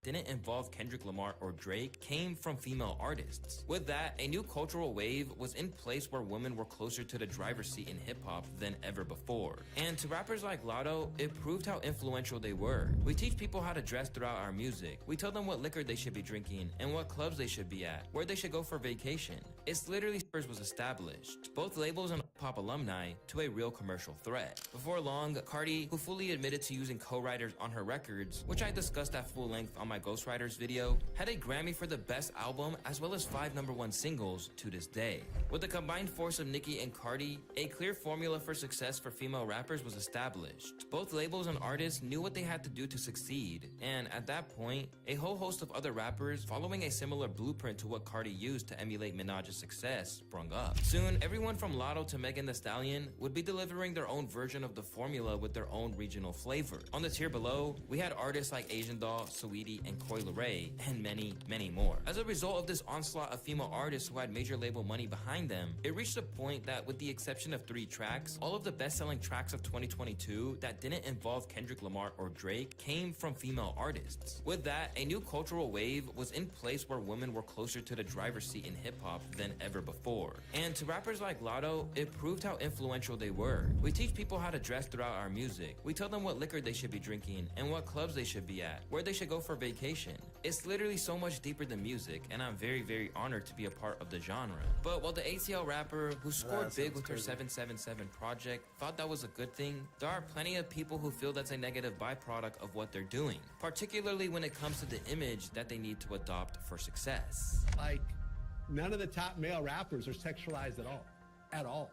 didn't involve Kendrick Lamar or Drake came from female artists. With that, a new cultural wave was in place where women were closer to the driver's seat in hip-hop than ever before. And to rappers like Latto, it proved how influential they were. We teach people how to dress throughout our music. We tell them what liquor they should be drinking and what clubs they should be at, where they should go for vacation. It's literally was established, both labels and pop alumni, to a real commercial threat. Before long, Cardi, who fully admitted to using co-writers on her records, which I discussed at full length on my Ghostwriters video, had a Grammy for the best album as well as 5 #1 singles to this day. With the combined force of Nicki and Cardi, a clear formula for success for female rappers was established. Both labels and artists knew what they had to do to succeed, and at that point, a whole host of other rappers following a similar blueprint to what Cardi used to emulate Minaj's success sprung up. Soon, everyone from Latto to Megan Thee Stallion would be delivering their own version of the formula with their own regional flavor. On the tier below, we had artists like Asian Doll, Saweetie, and Coi Leray, and many, many more. As a result of this onslaught of female artists who had major label money behind them, it reached a point that with the exception of 3 tracks, all of the best-selling tracks of 2022 that didn't involve Kendrick Lamar or Drake came from female artists. With that, a new cultural wave was in place where women were closer to the driver's seat in hip-hop than ever before. And to rappers like Latto, it proved how influential they were. We teach people how to dress throughout our music. We tell them what liquor they should be drinking and what clubs they should be at, where they should go for vacation. It's literally so much deeper than music, and I'm very, very honored to be a part of the genre. But while the ATL rapper who scored big with her 777 project thought that was a good thing, there are plenty of people who feel that's a negative byproduct of what they're doing, particularly when it comes to the image that they need to adopt for success. Like, none of the top male rappers are sexualized at all. At all.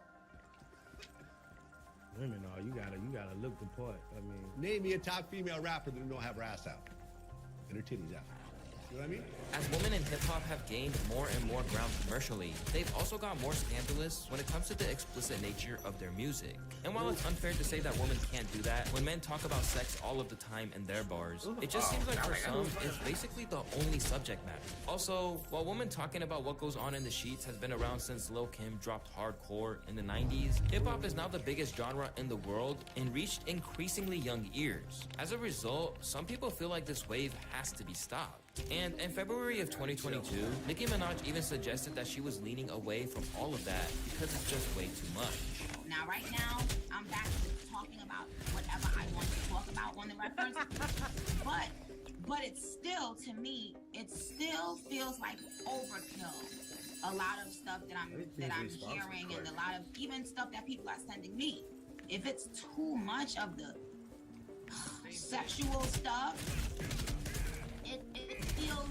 Women are, you gotta look the part. I mean, name me a top female rapper that don't have her ass out and her titties out. You know what I mean? As women in hip-hop have gained more and more ground commercially, they've also got more scandalous when it comes to the explicit nature of their music. And while it's unfair to say that women can't do that, when men talk about sex all of the time in their bars, it just seems like for some, it's basically the only subject matter. Also, while women talking about what goes on in the sheets has been around since Lil' Kim dropped hardcore in the 90s, hip-hop is now the biggest genre in the world and reached increasingly young ears. As a result, some people feel like this wave has to be stopped. And in February of 2022, Nicki Minaj even suggested that she was leaning away from all of that because it's just way too much. Now, right now, I'm back to talking about whatever I want to talk about on the records. but it's still, to me, it still feels like overkill. A lot of stuff that I'm hearing and a lot of even stuff that people are sending me. If it's too much of the sexual stuff, it feels,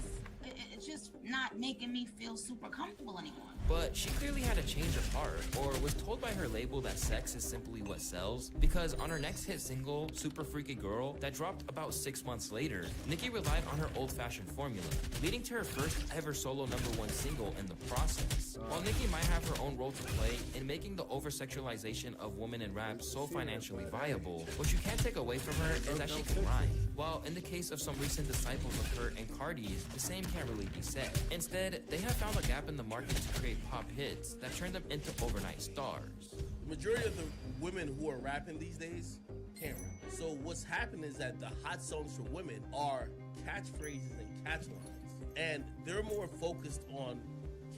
it's just not making me feel super comfortable anymore. But she clearly had a change of heart, or was told by her label that sex is simply what sells, because on her next hit single, Super Freaky Girl, that dropped about 6 months later, Nicki relied on her old-fashioned formula, leading to her first ever solo #1 single in the process. While Nicki might have her own role to play in making the over-sexualization of women in rap so financially viable, what you can't take away from her is that she can rhyme. While in the case of some recent disciples of her and Cardi's, the same can't really be said. Instead, they have found a gap in the market to create pop hits that turn them into overnight stars. The majority of the women who are rapping these days can't rap. So what's happened is that the hot songs for women are catchphrases and catchlines. And they're more focused on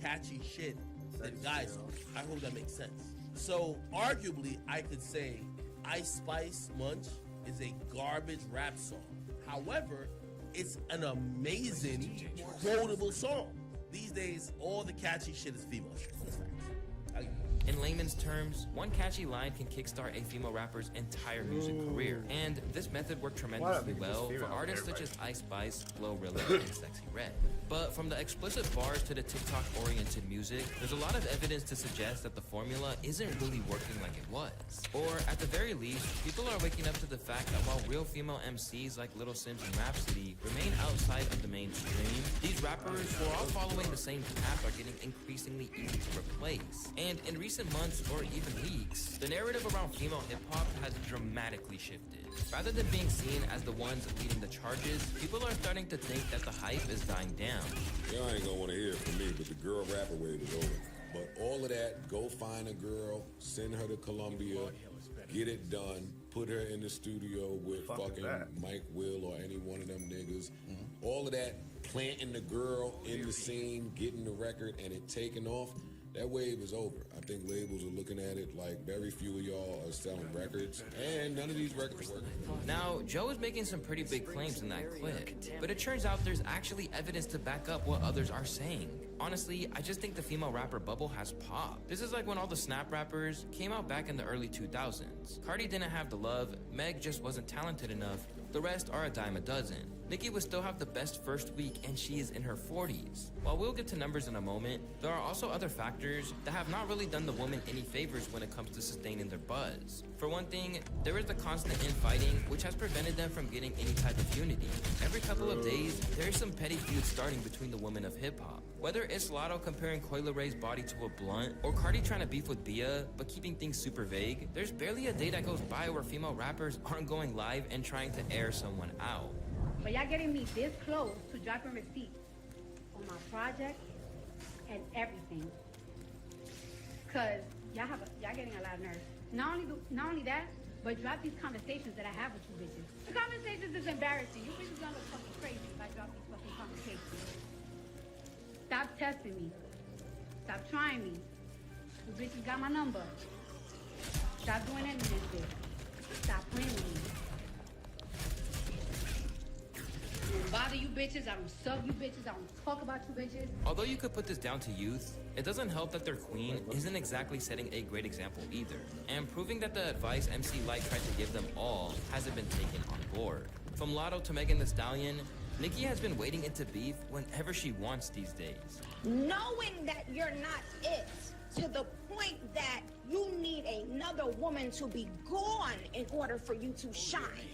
catchy shit than guys are. I hope that makes sense. So arguably, I could say Ice Spice Munch is a garbage rap song. However, it's an amazing, quotable song. These days, all the catchy shit is female shit. That's facts. In layman's terms, one catchy line can kickstart a female rapper's entire music career. And this method worked tremendously well for artists such as Ice Spice, Glorilla, and Sexy Red. But from the explicit bars to the TikTok-oriented music, there's a lot of evidence to suggest that the formula isn't really working like it was. Or at the very least, people are waking up to the fact that while real female MCs like Little Sims and Rhapsody remain outside of the mainstream, these rappers who are all following the same path are getting increasingly easy to replace. And in recent months or even weeks, the narrative around female hip-hop has dramatically shifted. Rather than being seen as the ones leading the charges, people are starting to think that the hype is dying down. Y'all ain't gonna wanna hear it from me, but the girl rapper wave is over. But all of that, go find a girl, send her to Columbia, get it done, put her in the studio with fucking Mike Will or any one of them niggas. all of that planting the girl in the scene, getting the record, and it taking off, that wave is over. I think labels are looking at it like very few of y'all are selling records, and none of these records work. Now, Joe is making some pretty big claims in that clip, but it turns out there's actually evidence to back up what others are saying. Honestly, I just think the female rapper bubble has popped. This is like when all the snap rappers came out back in the early 2000s. Cardi didn't have the love, Meg just wasn't talented enough, the rest are a dime a dozen. Nicki would still have the best first week, and she is in her 40s. While we'll get to numbers in a moment, there are also other factors that have not really done the woman any favors when it comes to sustaining their buzz. For one thing, there is the constant infighting, which has prevented them from getting any type of unity. Every couple of days, there is some petty feud starting between the women of hip-hop. Whether it's Lotto comparing Coi Leray's body to a blunt, or Cardi trying to beef with Bia, but keeping things super vague, there's barely a day that goes by where female rappers aren't going live and trying to air someone out. But y'all getting me this close to dropping receipts on my project and everything. Cause y'all getting a lot of nerves. Not only that, but drop these conversations that I have with you bitches. The conversations is embarrassing. You bitches gonna look fucking crazy if I drop these fucking conversations. Stop testing me. Stop trying me. You bitches got my number. Stop doing any of this shit. Stop playing with me. I don't bother you bitches, I don't sub you bitches, I don't talk about you bitches. Although you could put this down to youth, it doesn't help that their queen isn't exactly setting a great example either, and proving that the advice MC Lyte tried to give them all hasn't been taken on board. From Lotto to Megan Thee Stallion, Nicki has been wading into beef whenever she wants these days. Knowing that you're not it, to the point that you need another woman to be gone in order for you to shine.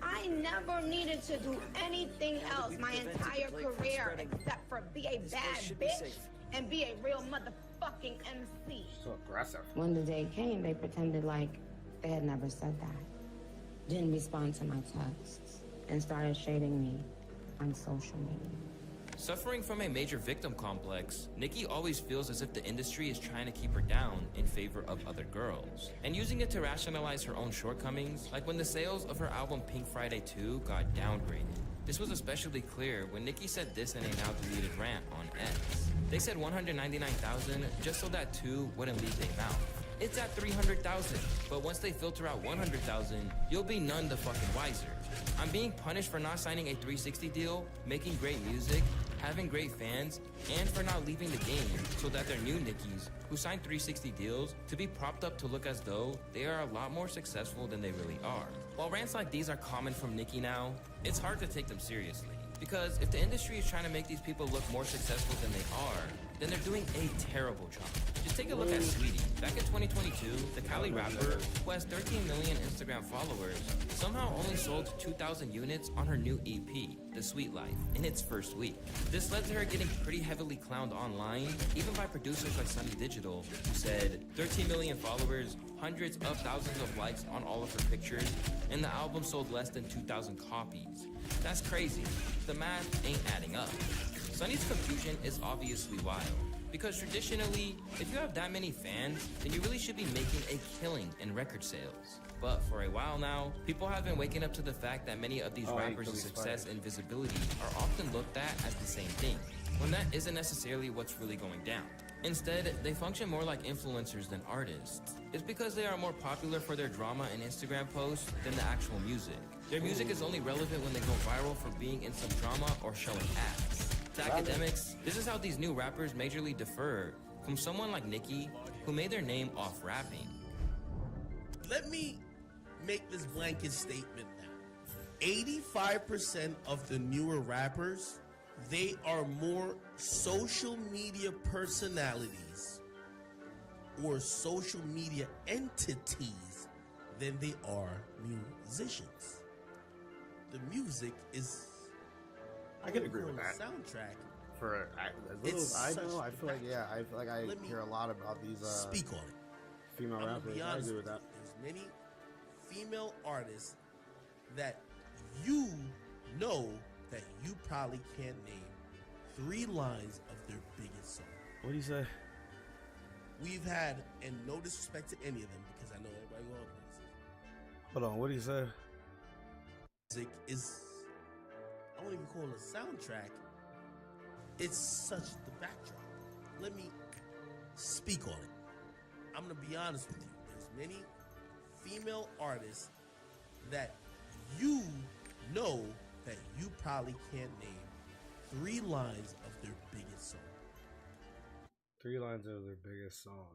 I never needed to do anything else my entire career except for be a bad bitch and be a real motherfucking MC. So aggressive. When the day came, they pretended like they had never said that. Didn't respond to my texts and started shading me on social media. Suffering from a major victim complex, Nicki always feels as if the industry is trying to keep her down in favor of other girls, and using it to rationalize her own shortcomings, like when the sales of her album Pink Friday 2 got downgraded. This was especially clear when Nicki said this in a now deleted rant on X. They said 199,000 just so that 2 wouldn't leave their mouth. It's at 300,000, but once they filter out 100,000, you'll be none the fucking wiser. I'm being punished for not signing a 360 deal, making great music, having great fans, and for not leaving the game so that their new Nickis, who signed 360 deals, to be propped up to look as though they are a lot more successful than they really are. While rants like these are common from Nicki now, it's hard to take them seriously. Because if the industry is trying to make these people look more successful than they are, then they're doing a terrible job. Just take a look at Saweetie. Back in 2022, the Cali rapper, who has 13 million Instagram followers, somehow only sold 2,000 units on her new EP, The Sweet Life, in its first week. This led to her getting pretty heavily clowned online, even by producers like Sunny Digital, who said 13 million followers, hundreds of thousands of likes on all of her pictures, and the album sold less than 2,000 copies. That's crazy. The math ain't adding up. Sunny's confusion is obviously wild, because traditionally, if you have that many fans, then you really should be making a killing in record sales. But for a while now, people have been waking up to the fact that many of these rappers' success and visibility are often looked at as the same thing, when that isn't necessarily what's really going down. Instead, they function more like influencers than artists. It's because they are more popular for their drama and Instagram posts than the actual music. Their music is only relevant when they go viral for being in some drama or showing ads. To academics, this is how these new rappers majorly differ from someone like Nicki, who made their name off rapping. Let me make this blanket statement now. 85% of the newer rappers, they are more social media personalities or social media entities than they are musicians. The music is, I can agree with that. Soundtrack. For as little as I know, I feel like I hear a lot about these speak on it. female I'm gonna rappers. be I honest agree with with that. you. There's many female artists that you know that you probably can't name 3 lines of their biggest song. What do you say? We've had, and no disrespect to any of them, because I know everybody go places. Hold on. What do you say? Music is, I I won't even call it a soundtrack. It's such the backdrop. Let me speak on it. I'm gonna be honest with you. There's many female artists that you know that you probably can't name 3 lines of their biggest song. 3 lines of their biggest song.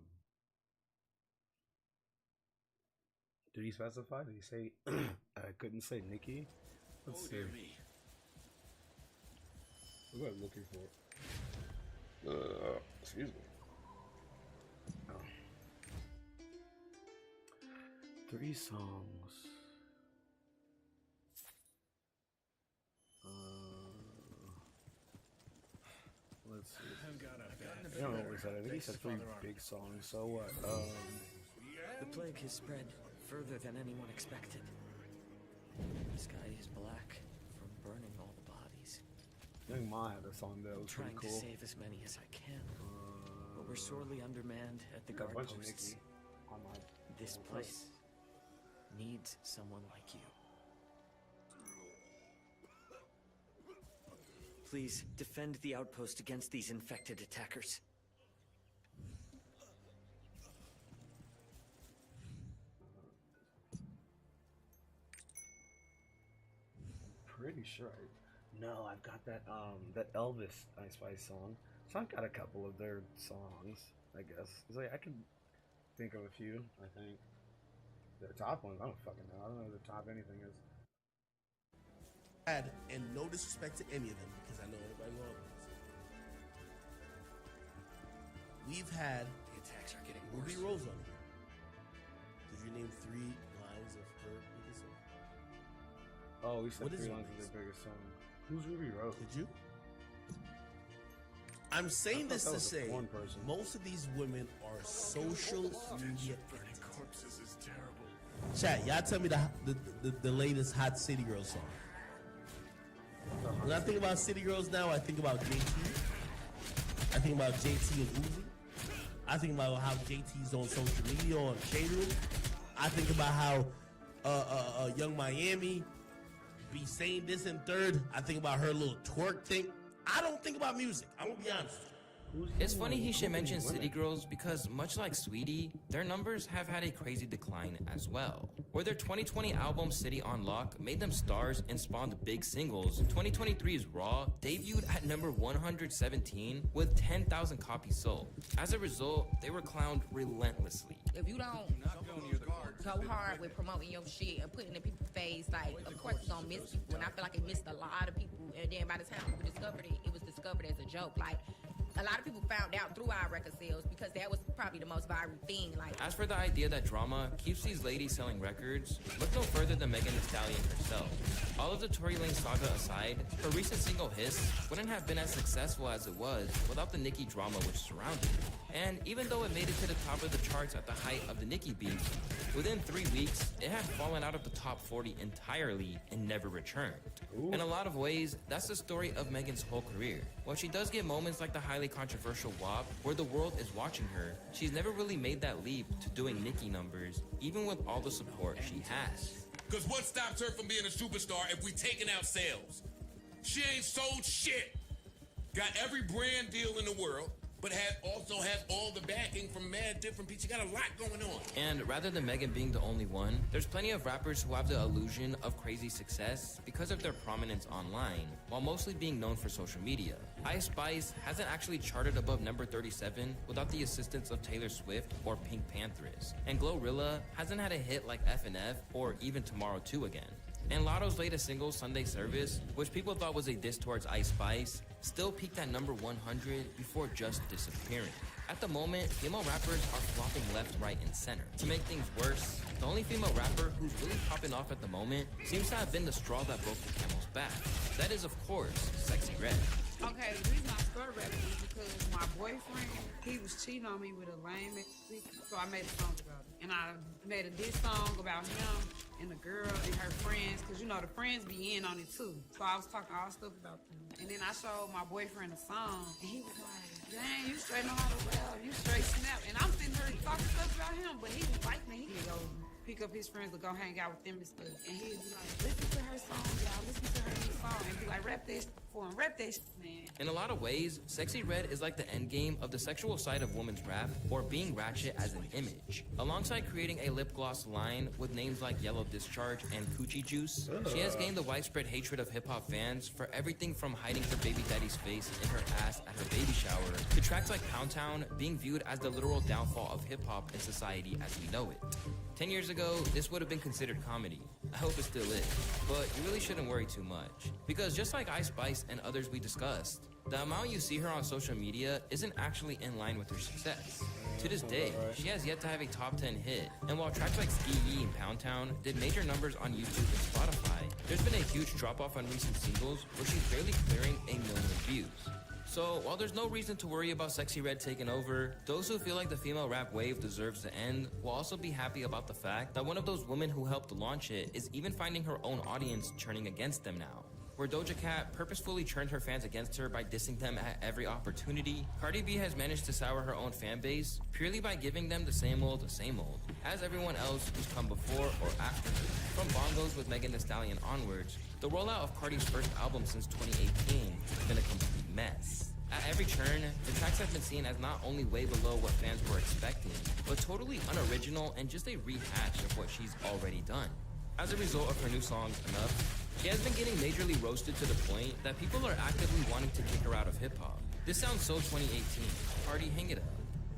Did he specify? Did he say? I couldn't say Nicki. Let's see. What am I looking for? Excuse me. Oh. 3 songs. Let's see. I don't know what he said. I think he said 3 big songs. So what? The plague has spread further than anyone expected. The sky is black from burning all the bodies. Young Ma had a song that was pretty Trying cool. to save as many as I can. But we're sorely undermanned at the guard bunch of posts. Nicki on my This place needs someone like you. Please defend the outpost against these infected attackers. Pretty sure. No, I've got that that Elvis Ice Spice song. So I've got a couple of their songs, I guess. It's like I can think of a few. I think their top ones. I don't fucking know. I don't know what the top anything is. And no disrespect to any of them, because I know everybody loves this. We've had The attacks are getting Ruby worse. Rose on here. Did you name 3 lines of her biggest song? Oh, we said What is 3 her lines of biggest? their biggest song. Who's Ruby Rose? Could you? I'm saying this that to was a say porn person. most of these women are social media entities. Corpses is terrible. Chat, y'all tell me the latest Hot City Girls song. When I think about City Girls now, I think about JT. I think about JT and Uzi. I think about how JT's on social media on Shade Room. I think about how Young Miami be saying this and third. I think about her little twerk thing. I don't think about music. I'm gonna be honest. It's funny he should mention City Girls because much like Sweetie, their numbers have had a crazy decline as well. Where their 2020 album City on Lock made them stars and spawned big singles, 2023's Raw debuted at number 117 with 10,000 copies sold. As a result, they were clowned relentlessly. If you don't go hard with promoting your shit and putting it in people's face, like, of course it's gonna miss people. And I feel like it missed a lot of people. And then by the time people discovered it, it was discovered as a joke. Like, a lot of people found out through our record sales because that was probably the most viral thing. Like, As for the idea that drama keeps these ladies selling records, look no further than Megan Thee Stallion herself. All of the Tory Lanez saga aside, her recent single Hiss wouldn't have been as successful as it was without the Nicki drama which surrounded it. And even though it made it to the top of the charts at the height of the Nicki beef, within 3 weeks, it had fallen out of the top 40 entirely and never returned. In a lot of ways, that's the story of Megan's whole career. While she does get moments like the highly controversial WAP, where the world is watching her, she's never really made that leap to doing Nicki numbers, even with all the support she has. Because what stops her from being a superstar if we taking out sales? She ain't sold shit. Got every brand deal in the world, but also has all the backing from mad different people. She got a lot going on. And rather than Megan being the only one, there's plenty of rappers who have the illusion of crazy success because of their prominence online, while mostly being known for social media. Ice Spice hasn't actually charted above number 37 without the assistance of Taylor Swift or Pink Panthers. And Glorilla hasn't had a hit like F&F or even Tomorrow 2 again. And Lotto's latest single, Sunday Service, which people thought was a diss towards Ice Spice, still peaked at number 100 before just disappearing. At the moment, female rappers are flopping left, right, and center. To make things worse, the only female rapper who's really popping off at the moment seems to have been the straw that broke the camel's back. That is, of course, Sexy Red. Okay, the reason I started rapping is because my boyfriend, he was cheating on me with a lame ex, so I made a song about it. And I made a diss song about him and the girl and her friends, because, you know, the friends be in on it, too. So I was talking all stuff about them. And then I showed my boyfriend a song, and he was like, dang, you straight know how to rap, you straight snap. And I'm sitting here talking stuff about him, but he was like me. pick up his friends to go hang out with them and stuff. And he'd be like, listen to her song, y'all, listen to her new song. And be like, rap this for him, rap this, man. In a lot of ways, Sexy Red is like the end game of the sexual side of women's rap, or being ratchet as an image. Alongside creating a lip gloss line with names like Yellow Discharge and Coochie Juice, she has gained the widespread hatred of hip-hop fans for everything from hiding her baby daddy's face in her ass at her baby shower, to tracks like Pound Town being viewed as the literal downfall of hip-hop in society as we know it. 10 years ago, this would have been considered comedy. I hope it still is, but you really shouldn't worry too much. Because just like Ice Spice and others we discussed, the amount you see her on social media isn't actually in line with her success. To this day, she has yet to have a top 10 hit, and while tracks like Ski Yee and Pound Town did major numbers on YouTube and Spotify, there's been a huge drop-off on recent singles where she's barely clearing 1 million views. So, while there's no reason to worry about Sexy Red taking over, those who feel like the female rap wave deserves to end will also be happy about the fact that one of those women who helped launch it is even finding her own audience turning against them now. Where Doja Cat purposefully turned her fans against her by dissing them at every opportunity, Cardi B has managed to sour her own fan base purely by giving them the same old, as everyone else who's come before or after her. From Bongos with Megan Thee Stallion onwards, the rollout of Cardi's first album since 2018 has been a complete mess. At every turn, the tracks have been seen as not only way below what fans were expecting, but totally unoriginal and just a rehash of what she's already done. As a result of her new song, Enough, she has been getting majorly roasted to the point that people are actively wanting to kick her out of hip-hop. This sounds so 2018. Cardi, hang it up.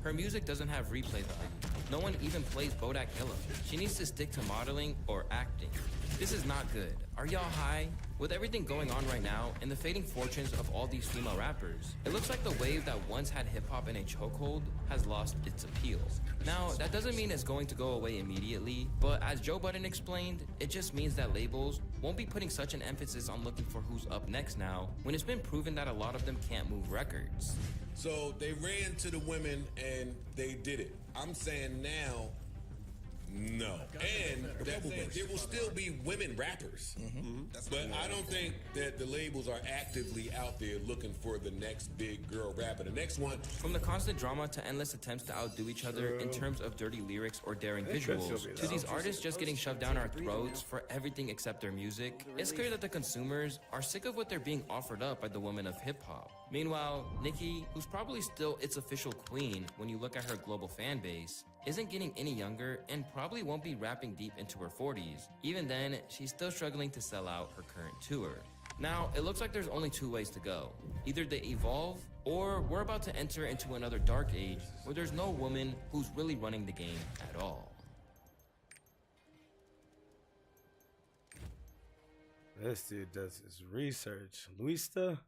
Her music doesn't have replay value. No one even plays Bodak Yellow. She needs to stick to modeling or acting. This is not good. Are y'all high? With everything going on right now and the fading fortunes of all these female rappers, it looks like the wave that once had hip-hop in a chokehold has lost its appeal. Now, that doesn't mean it's going to go away immediately, but as Joe Budden explained, it just means that labels won't be putting such an emphasis on looking for who's up next now, when it's been proven that a lot of them can't move records. So they ran to the women and they did it. I'm saying now, no. And that saying, there will still be women rappers. But I don't think that the labels are actively out there looking for the next big girl rapper. The next one. From the constant drama to endless attempts to outdo each other in terms of dirty lyrics or daring visuals, to these artists just getting shoved down our throats for everything except their music, it's clear that the consumers are sick of what they're being offered up by the women of hip-hop. Meanwhile, Nicki, who's probably still its official queen when you look at her global fan base, isn't getting any younger and probably won't be rapping deep into her 40s. Even then, she's still struggling to sell out her current tour. Now, it looks like there's only two ways to go. Either they evolve, or we're about to enter into another dark age where there's no woman who's really running the game at all. This dude does his research. Luista?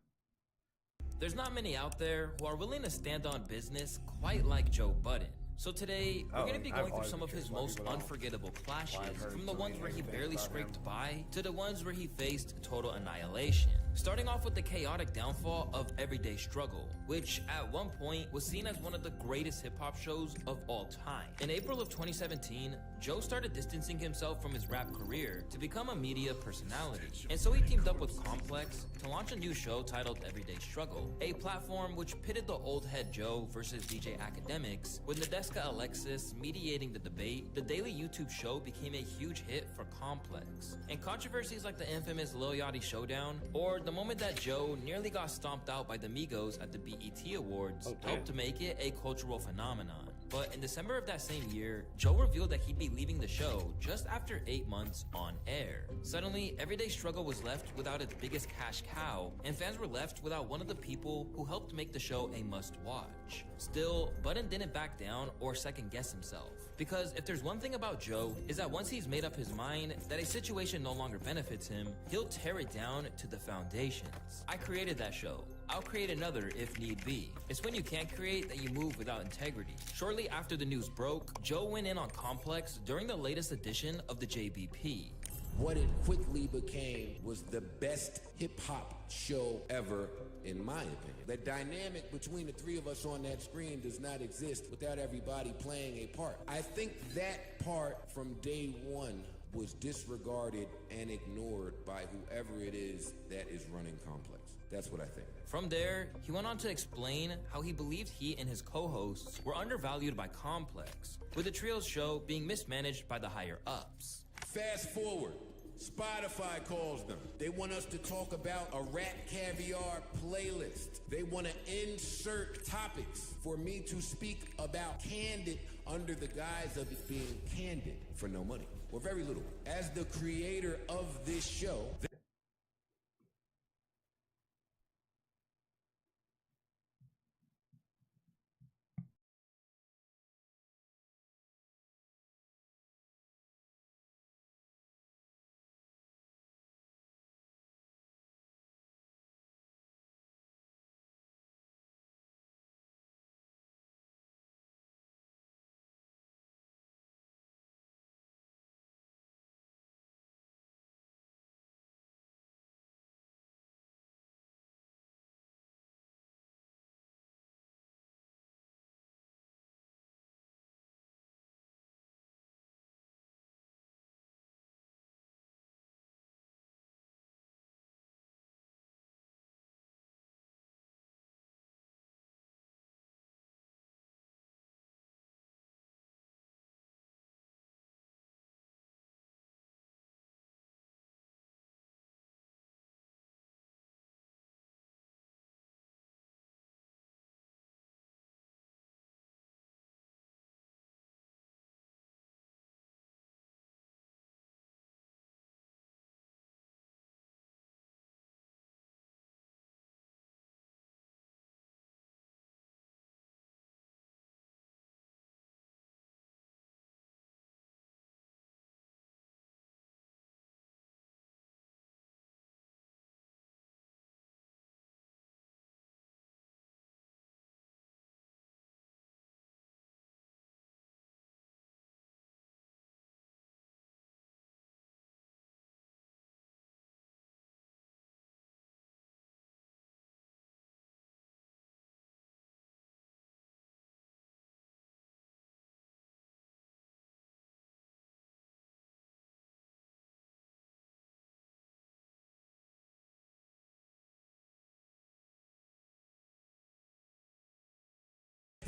There's not many out there who are willing to stand on business quite like Joe Budden. So today, we're going to be going through some of his most unforgettable clashes, from the ones where he barely scraped by, to the ones where he faced total annihilation. Starting off with the chaotic downfall of Everyday Struggle, which at one point was seen as one of the greatest hip-hop shows of all time. In April of 2017, Joe started distancing himself from his rap career to become a media personality. And so he teamed up with Complex to launch a new show titled Everyday Struggle, a platform which pitted the old head Joe versus DJ Academics. With Nadeska Alexis mediating the debate, the daily YouTube show became a huge hit for Complex. And controversies like the infamous Lil Yachty showdown, or the moment that Joe nearly got stomped out by the Migos at the BET Awards, helped to make it a cultural phenomenon. But in December of that same year, Joe revealed that he'd be leaving the show just after 8 months on air. Suddenly, Everyday Struggle was left without its biggest cash cow, and fans were left without one of the people who helped make the show a must-watch. Still, Budden didn't back down or second-guess himself. Because if there's one thing about Joe, is that once he's made up his mind that a situation no longer benefits him, he'll tear it down to the foundations. I created that show. I'll create another if need be. It's when you can't create that you move without integrity. Shortly after the news broke, Joe went in on Complex during the latest edition of the JBP. What it quickly became was the best hip-hop show ever, in my opinion. The dynamic between the three of us on that screen does not exist without everybody playing a part. I think that part from day one was disregarded and ignored by whoever it is that is running Complex. That's what I think. From there, he went on to explain how he believed he and his co-hosts were undervalued by Complex, with the trio's show being mismanaged by the higher-ups. Fast forward. Spotify calls them. They want us to talk about a Rat Caviar playlist. They want to insert topics for me to speak about Candid under the guise of it being candid for no money or very little. As the creator of this show,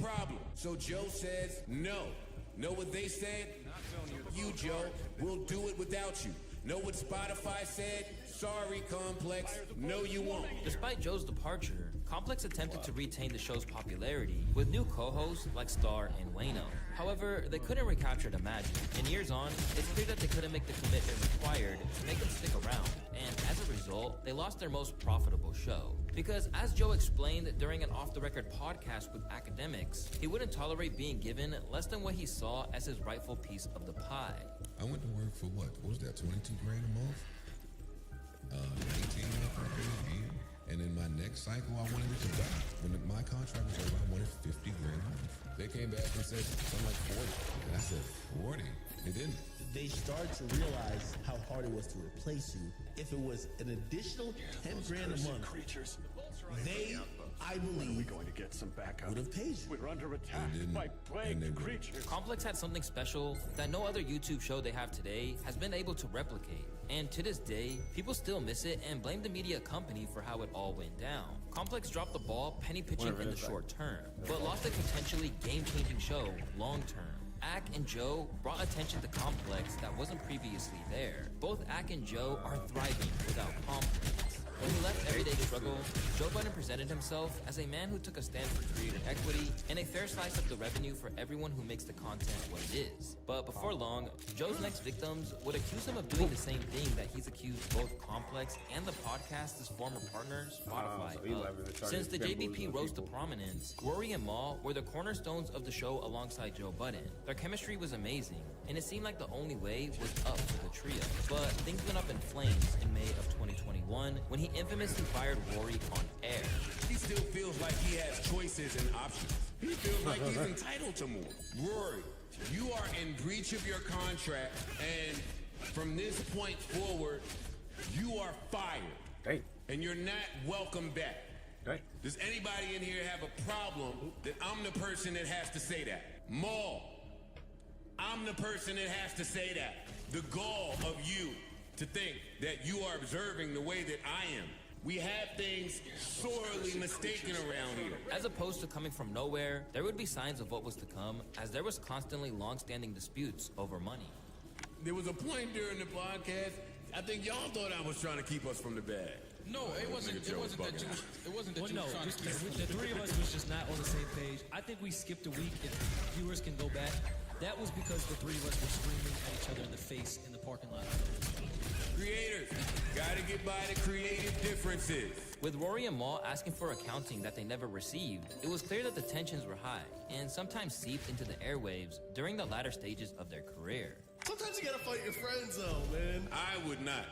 problem. So Joe says no. Know what they said? You, Joe. We'll do it without you. Know what Spotify said? Sorry, Complex. No, you won't. Despite Joe's departure, Complex attempted to retain the show's popularity with new co-hosts like Star and Wayno. However, they couldn't recapture the magic. And years on, it's clear that they couldn't make the commitment required to make them stick around. And as a result, they lost their most profitable show. Because as Joe explained during an off-the-record podcast with academics, he wouldn't tolerate being given less than what he saw as his rightful piece of the pie. I went to work for what was that, 22 grand a month? 19 months a year. And in my next cycle, I wanted it to die. When my contract was over, I wanted 50 grand a month. They came back and said something like 40. And I said, 40? They didn't. They started to realize how hard it was to replace you. If it was an additional 10 grand a month, they, I believe, we're going to get some backup. Would have paid you. We're under attack by plague creatures. Complex had something special that no other YouTube show they have today has been able to replicate. And to this day, people still miss it and blame the media company for how it all went down. Complex dropped the ball penny pitching in the short term, but lost a potentially game-changing show long term. Ak and Joe brought attention to Complex that wasn't previously there. Both Ak and Joe are thriving without Complex. When he left Everyday Struggle, Joe Budden presented himself as a man who took a stand for creator equity and a fair slice of the revenue for everyone who makes the content what it is. But before long, Joe's next victims would accuse him of doing the same thing that he's accused both Complex and the podcast's former partner, Spotify, of. Since the JBP rose to prominence, Rory and Mal were the cornerstones of the show alongside Joe Budden. Their chemistry was amazing, and it seemed like the only way was up for the trio. But things went up in flames in May of 2021 when he infamously fired Rory on air. He still feels like he has choices and options. He feels like he's entitled to more. Rory, you are in breach of your contract, and from this point forward, you are fired. Hey. And you're not welcome back. Hey. Does anybody in here have a problem that I'm the person that has to say that? Maul, I'm the person that has to say that. The gall of you to think that you are observing the way that I am. We have things sorely mistaken around here. As opposed to coming from nowhere, there would be signs of what was to come, as there was constantly long-standing disputes over money. There was a point during the podcast, I think y'all thought I was trying to keep us from the bag. No, it wasn't that you was trying to the three of us was just not on the same page. I think we skipped a week. If viewers can go back, that was because the three of us were screaming at each other in the face in the parking lot. Creators, gotta get by the creative differences. With Rory and Mal asking for accounting that they never received, it was clear that the tensions were high and sometimes seeped into the airwaves during the latter stages of their career. Sometimes you gotta fight your friends, though, man. I would not.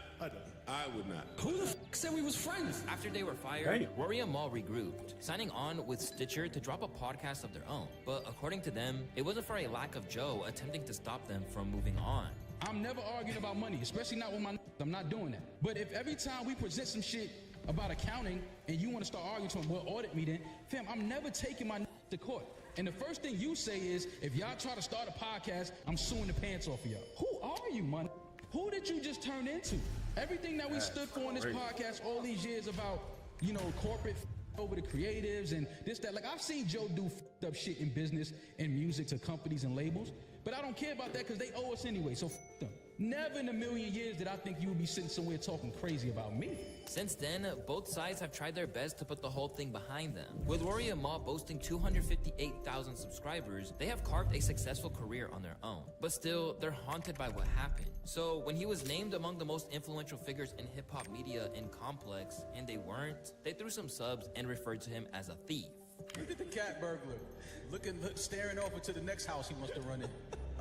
I would not. Who the said we was friends? After they were fired, Rory and Mal regrouped, signing on with Stitcher to drop a podcast of their own. But according to them, it wasn't for a lack of Joe attempting to stop them from moving on. I'm never arguing about money, especially not with my I'm not doing that. But if every time we present some shit about accounting and you want to start arguing to them, well, audit me then, fam, I'm never taking my to court. And the first thing you say is, if y'all try to start a podcast, I'm suing the pants off of y'all. Who are you, man? Who did you just turn into? Everything that we stood for on this podcast all these years about, you know, corporate over the creatives and this, that. Like, I've seen Joe do up shit in business and music to companies and labels, but I don't care about that because they owe us anyway, so them. Never in a million years did I think you would be sitting somewhere talking crazy about me. Since then, both sides have tried their best to put the whole thing behind them. With Rory and Mal boasting 258,000 subscribers, they have carved a successful career on their own. But still, they're haunted by what happened. So when he was named among the most influential figures in hip-hop media in Complex, and they weren't, they threw some subs and referred to him as a thief. Look at the cat burglar. Staring over to the next house he wants to run in.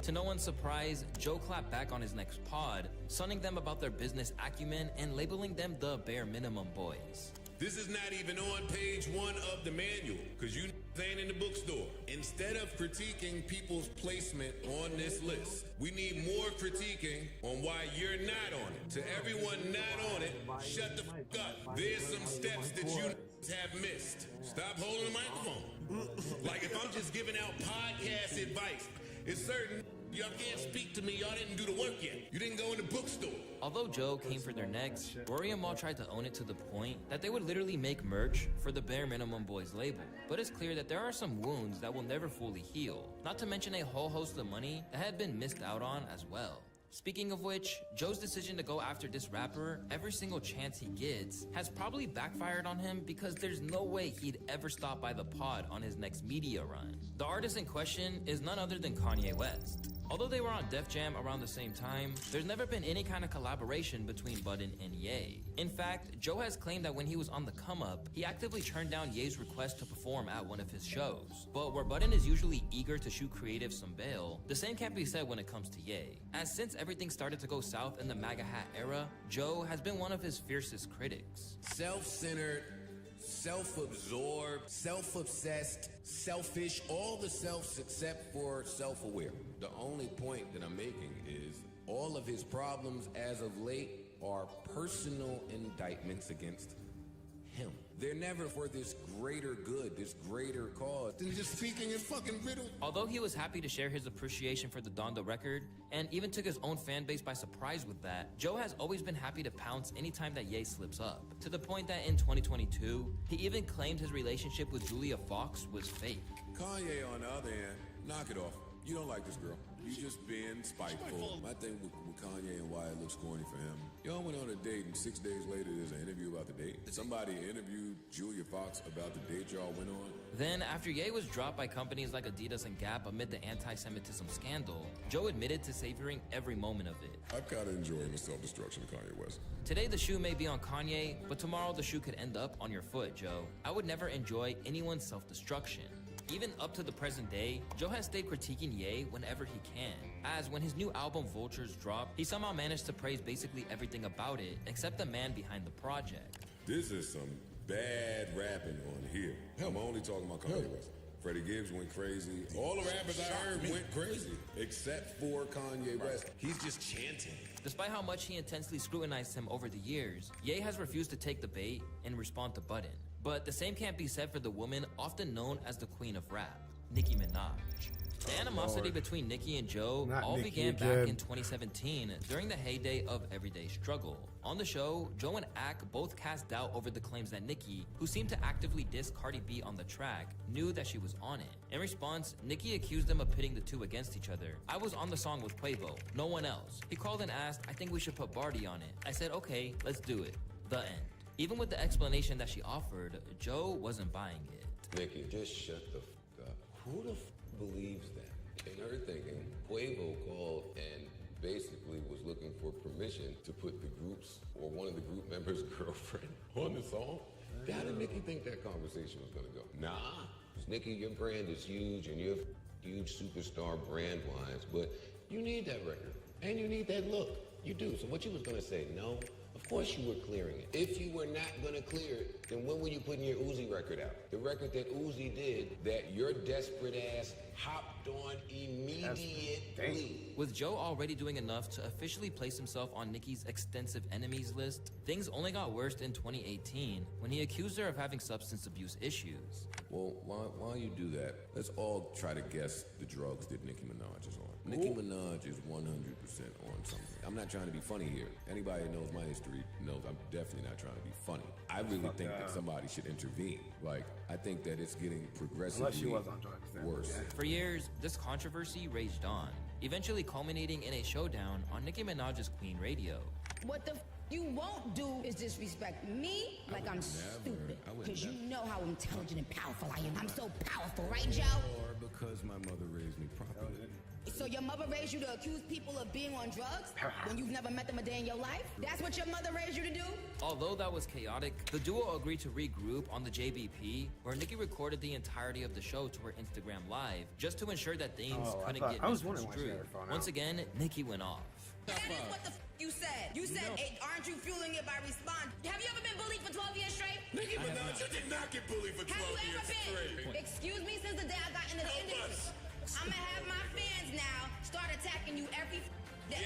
To no one's surprise, Joe clapped back on his next pod, sunning them about their business acumen and labeling them the bare minimum boys. This is not even on page 1 of the manual, because you ain't in the bookstore. Instead of critiquing people's placement on this list, we need more critiquing on why you're not on it. To everyone not on it, shut the fuck up. There's some steps that you have missed. Stop holding the microphone. Like if I'm just giving out podcast advice, it's certain y'all can't speak to me, y'all didn't do the work yet. You didn't go in the bookstore. Although Joe came for their necks, Rory and Mal tried to own it to the point that they would literally make merch for the Bare Minimum Boys label. But it's clear that there are some wounds that will never fully heal, not to mention a whole host of money that had been missed out on as well. Speaking of which, Joe's decision to go after this rapper every single chance he gets has probably backfired on him because there's no way he'd ever stop by the pod on his next media run. The artist in question is none other than Kanye West. Although they were on Def Jam around the same time, there's never been any kind of collaboration between Budden and Ye. In fact, Joe has claimed that when he was on the come up, he actively turned down Ye's request to perform at one of his shows. But where Budden is usually eager to shoot creatives some bail, the same can't be said when it comes to Ye. As since everything started to go south in the MAGA hat era, Joe has been one of his fiercest critics. Self-centered, self-absorbed, self-obsessed, selfish, all the selves except for self-aware. The only point that I'm making is all of his problems as of late are personal indictments against him. They're never for this greater good, this greater cause, than just speaking in fucking riddle. Although he was happy to share his appreciation for the Donda record, and even took his own fan base by surprise with that, Joe has always been happy to pounce anytime that Ye slips up. To the point that in 2022, he even claimed his relationship with Julia Fox was fake. Kanye, on the other hand, knock it off. You don't like this girl. You just being spiteful. My thing with Kanye and why it looks corny for him. Y'all went on a date and 6 days later there's an interview about the date. Somebody interviewed Julia Fox about the date y'all went on. Then, after Ye was dropped by companies like Adidas and Gap amid the anti-Semitism scandal, Joe admitted to savoring every moment of it. I'm kind of enjoying the self-destruction of Kanye West. Today the shoe may be on Kanye, but tomorrow the shoe could end up on your foot, Joe. I would never enjoy anyone's self-destruction. Even up to the present day, Joe has stayed critiquing Ye whenever he can, as when his new album Vultures dropped, he somehow managed to praise basically everything about it except the man behind the project. This is some bad rapping on here. I'm only talking about Kanye West. Freddie Gibbs went crazy. All the rappers I heard went crazy, except for Kanye West. He's just chanting. Despite how much he intensely scrutinized him over the years, Ye has refused to take the bait and respond to Budden. But the same can't be said for the woman often known as the Queen of Rap. Nicki Minaj. The animosity between Nicki and Joe all began back in 2017 during the heyday of Everyday Struggle. On the show, Joe and Ak both cast doubt over the claims that Nicki, who seemed to actively diss Cardi B on the track, knew that she was on it. In response, Nicki accused them of pitting the two against each other. I was on the song with Quavo, no one else. He called and asked, I think we should put Barty on it. I said, okay, let's do it. The end. Even with the explanation that she offered, Joe wasn't buying it. Nicki, just shut the f up. Who the f believes that? In her thinking, Quavo called and basically was looking for permission to put the group's or one of the group members' girlfriend on the song. How did Nicki think that conversation was gonna go? Nah, Nicki, your brand is huge and you're a huge superstar brand-wise, but you need that record and you need that look. You do. So what you was gonna say? No. Of course you were clearing it. If you were not going to clear it, then when were you putting your Uzi record out? The record that Uzi did that your desperate ass hopped on immediately. With Joe already doing enough to officially place himself on Nicki's extensive enemies list, things only got worse in 2018 when he accused her of having substance abuse issues. Well, while you do that, let's all try to guess the drugs that Nicki Minaj is on. Nicki Minaj is 100% on something. I'm not trying to be funny here. Anybody that knows my history knows I'm definitely not trying to be funny. I really think that somebody should intervene. Like, I think that it's getting progressively worse. For years, this controversy raged on, eventually culminating in a showdown on Nicki Minaj's Queen Radio. What the you won't do is disrespect me like I'm stupid. Because you know how intelligent and powerful I am. I'm so powerful, right, Joe? Or because my mother raised me properly. So your mother raised you to accuse people of being on drugs when you've never met them a day in your life? That's what your mother raised you to do? Although that was chaotic, the duo agreed to regroup on the JBP, where Nicki recorded the entirety of the show to her Instagram Live, just to ensure that things couldn't get misconstrued. Once again, Nicki went off. That is what the you said. You said, hey, aren't you fueling it by responding? Have you ever been bullied for 12 years straight? Nicki Minaj, you did not get bullied for 12 years straight. Excuse me, since the day I got into the industry. I'm gonna have my fans now start attacking you every day.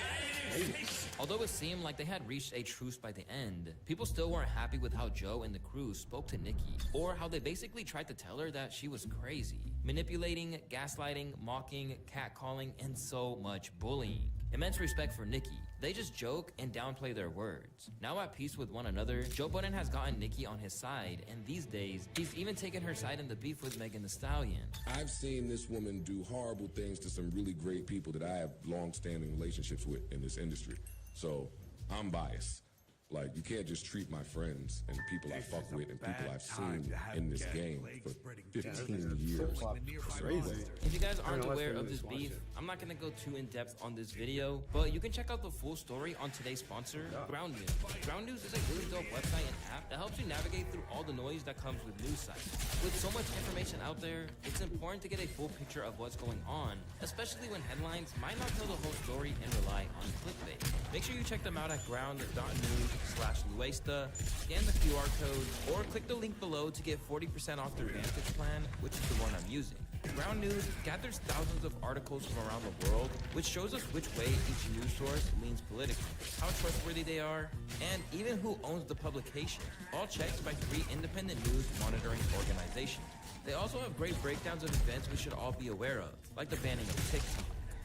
Although it seemed like they had reached a truce by the end, people still weren't happy with how Joe and the crew spoke to Nicki, or how they basically tried to tell her that she was crazy, manipulating, gaslighting, mocking, catcalling, and so much bullying. Immense respect for Nicki. They just joke and downplay their words. Now at peace with one another, Joe Budden has gotten Nicki on his side, and these days, he's even taken her side in the beef with Megan Thee Stallion. I've seen this woman do horrible things to some really great people that I have long-standing relationships with in this industry. So I'm biased. Like, you can't just treat my friends and people I fuck with and people I've seen in this game for 15 years. Crazy. If you guys aren't aware of this beef, I'm not gonna go too in depth on this video, but you can check out the full story on today's sponsor, Ground News. Ground News is a really dope website and app that helps you navigate through all the noise that comes with news sites. With so much information out there, it's important to get a full picture of what's going on, especially when headlines might not tell the whole story and rely on clickbait. Make sure you check them out at ground.news/Luesta, scan the QR code, or click the link below to get 40% off their Vantage plan, which is the one I'm using. Ground News gathers thousands of articles from around the world, which shows us which way each news source leans politically, how trustworthy they are, and even who owns the publication, all checked by 3 independent news monitoring organizations. They also have great breakdowns of events we should all be aware of, like the banning of TikTok.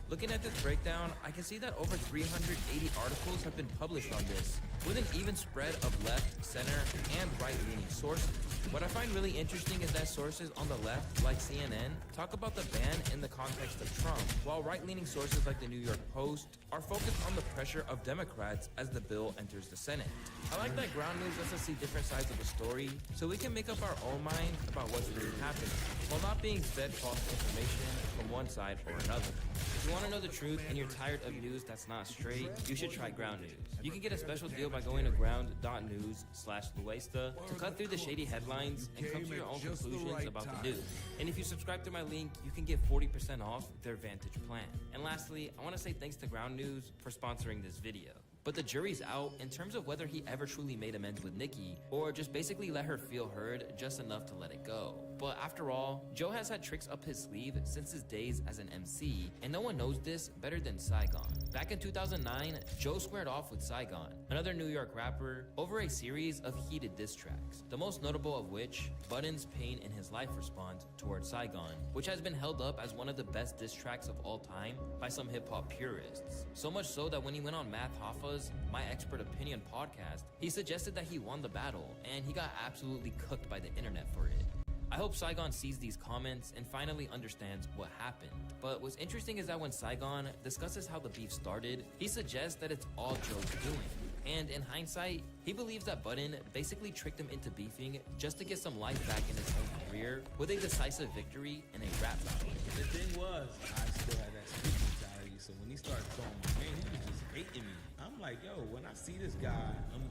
Looking at this breakdown, I can see that over 380 articles have been published on this, with an even spread of left, center, and right-leaning sources. What I find really interesting is that sources on the left, like CNN, talk about the ban in the context of Trump, while right-leaning sources like the New York Post are focused on the pressure of Democrats as the bill enters the Senate. I like that Ground News lets us see different sides of a story, so we can make up our own mind about what's really happening, while not being fed false information from one side or another. If you want to know the truth and you're tired of news that's not straight, you should try Ground News. You can get a special deal by going to ground.news/Luesta to cut through the shady headlines and come to your own conclusions about the news. And if you subscribe to my link, you can get 40% off their Vantage plan. And lastly, I want to say thanks to Ground News for sponsoring this video. But the jury's out in terms of whether he ever truly made amends with Nicki, or just basically let her feel heard just enough to let it go. But after all, Joe has had tricks up his sleeve since his days as an MC, and no one knows this better than Saigon. Back in 2009, Joe squared off with Saigon, another New York rapper, over a series of heated diss tracks, the most notable of which, Button's Pain in His Life response towards Saigon, which has been held up as one of the best diss tracks of all time by some hip-hop purists. So much so that when he went on Math Hoffa's My Expert Opinion podcast, he suggested that he won the battle, and he got absolutely cooked by the internet for it. I hope Saigon sees these comments and finally understands what happened. But what's interesting is that when Saigon discusses how the beef started, he suggests that it's all Joe's doing. And in hindsight, he believes that Button basically tricked him into beefing just to get some life back in his own career with a decisive victory in a rap battle. The thing was, I still had that street mentality, so when he started throwing my name, he was just hating me. I'm like, yo, when I see this guy,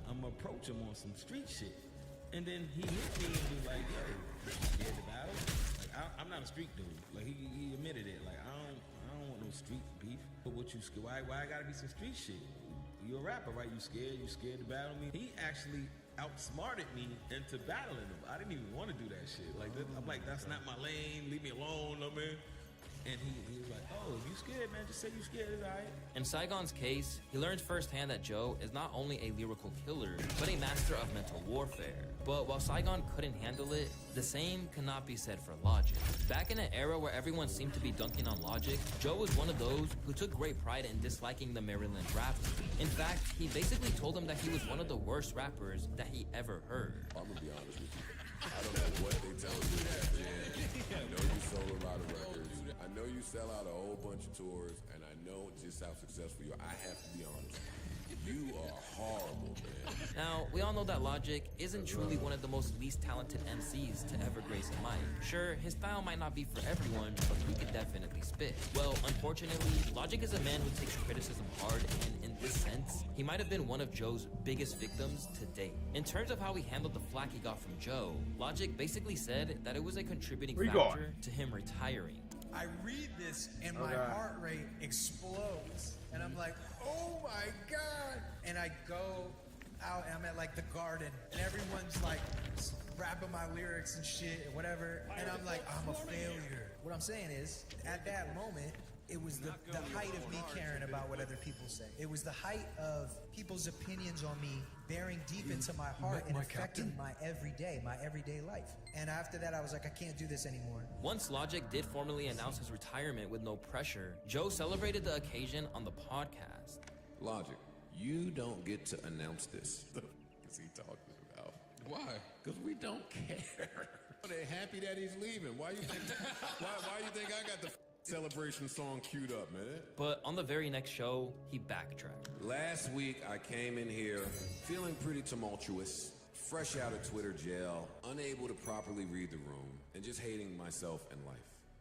I'm gonna approach him on some street shit. And then he hit me and was like, yo, you scared to battle? Like, I'm not a street dude. Like, he admitted it. Like, I don't want no street beef. But what you scared? Why I gotta be some street shit? You're a rapper, right? You scared to battle me? He actually outsmarted me into battling him. I didn't even want to do that shit. Like, I'm like, that's not my lane. Leave me alone, I mean. And he was like, oh, if you scared, man, just say you scared, it's all right. In Saigon's case, he learned firsthand that Joe is not only a lyrical killer, but a master of mental warfare. But while Saigon couldn't handle it, the same cannot be said for Logic. Back in an era where everyone seemed to be dunking on Logic, Joe was one of those who took great pride in disliking the Maryland rapper. In fact, he basically told him that he was one of the worst rappers that he ever heard. I'm gonna be honest with you. I don't know what they tell you that, man. I know you sold a lot of records. I know you sell out a whole bunch of tours, and I know just how successful you are. I have to be honest. You are horrible, man. Now, we all know that Logic isn't truly one of the most least talented MCs to ever grace a mic. Sure, his style might not be for everyone, but he can definitely spit. Well, unfortunately, Logic is a man who takes criticism hard, and in this sense, he might have been one of Joe's biggest victims to date. In terms of how he handled the flack he got from Joe, Logic basically said that it was a contributing factor to him retiring. I read this and my heart rate explodes. And I'm like, oh my God. And I go out and I'm at like the Garden and everyone's like rapping my lyrics and shit and whatever. And I'm like, I'm a failure. What I'm saying is, at that moment, it was the height of me caring about what other people say. It was the height of people's opinions on me bearing deep into my heart and affecting my everyday life. And after that, I was like, I can't do this anymore. Once Logic did formally announce his retirement with no pressure, Joe celebrated the occasion on the podcast. Logic, you don't get to announce this. The f*** is he talking about? Why? Because we don't care. They're happy that he's leaving. Why you think? why you think I got the celebration song queued up, man? But on the very next show, he backtracked. Last week, I came in here feeling pretty tumultuous, fresh out of Twitter jail, unable to properly read the room, and just hating myself and life,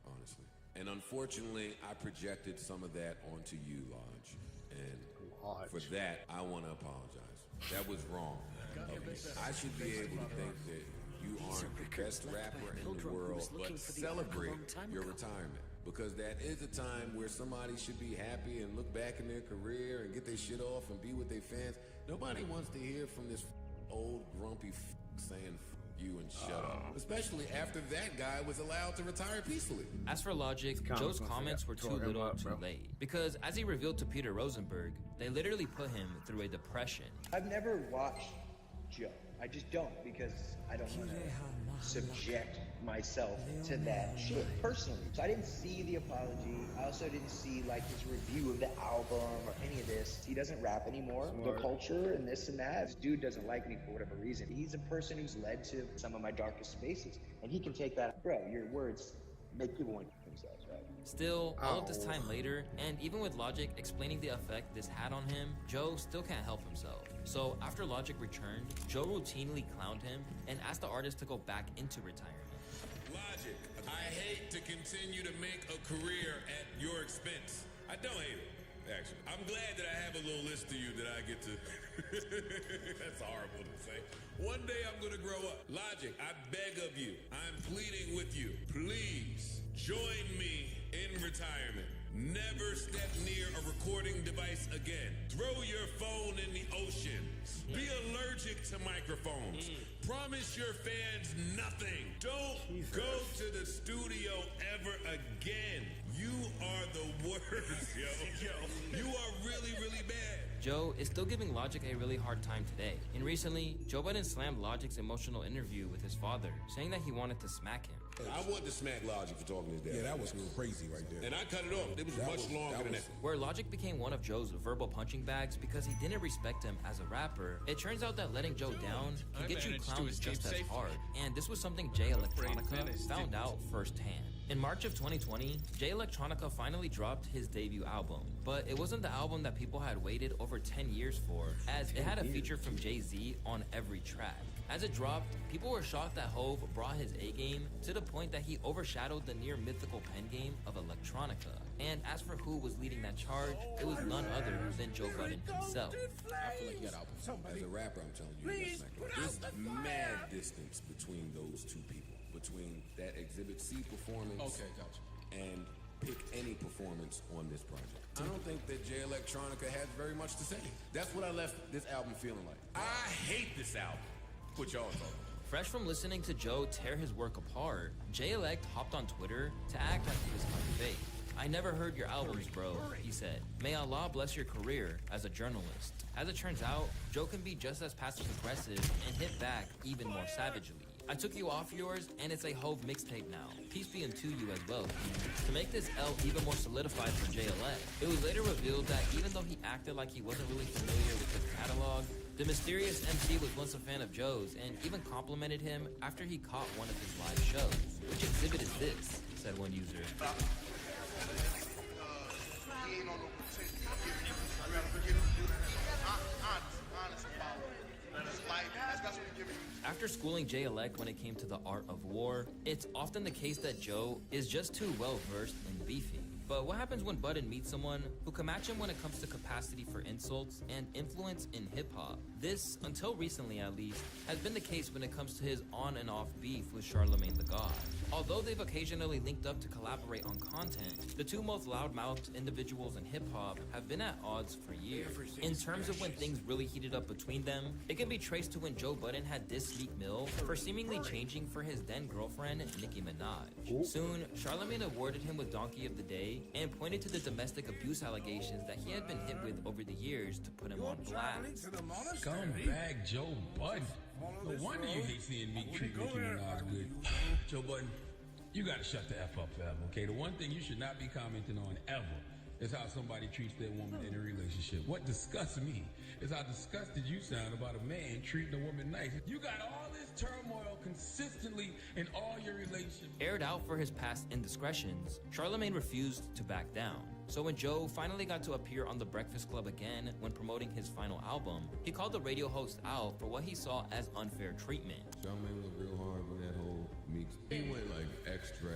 honestly. And unfortunately, I projected some of that onto you, Lodge. And for that, I want to apologize. That was wrong of me. I should be able to think that you aren't the best rapper in the world, but celebrate your retirement. Because that is a time where somebody should be happy and look back in their career and get their shit off and be with their fans. Nobody wants to hear from this old grumpy saying you and shut up. Especially after that guy was allowed to retire peacefully. As for Logic, Joe's comments were too little too late. Because as he revealed to Peter Rosenberg, they literally put him through a depression. I've never watched Joe. I just don't, because I don't want to subject myself to that shit personally. So I didn't see the apology. I also didn't see like his review of the album or any of this. He doesn't rap anymore. The culture and this and that. This dude doesn't like me for whatever reason. He's a person who's led to some of my darkest spaces. And he can take that. Bro, your words make people want to kill themselves, right? Still, all of this time later, and even with Logic explaining the effect this had on him, Joe still can't help himself. So after Logic returned, Joe routinely clowned him and asked the artist to go back into retirement. Logic, I hate to continue to make a career at your expense. I don't hate it, actually. I'm glad that I have a little list to you that I get to... That's horrible to say. One day I'm gonna grow up. Logic, I beg of you, I'm pleading with you. Please, join me in retirement. Never step near a recording device again. Throw your phone in the ocean. Be allergic to microphones. Promise your fans nothing. Don't go to the studio ever again. You are the worst, yo. You are really, really bad. Joe is still giving Logic a really hard time today. And recently, Joe Budden slammed Logic's emotional interview with his father, saying that he wanted to smack him. I wanted to smack Logic for talking to his dad. Yeah, that was crazy right there. And I cut it off. It was much longer than that. Where Logic became one of Joe's verbal punching bags because he didn't respect him as a rapper, it turns out that letting Joe down can get you clowned just as hard. And this was something Jay Electronica found out firsthand. In March of 2020, Jay Electronica finally dropped his debut album. But it wasn't the album that people had waited over 10 years for, as it had a feature from Jay-Z on every track. As it dropped, people were shocked that Hove brought his A-game to the point that he overshadowed the near-mythical pen game of Electronica. And as for who was leading that charge, it was none other than Joe Budden himself. I feel like you got out. As a rapper, I'm telling you, there's mad distance between those two people. Between that Exhibit C performance and pick any performance on this project. I don't think that Jay Electronica has very much to say. That's what I left this album feeling like. I hate this album. What y'all thought? Fresh from listening to Joe tear his work apart, Jay Elect hopped on Twitter to act like he was my fake. I never heard your albums, bro, he said. May Allah bless your career as a journalist. As it turns out, Joe can be just as passive-aggressive and hit back even more savagely. I took you off yours, and it's a Hove mixtape now. Peace be unto you as well. To make this L even more solidified for Jay Elect, it was later revealed that even though he acted like he wasn't really familiar with the catalog, the mysterious MC was once a fan of Joe's and even complimented him after he caught one of his live shows. Which exhibit is this? Said one user. After schooling Jay Elect when it came to the art of war, it's often the case that Joe is just too well versed in beefing. But what happens when Budden meets someone who can match him when it comes to capacity for insults and influence in hip-hop? This, until recently at least, has been the case when it comes to his on and off beef with Charlemagne the God. Although they've occasionally linked up to collaborate on content, the two most loud-mouthed individuals in hip-hop have been at odds for years. In terms of when things really heated up between them, it can be traced to when Joe Budden had dissed Meek Mill for seemingly changing for his then-girlfriend, Nicki Minaj. Soon, Charlemagne awarded him with Donkey of the Day and pointed to the domestic abuse allegations that he had been hit with over the years to put him on blast. Scumbag Joe Budden. No wonder you hate seeing me treat Nicki Minaj good. Joe Budden, you gotta shut the F up forever, okay? The one thing you should not be commenting on ever is how somebody treats their woman in a relationship. What disgusts me is how disgusted you sound about a man treating a woman nice. You got all this turmoil consistently in all your relationships. Aired out for his past indiscretions, Charlemagne refused to back down. So when Joe finally got to appear on The Breakfast Club again when promoting his final album, he called the radio host out for what he saw as unfair treatment. Charlemagne went real hard with that whole mix. He went like extra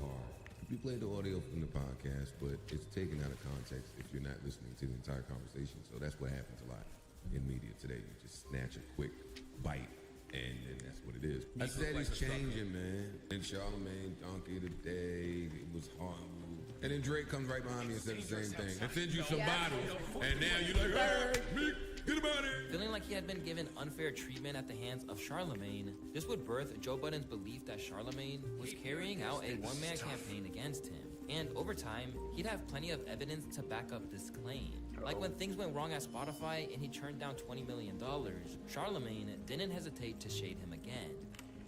hard. We played the audio from the podcast, but it's taken out of context if you're not listening to the entire conversation. So that's what happens a lot in media today. You just snatch a quick bite, and that's what it is. I said he's changing, man. And Charlemagne, Donkey of the Day, it was hard. And then Drake comes right behind me and says the same thing. And sends you some bottles, and now you're like, hey, Meek, get him out of here. Feeling like he had been given unfair treatment at the hands of Charlemagne, this would birth Joe Budden's belief that Charlemagne was carrying out a one-man campaign against him. And over time, he'd have plenty of evidence to back up this claim. Like when things went wrong at Spotify and he turned down $20 million, Charlemagne didn't hesitate to shade him again.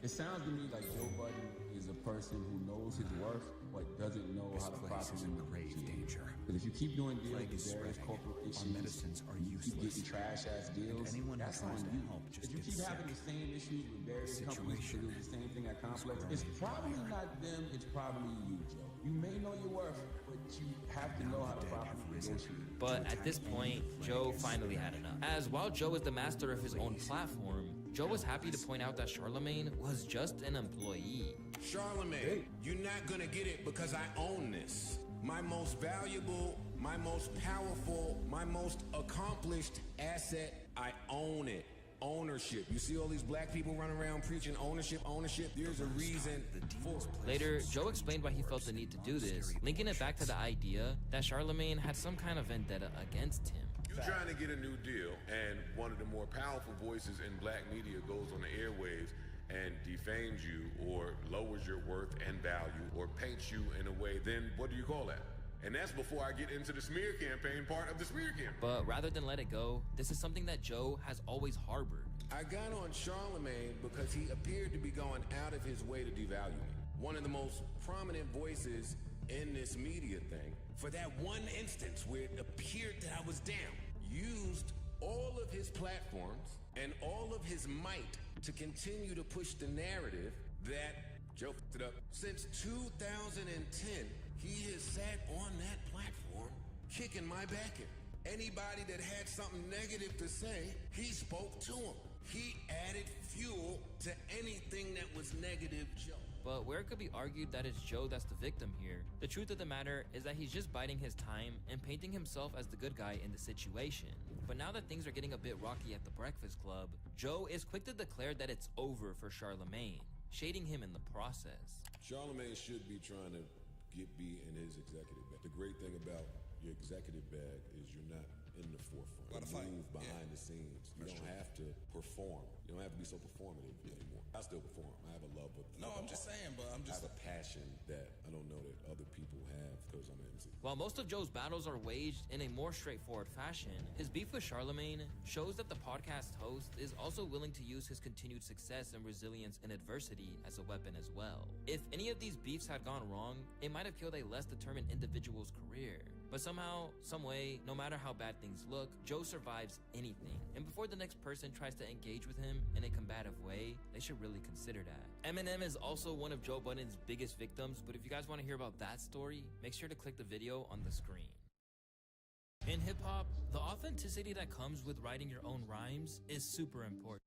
It sounds to me like Joe Budden is a person who knows his worth, but doesn't know how to properly negotiate. But if you keep doing deals with various corporate issues, you keep getting trash-ass deals, that's on you. If you keep having the same issues with various companies to do the same thing at Complex, it's probably not them, it's probably you, Joe. You may know your worth, but you have to know how to properly negotiate. But at this point, Joe finally had enough. As while Joe is the master of his own platform, Joe was happy to point out that Charlemagne was just an employee. Charlemagne, you're not gonna get it because I own this. My most valuable, my most powerful, my most accomplished asset, I own it. ownership. You see all these black people running around preaching ownership. There's a reason for it. Later, Joe explained why he felt the need to do this, linking it back to the idea that Charlemagne had some kind of vendetta against him. You're trying to get a new deal, and one of the more powerful voices in black media goes on the airwaves and defames you or lowers your worth and value or paints you in a way, then what do you call that? And that's before I get into the smear campaign part of the smear campaign. But rather than let it go, this is something that Joe has always harbored. I got on Charlemagne because he appeared to be going out of his way to devalue me. One of the most prominent voices in this media thing, for that one instance where it appeared that I was down, used all of his platforms and all of his might to continue to push the narrative that Joe f***ed it up. Since 2010, he has sat on that platform kicking my back in. Anybody that had something negative to say, he spoke to him. He added fuel to anything that was negative Joe. But where it could be argued that it's Joe that's the victim here, the truth of the matter is that he's just biding his time and painting himself as the good guy in the situation. But now that things are getting a bit rocky at the Breakfast Club, Joe is quick to declare that it's over for Charlemagne, shading him in the process. Charlemagne should be trying to be in his executive bag. The great thing about your executive bag is you're not in the forefront. You move behind the scenes. You don't have to perform. You don't have to be so performative anymore. I still perform. I have a love of No, I'm just saying, but I have a passion that I don't know that other people have because I'm an MC. While most of Joe's battles are waged in a more straightforward fashion, his beef with Charlemagne shows that the podcast host is also willing to use his continued success and resilience in adversity as a weapon as well. If any of these beefs had gone wrong, it might have killed a less determined individual's career. But somehow, some way, no matter how bad things look, Joe survives anything. And before the next person tries to engage with him in a combative way, they should really consider that. Eminem is also one of Joe Budden's biggest victims, but if you guys want to hear about that story, make sure to click the video on the screen. In hip-hop, the authenticity that comes with writing your own rhymes is super important.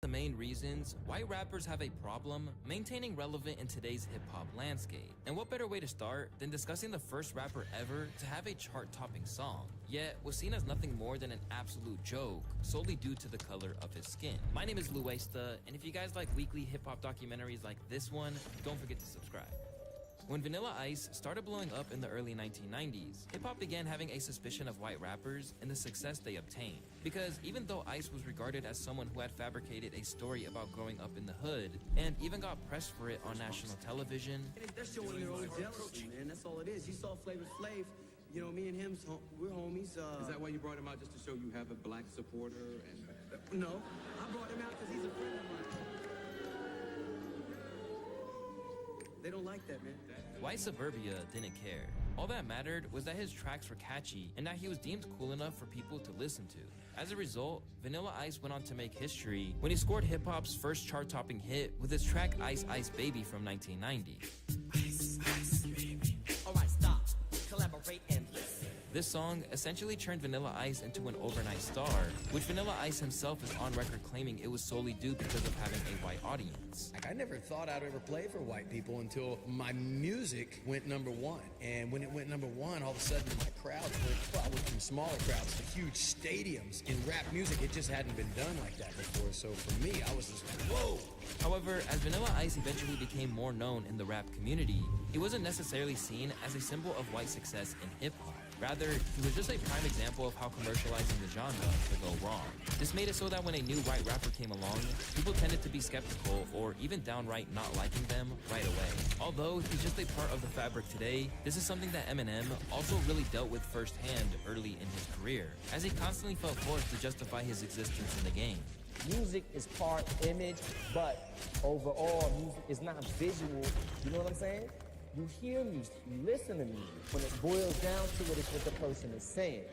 The main reasons why rappers have a problem maintaining relevant in today's hip-hop landscape. And what better way to start than discussing the first rapper ever to have a chart-topping song, yet was seen as nothing more than an absolute joke solely due to the color of his skin. My name is Luesta, and if you guys like weekly hip-hop documentaries like this one, don't forget to subscribe. When Vanilla Ice started blowing up in the early 1990s, hip-hop began having a suspicion of white rappers and the success they obtained. Because even though Ice was regarded as someone who had fabricated a story about growing up in the hood, and even got pressed for it on national television, They're showing your own jealousy, man. That's all it is. You saw Flavor Flav. You know, me and him, we're homies. Is that why you brought him out, just to show you have a black supporter? And No, I brought him out because he's a friend of mine. They don't like that, man. White Suburbia didn't care. All that mattered was that his tracks were catchy and that he was deemed cool enough for people to listen to. As a result, Vanilla Ice went on to make history when he scored hip-hop's first chart-topping hit with his track Ice Ice Baby from 1990. Ice, ice, baby. Alright, stop. Collaborate and listen. This song essentially turned Vanilla Ice into an overnight star, which Vanilla Ice himself is on record claiming it was solely due because of having a white audience. Like, I never thought I'd ever play for white people until my music went #1. And when it went #1, all of a sudden my crowds I went from smaller crowds to huge stadiums. In rap music, it just hadn't been done like that before. So for me, I was just like, whoa. However, as Vanilla Ice eventually became more known in the rap community, he wasn't necessarily seen as a symbol of white success in hip-hop. Rather, he was just a prime example of how commercializing the genre could go wrong. This made it so that when a new white rapper came along, people tended to be skeptical or even downright not liking them right away. Although he's just a part of the fabric today, this is something that Eminem also really dealt with firsthand early in his career, as he constantly felt forced to justify his existence in the game. Music is part image, but overall, music is not visual. You know what I'm saying? You hear music, you listen to music. When it boils down to it, it's what the person is saying.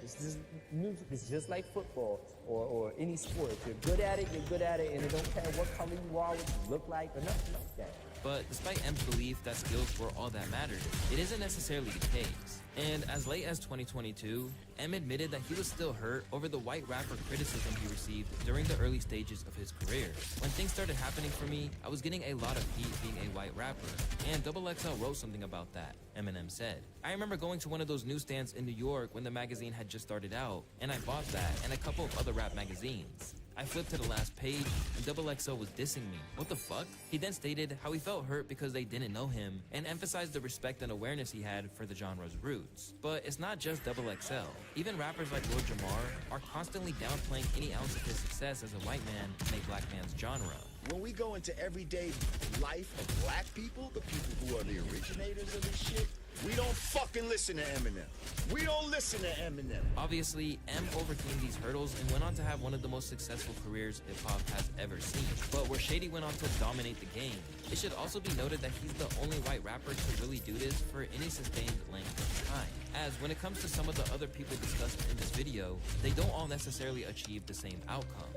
Music is just like football or any sport. If you're good at it, you're good at it, and it don't care what color you are, what you look like, or nothing like that. But despite M's belief that skills were all that mattered, it isn't necessarily the case. And as late as 2022, M admitted that he was still hurt over the white rapper criticism he received during the early stages of his career. When things started happening for me, I was getting a lot of heat being a white rapper, and XXL wrote something about that, Eminem said. I remember going to one of those newsstands in New York when the magazine had just started out, and I bought that and a couple of other rap magazines. I flipped to the last page, and XXL was dissing me. What the fuck? He then stated how he felt hurt because they didn't know him, and emphasized the respect and awareness he had for the genre's roots. But it's not just XXL. Even rappers like Lord Jamar are constantly downplaying any ounce of his success as a white man in a black man's genre. When we go into everyday life of black people, the people who are the originators of this shit, we don't fucking listen to Eminem. We don't listen to Eminem. Obviously, M overcame these hurdles and went on to have one of the most successful careers hip-hop has ever seen. But where Shady went on to dominate the game, it should also be noted that he's the only white rapper to really do this for any sustained length of time. As when it comes to some of the other people discussed in this video, they don't all necessarily achieve the same outcome.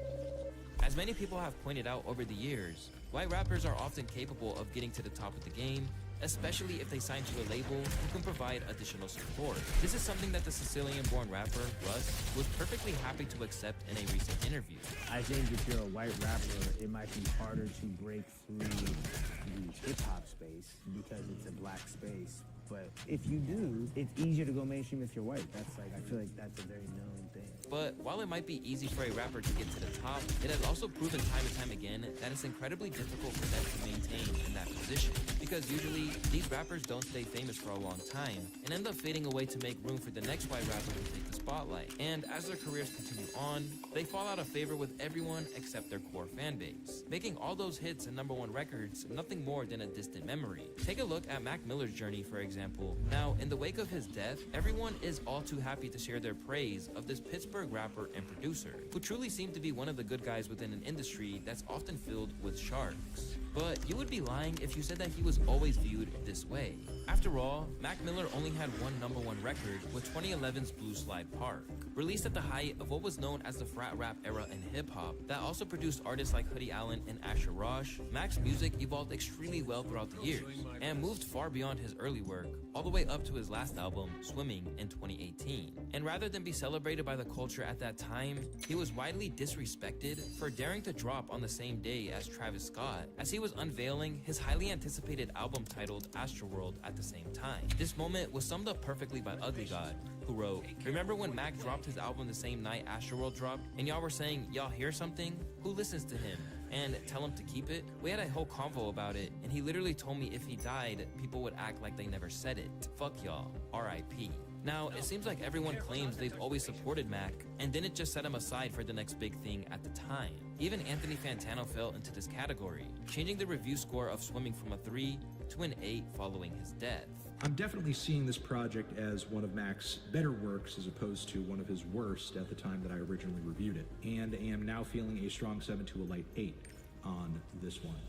As many people have pointed out over the years, white rappers are often capable of getting to the top of the game, especially if they sign to a label who can provide additional support. This is something that the Sicilian-born rapper, Russ, was perfectly happy to accept in a recent interview. I think if you're a white rapper, it might be harder to break through the hip-hop space because it's a black space. But if you do, it's easier to go mainstream if you're white. I feel like that's a very known thing. But while it might be easy for a rapper to get to the top, it has also proven time and time again that it's incredibly difficult for them to maintain in that position. Because usually, these rappers don't stay famous for a long time and end up fading away to make room for the next white rapper to take the spotlight. And as their careers continue on, they fall out of favor with everyone except their core fan base, making all those hits and #1 records nothing more than a distant memory. Take a look at Mac Miller's journey, for example. Now, in the wake of his death, everyone is all too happy to share their praise of this Pittsburgh rapper and producer, who truly seemed to be one of the good guys within an industry that's often filled with sharks. But you would be lying if you said that he was always viewed this way. After all, Mac Miller only had one #1 record with 2011's Blue Slide Park. Released at the height of what was known as the frat rap era in hip-hop, that also produced artists like Hoodie Allen and Asher Rosh, Mac's music evolved extremely well throughout the years, and moved far beyond his early work, all the way up to his last album, Swimming, in 2018. And rather than be celebrated by the culture at that time, he was widely disrespected for daring to drop on the same day as Travis Scott, as he was unveiling his highly anticipated album titled Astroworld at the same time. This moment was summed up perfectly by Ugly God, who wrote, "Remember when Mac dropped his album the same night Astroworld dropped, and y'all were saying, y'all hear something? Who listens to him? And tell him to keep it?" We had a whole convo about it, and he literally told me if he died, people would act like they never said it. Fuck y'all. R.I.P. Now, it seems like everyone claims they've always supported Mac, and didn't just set him aside for the next big thing at the time. Even Anthony Fantano fell into this category, changing the review score of Swimming from a 3 to an 8 following his death. I'm definitely seeing this project as one of Mac's better works as opposed to one of his worst at the time that I originally reviewed it, and am now feeling a strong 7 to a light 8 on this one.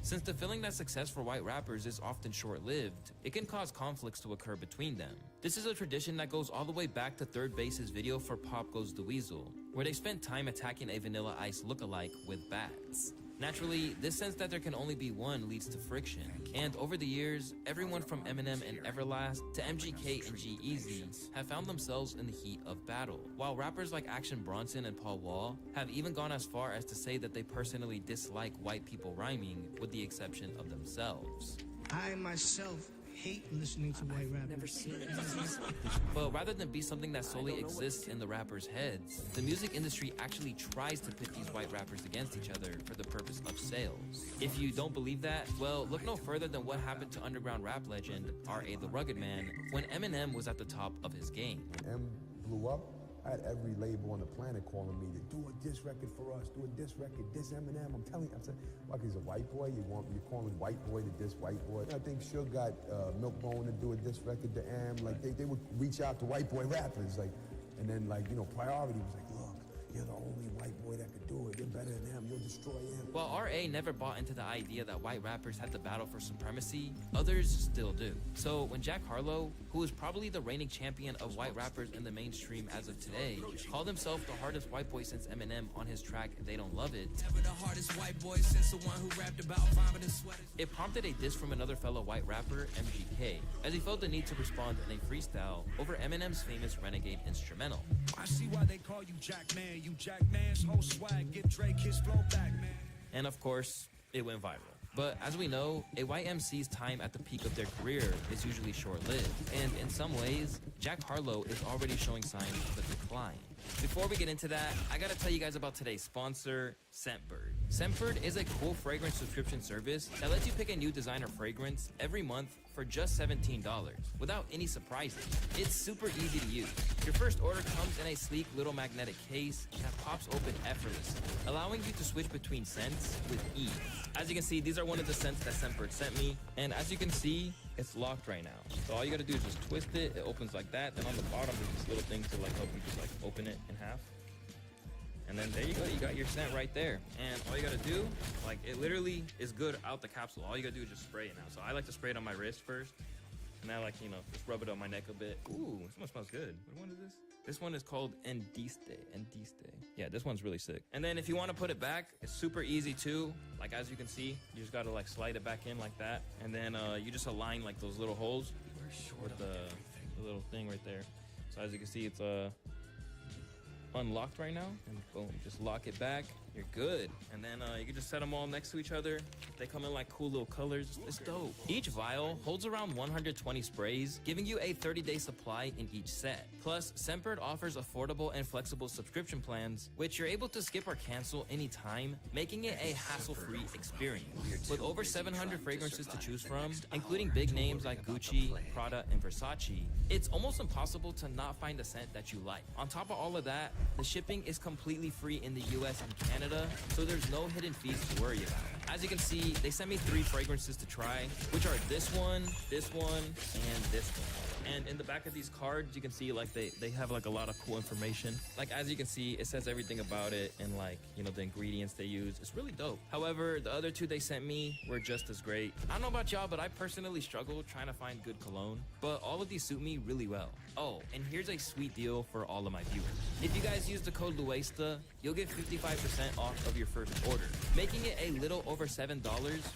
Since the feeling that success for white rappers is often short-lived, it can cause conflicts to occur between them. This is a tradition that goes all the way back to Third Base's video for Pop Goes the Weasel, where they spent time attacking a Vanilla Ice lookalike with bats. Naturally, this sense that there can only be one leads to friction, and over the years, everyone from Eminem and Everlast to MGK and G-Eazy have found themselves in the heat of battle, while rappers like Action Bronson and Paul Wall have even gone as far as to say that they personally dislike white people rhyming with the exception of themselves. I myself hate listening to white rappers. Never seen it. But rather than be something that solely exists in the rappers' heads, the music industry actually tries to pit these white rappers against each other for the purpose of sales. If you don't believe that, well, look no further than what happened to underground rap legend R.A. the Rugged Man when Eminem was at the top of his game. When M blew up, I had every label on the planet calling me to do a diss record for us, do a diss record, diss Eminem. I'm telling you, I'm saying, like he's a white boy, you're calling white boy to diss white boy. I think Suge got Milkbone to do a diss record to M. Like they would reach out to white boy rappers, like, and then like, you know, Priority was like, look, you're the only white boy that could do it. You're better than him. You'll destroy him. While R.A. never bought into the idea that white rappers had to battle for supremacy, others still do. So when Jack Harlow, who is probably the reigning champion of white rappers in the mainstream as of today, called himself the hardest white boy since Eminem on his track They Don't Love It, Never the hardest white boy since the one who rapped about vomiting sweaters. it prompted a diss from another fellow white rapper, MGK, as he felt the need to respond in a freestyle over Eminem's famous Renegade instrumental. I see why they call you Jack Man. You Jack Man's whole swag. Give Drake his flow back, man. And of course, it went viral. But as we know, a white MC's time at the peak of their career is usually short-lived. And in some ways, Jack Harlow is already showing signs of a decline. Before we get into that, I gotta tell you guys about today's sponsor, Scentbird. Scentbird is a cool fragrance subscription service that lets you pick a new designer fragrance every month for just $17 without any surprises. It's super easy to use. Your first order comes in a sleek little magnetic case that pops open effortlessly, allowing you to switch between scents with ease. As you can see, these are one of the scents that Scentbird sent me, and as you can see, it's locked right now. So all you gotta do is just twist it, it opens like that, then on the bottom there's this little thing to like help you just like open it in half. And then there you go, you got your scent right there. And all you gotta do, like it literally is good out the capsule. All you gotta do is just spray it now. So I like to spray it on my wrist first. And I like, you know, just rub it on my neck a bit. Ooh, this one smells good. What one is this? This one is called Endiste. Yeah, this one's really sick. And then if you want to put it back, it's super easy too. Like as you can see, you just gotta like slide it back in like that. And then you just align like those little holes with the little thing right there. So as you can see, it's unlocked right now. And boom, just lock it back. You're good. And then you can just set them all next to each other. They come in like cool little colors. It's dope. Each vial holds around 120 sprays, giving you a 30-day supply in each set. Plus, Scentbird offers affordable and flexible subscription plans, which you're able to skip or cancel anytime, making it a hassle-free experience. With over 700 fragrances to choose from, including big names like Gucci, Prada, and Versace, it's almost impossible to not find a scent that you like. On top of all of that, the shipping is completely free in the US and Canada, so there's no hidden fees to worry about. As you can see, they sent me 3 fragrances to try, which are this one, and this one. And in the back of these cards, you can see like they have like a lot of cool information. Like as you can see, it says everything about it and like, you know, the ingredients they use. It's really dope. However, the other 2 they sent me were just as great. I don't know about y'all, but I personally struggle trying to find good cologne, but all of these suit me really well. Oh, and here's a sweet deal for all of my viewers. If you guys use the code LUESTA, you'll get 55% off of your first order, making it a little over $7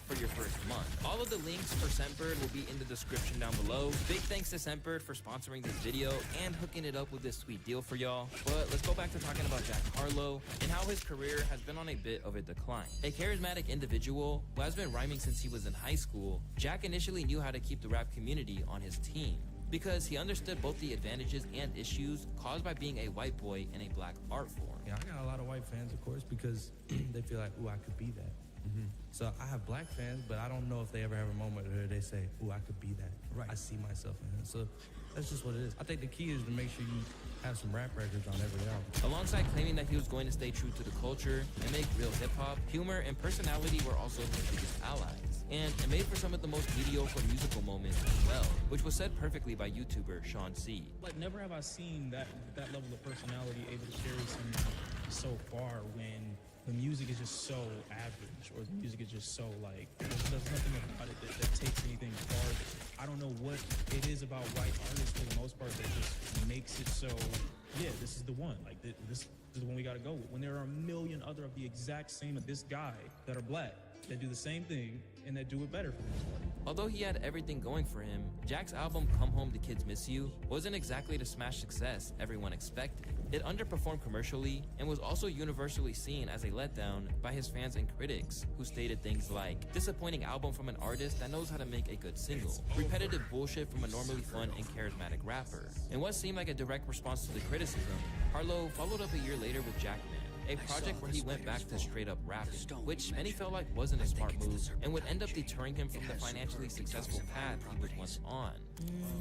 for your first month. All of the links for Scentbird will be in the description down below. Big thanks to Scentbird for sponsoring this video and hooking it up with this sweet deal for y'all. But let's go back to talking about Jack Harlow and how his career has been on a bit of a decline. A charismatic individual who has been rhyming since he was in high school, Jack initially knew how to keep the rap community on his team, because he understood both the advantages and issues caused by being a white boy in a black art form. Yeah, I got a lot of white fans, of course, because they feel like, ooh, I could be that. So I have black fans, but I don't know if they ever have a moment where they say, ooh, I could be that. Right. I see myself in him. So that's just what it is. I think the key is to make sure you have some rap records on every album. Alongside claiming that he was going to stay true to the culture and make real hip-hop, humor and personality were also his biggest allies. And it made for some of the most mediocre musical moments as well, which was said perfectly by YouTuber Sean C. Like, never have I seen that level of personality able to carry someone so far when the music is just so average, or the music is just so like, there's nothing about it that takes anything farther. I don't know what it is about white artists for the most part that just makes it so, yeah, this is the one. Like, this is the one we gotta go with. When there are a million other of the exact same of this guy that are black, that do the same thing and that do it better for the most part. Although he had everything going for him, Jack's album Come Home The Kids Miss You wasn't exactly the smash success everyone expected. It underperformed commercially and was also universally seen as a letdown by his fans and critics, who stated things like, disappointing album from an artist that knows how to make a good single, repetitive bullshit from a normally fun and charismatic rapper. In what seemed like a direct response to the criticism, Harlow followed up a year later with Jackman, a project where he went back to straight up rapping, which many felt like wasn't a smart move and would end up deterring him from the financially successful path he was once on.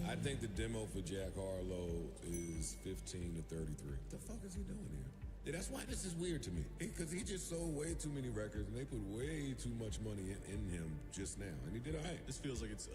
I think the demo for Jack Harlow is 15 to 33. What the fuck is he doing here? Yeah, that's why this is weird to me. Because he just sold way too many records and they put way too much money in him just now. And he did all right. This feels like it's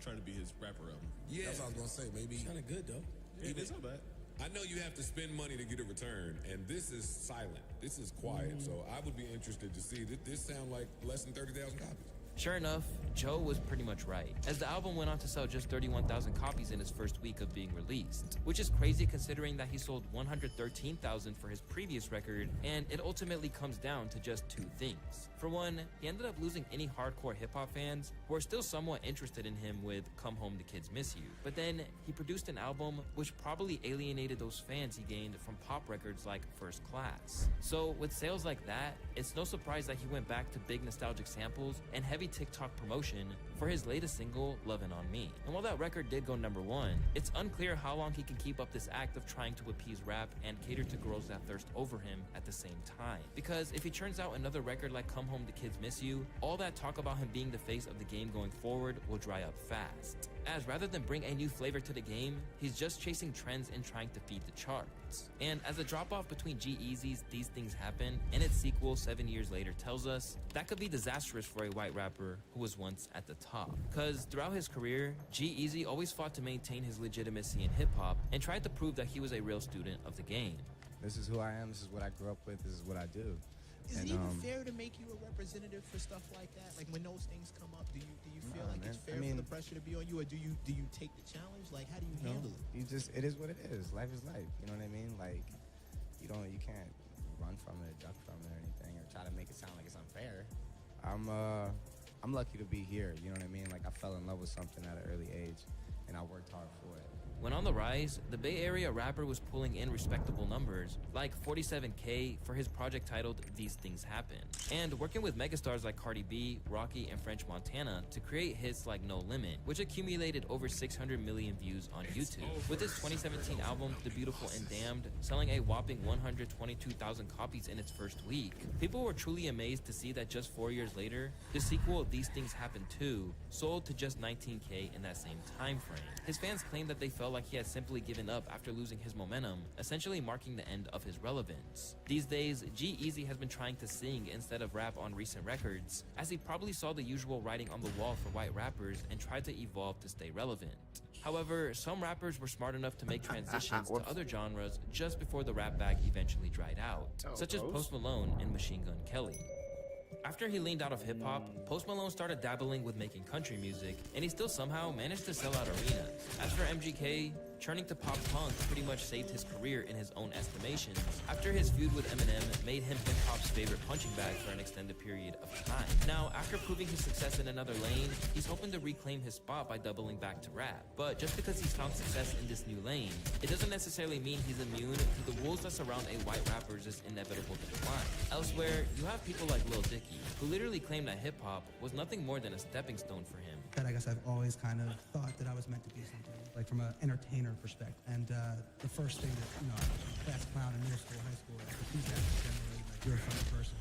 trying to be his rapper album. Yeah. That's what I was going to say. Maybe. Kind of good, though. Yeah, it's not bad. I know you have to spend money to get a return, and this is silent. This is quiet, so I would be interested to see. This sound like less than 30,000 copies. Sure enough, Joe was pretty much right, as the album went on to sell just 31,000 copies in its first week of being released, which is crazy considering that he sold 113,000 for his previous record, and it ultimately comes down to just two things. For one, he ended up losing any hardcore hip-hop fans who are still somewhat interested in him with Come Home The Kids Miss You, but then he produced an album which probably alienated those fans he gained from pop records like First Class. So with sales like that, it's no surprise that he went back to big nostalgic samples and heavy TikTok promotion for his latest single, Lovin' On Me. And while that record did go #1, it's unclear how long he can keep up this act of trying to appease rap and cater to girls that thirst over him at the same time. Because if he turns out another record like Come Home The Kids Miss You, all that talk about him being the face of the game going forward will dry up fast. As rather than bring a new flavor to the game, he's just chasing trends and trying to feed the charts. And as the drop-off between G-Eazy's These Things Happen and its sequel 7 years later tells us, that could be disastrous for a white rapper who was once at the top. Cause throughout his career, G-Eazy always fought to maintain his legitimacy in hip-hop and tried to prove that he was a real student of the game. This is who I am, this is what I grew up with, this is what I do. Is it even fair to make you a representative for stuff like that? Like when those things come up, do you feel like it's fair for the pressure to be on you, or do you take the challenge? Like how do you handle it? It is what it is. Life is life. You know what I mean? Like you can't run from it, duck from it, or anything, or try to make it sound like it's unfair. I'm lucky to be here. You know what I mean? Like I fell in love with something at an early age, and I worked hard for it. When on the rise, the Bay Area rapper was pulling in respectable numbers, like 47K for his project titled These Things Happen, and working with megastars like Cardi B, Rocky, and French Montana to create hits like No Limit, which accumulated over 600 million views on YouTube. With his 2017 album, The Beautiful and Damned, selling a whopping 122,000 copies in its first week, people were truly amazed to see that just 4 years later, the sequel These Things Happen 2 sold to just 19K in that same time frame. His fans claimed that they felt like he had simply given up after losing his momentum, essentially marking the end of his relevance. These days, G-Eazy has been trying to sing instead of rap on recent records, as he probably saw the usual writing on the wall for white rappers and tried to evolve to stay relevant. However, some rappers were smart enough to make transitions to other genres just before the rap bag eventually dried out, such as Post Malone and Machine Gun Kelly. After he leaned out of hip-hop, Post Malone started dabbling with making country music, and he still somehow managed to sell out arenas. As for MGK, churning to pop punk pretty much saved his career in his own estimations, after his feud with Eminem made him hip-hop's favorite punching bag for an extended period of time. Now, after proving his success in another lane, he's hoping to reclaim his spot by doubling back to rap. But just because he's found success in this new lane, it doesn't necessarily mean he's immune to the rules that surround a white rapper's inevitable decline. Elsewhere, you have people like Lil Dicky, who literally claimed that hip-hop was nothing more than a stepping stone for him. That I guess I've always kind of thought that I was meant to be something, like from an entertainer perspective. And the first thing that, class clown in middle school, high school, the feedback was generally like, you're a funny person.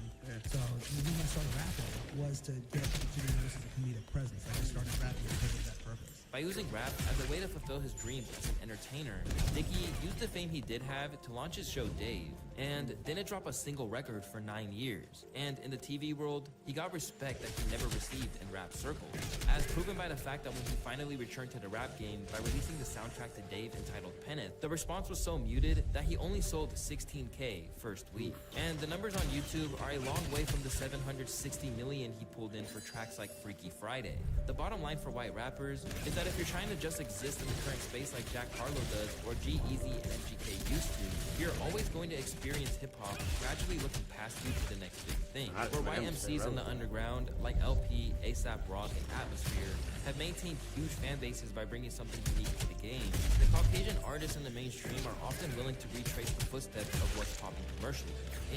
So the reason I started rapping was to get to be noticed as a comedic presence. I just started rapping because of that purpose. By using rap as a way to fulfill his dreams as an entertainer, Dicky used the fame he did have to launch his show Dave, and didn't drop a single record for 9 years. And in the TV world, he got respect that he never received in rap circles, as proven by the fact that when he finally returned to the rap game by releasing the soundtrack to Dave entitled Penneth, the response was so muted that he only sold 16K first week. And the numbers on YouTube are a long way from the 760 million he pulled in for tracks like Freaky Friday. The bottom line for white rappers is that if you're trying to just exist in the current space like Jack Harlow does, or G-Eazy and MGK used to, you're always going to experience experienced hip-hop gradually looking past you to the next big thing, where white man, MCs in the underground, like LP, ASAP Rock, and Atmosphere, have maintained huge fan bases by bringing something unique to the game. The Caucasian artists in the mainstream are often willing to retrace the footsteps of what's popping commercially.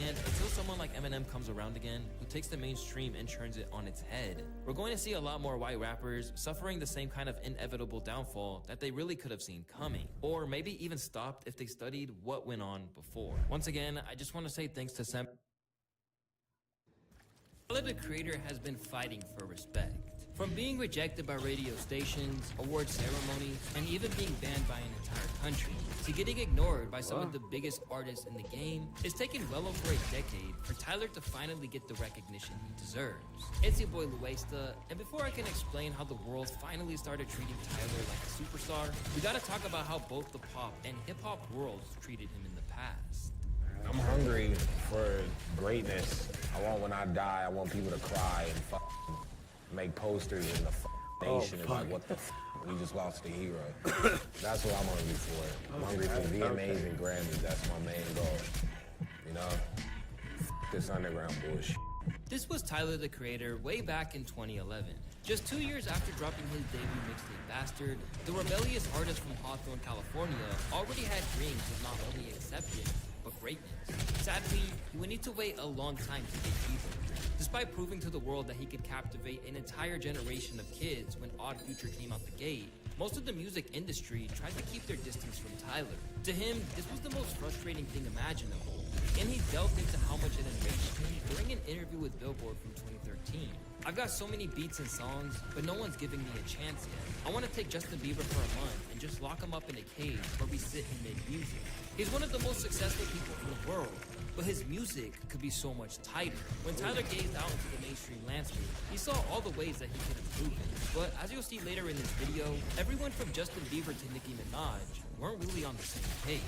And until someone like Eminem comes around again, who takes the mainstream and turns it on its head, we're going to see a lot more white rappers suffering the same kind of inevitable downfall that they really could have seen coming, or maybe even stopped if they studied what went on before. Once again, I just want to say thanks to Sam. Tyler, the Creator, has been fighting for respect. From being rejected by radio stations, award ceremonies, and even being banned by an entire country, to getting ignored by some of the biggest artists in the game, it's taken well over a decade for Tyler to finally get the recognition he deserves. It's your boy Luesta, and before I can explain how the world finally started treating Tyler like a superstar, we gotta talk about how both the pop and hip-hop worlds treated him in the past. I'm hungry for greatness. I want when I die, I want people to cry and make posters in the nation and like, what the we just lost a hero. That's what I'm hungry for. I'm hungry for VMAs and Grammys. That's my main goal. You know? This underground bullshit. This was Tyler, the Creator, way back in 2011. Just 2 years after dropping his debut mixtape Bastard, the rebellious artist from Hawthorne, California already had dreams of not only acceptance, but greatness. Sadly, he would need to wait a long time to get deeper. Despite proving to the world that he could captivate an entire generation of kids when Odd Future came out the gate, most of the music industry tried to keep their distance from Tyler. To him, this was the most frustrating thing imaginable, and he delved into how much it enraged him during an interview with Billboard from 2013. I've got so many beats and songs, but no one's giving me a chance yet. I want to take Justin Bieber for a month and just lock him up in a cage where we sit and make music. He's one of the most successful people in the world, but his music could be so much tighter. When Tyler gazed out into the mainstream landscape, he saw all the ways that he could improve it. But as you'll see later in this video, everyone from Justin Bieber to Nicki Minaj weren't really on the same page.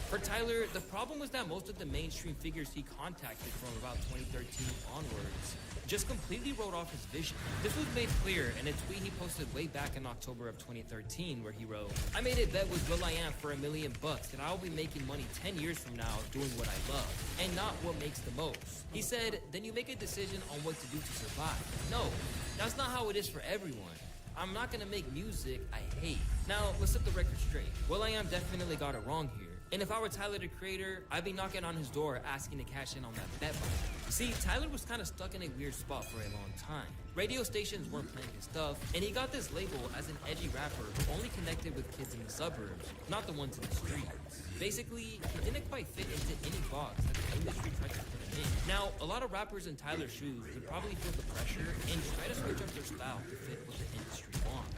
For Tyler, the problem was that most of the mainstream figures he contacted from about 2013 onwards just completely wrote off his vision. This was made clear in a tweet he posted way back in October of 2013 where he wrote, "I made a bet with will.i.am for $1 million that I'll be making money 10 years from now doing what I love, and not what makes the most." He said, "Then you make a decision on what to do to survive." No, that's not how it is for everyone. I'm not gonna make music I hate. Now, let's set the record straight. will.i.am definitely got it wrong here. And if I were Tyler, the Creator, I'd be knocking on his door asking to cash in on that bet money. See, Tyler was kind of stuck in a weird spot for a long time. Radio stations weren't playing his stuff, and he got this label as an edgy rapper who only connected with kids in the suburbs, not the ones in the streets. Basically, he didn't quite fit into any box that the industry tried to put him in. Now, a lot of rappers in Tyler's shoes would probably feel the pressure and try to switch up their style to fit what the industry wants.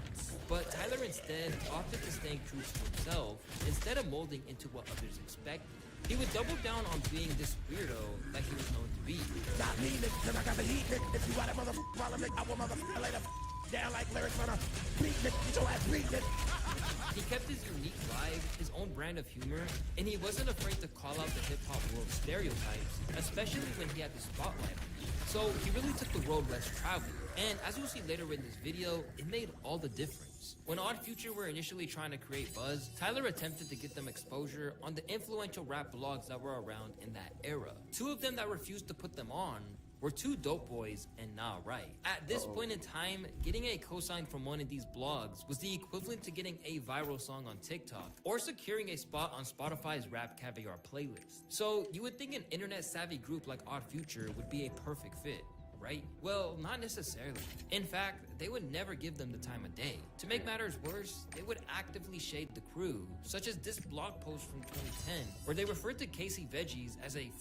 But Tyler instead opted to staying true to himself instead of molding into what others expected. He would double down on being this weirdo that he was known to be. Not me, nigga, I got the heat, nigga. If you got a motherfucker problem, nigga, I will motherfucker lay the down like lyrics on a beat, nigga. Get your ass beat, nigga. He kept his unique vibe, his own brand of humor, and he wasn't afraid to call out the hip-hop world stereotypes, especially when he had the spotlight on him. So he really took the road less traveled. And as you'll see later in this video, it made all the difference. When Odd Future were initially trying to create buzz, Tyler attempted to get them exposure on the influential rap blogs that were around in that era. Two of them that refused to put them on were Two Dope Boys and Nah Right. At this point in time, getting a cosign from one of these blogs was the equivalent to getting a viral song on TikTok or securing a spot on Spotify's Rap Caviar playlist. So you would think an internet-savvy group like Odd Future would be a perfect fit, right? Well, not necessarily. In fact, they would never give them the time of day. To make matters worse, they would actively shade the crew, such as this blog post from 2010, where they referred to Casey Veggies as a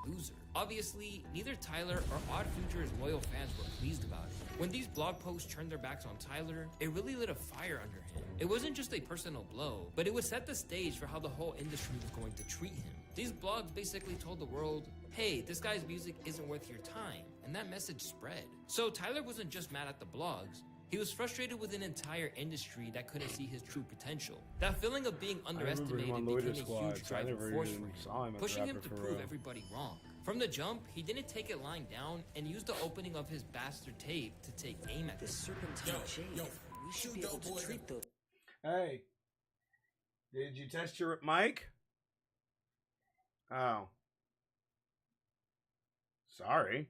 loser. Obviously, neither Tyler or Odd Future's loyal fans were pleased about it. When these blog posts turned their backs on Tyler, it really lit a fire under him. It wasn't just a personal blow, but it would set the stage for how the whole industry was going to treat him. These blogs basically told the world, hey, this guy's music isn't worth your time, and that message spread. So Tyler wasn't just mad at the blogs, he was frustrated with an entire industry that couldn't see his true potential. That feeling of being underestimated became a huge driving force for him, pushing him to prove everybody wrong. From the jump, he didn't take it lying down and used the opening of his Bastard tape to take aim at this serpentine shade. We should be able to treat those. Hey, did you test your mic? Oh, Sorry.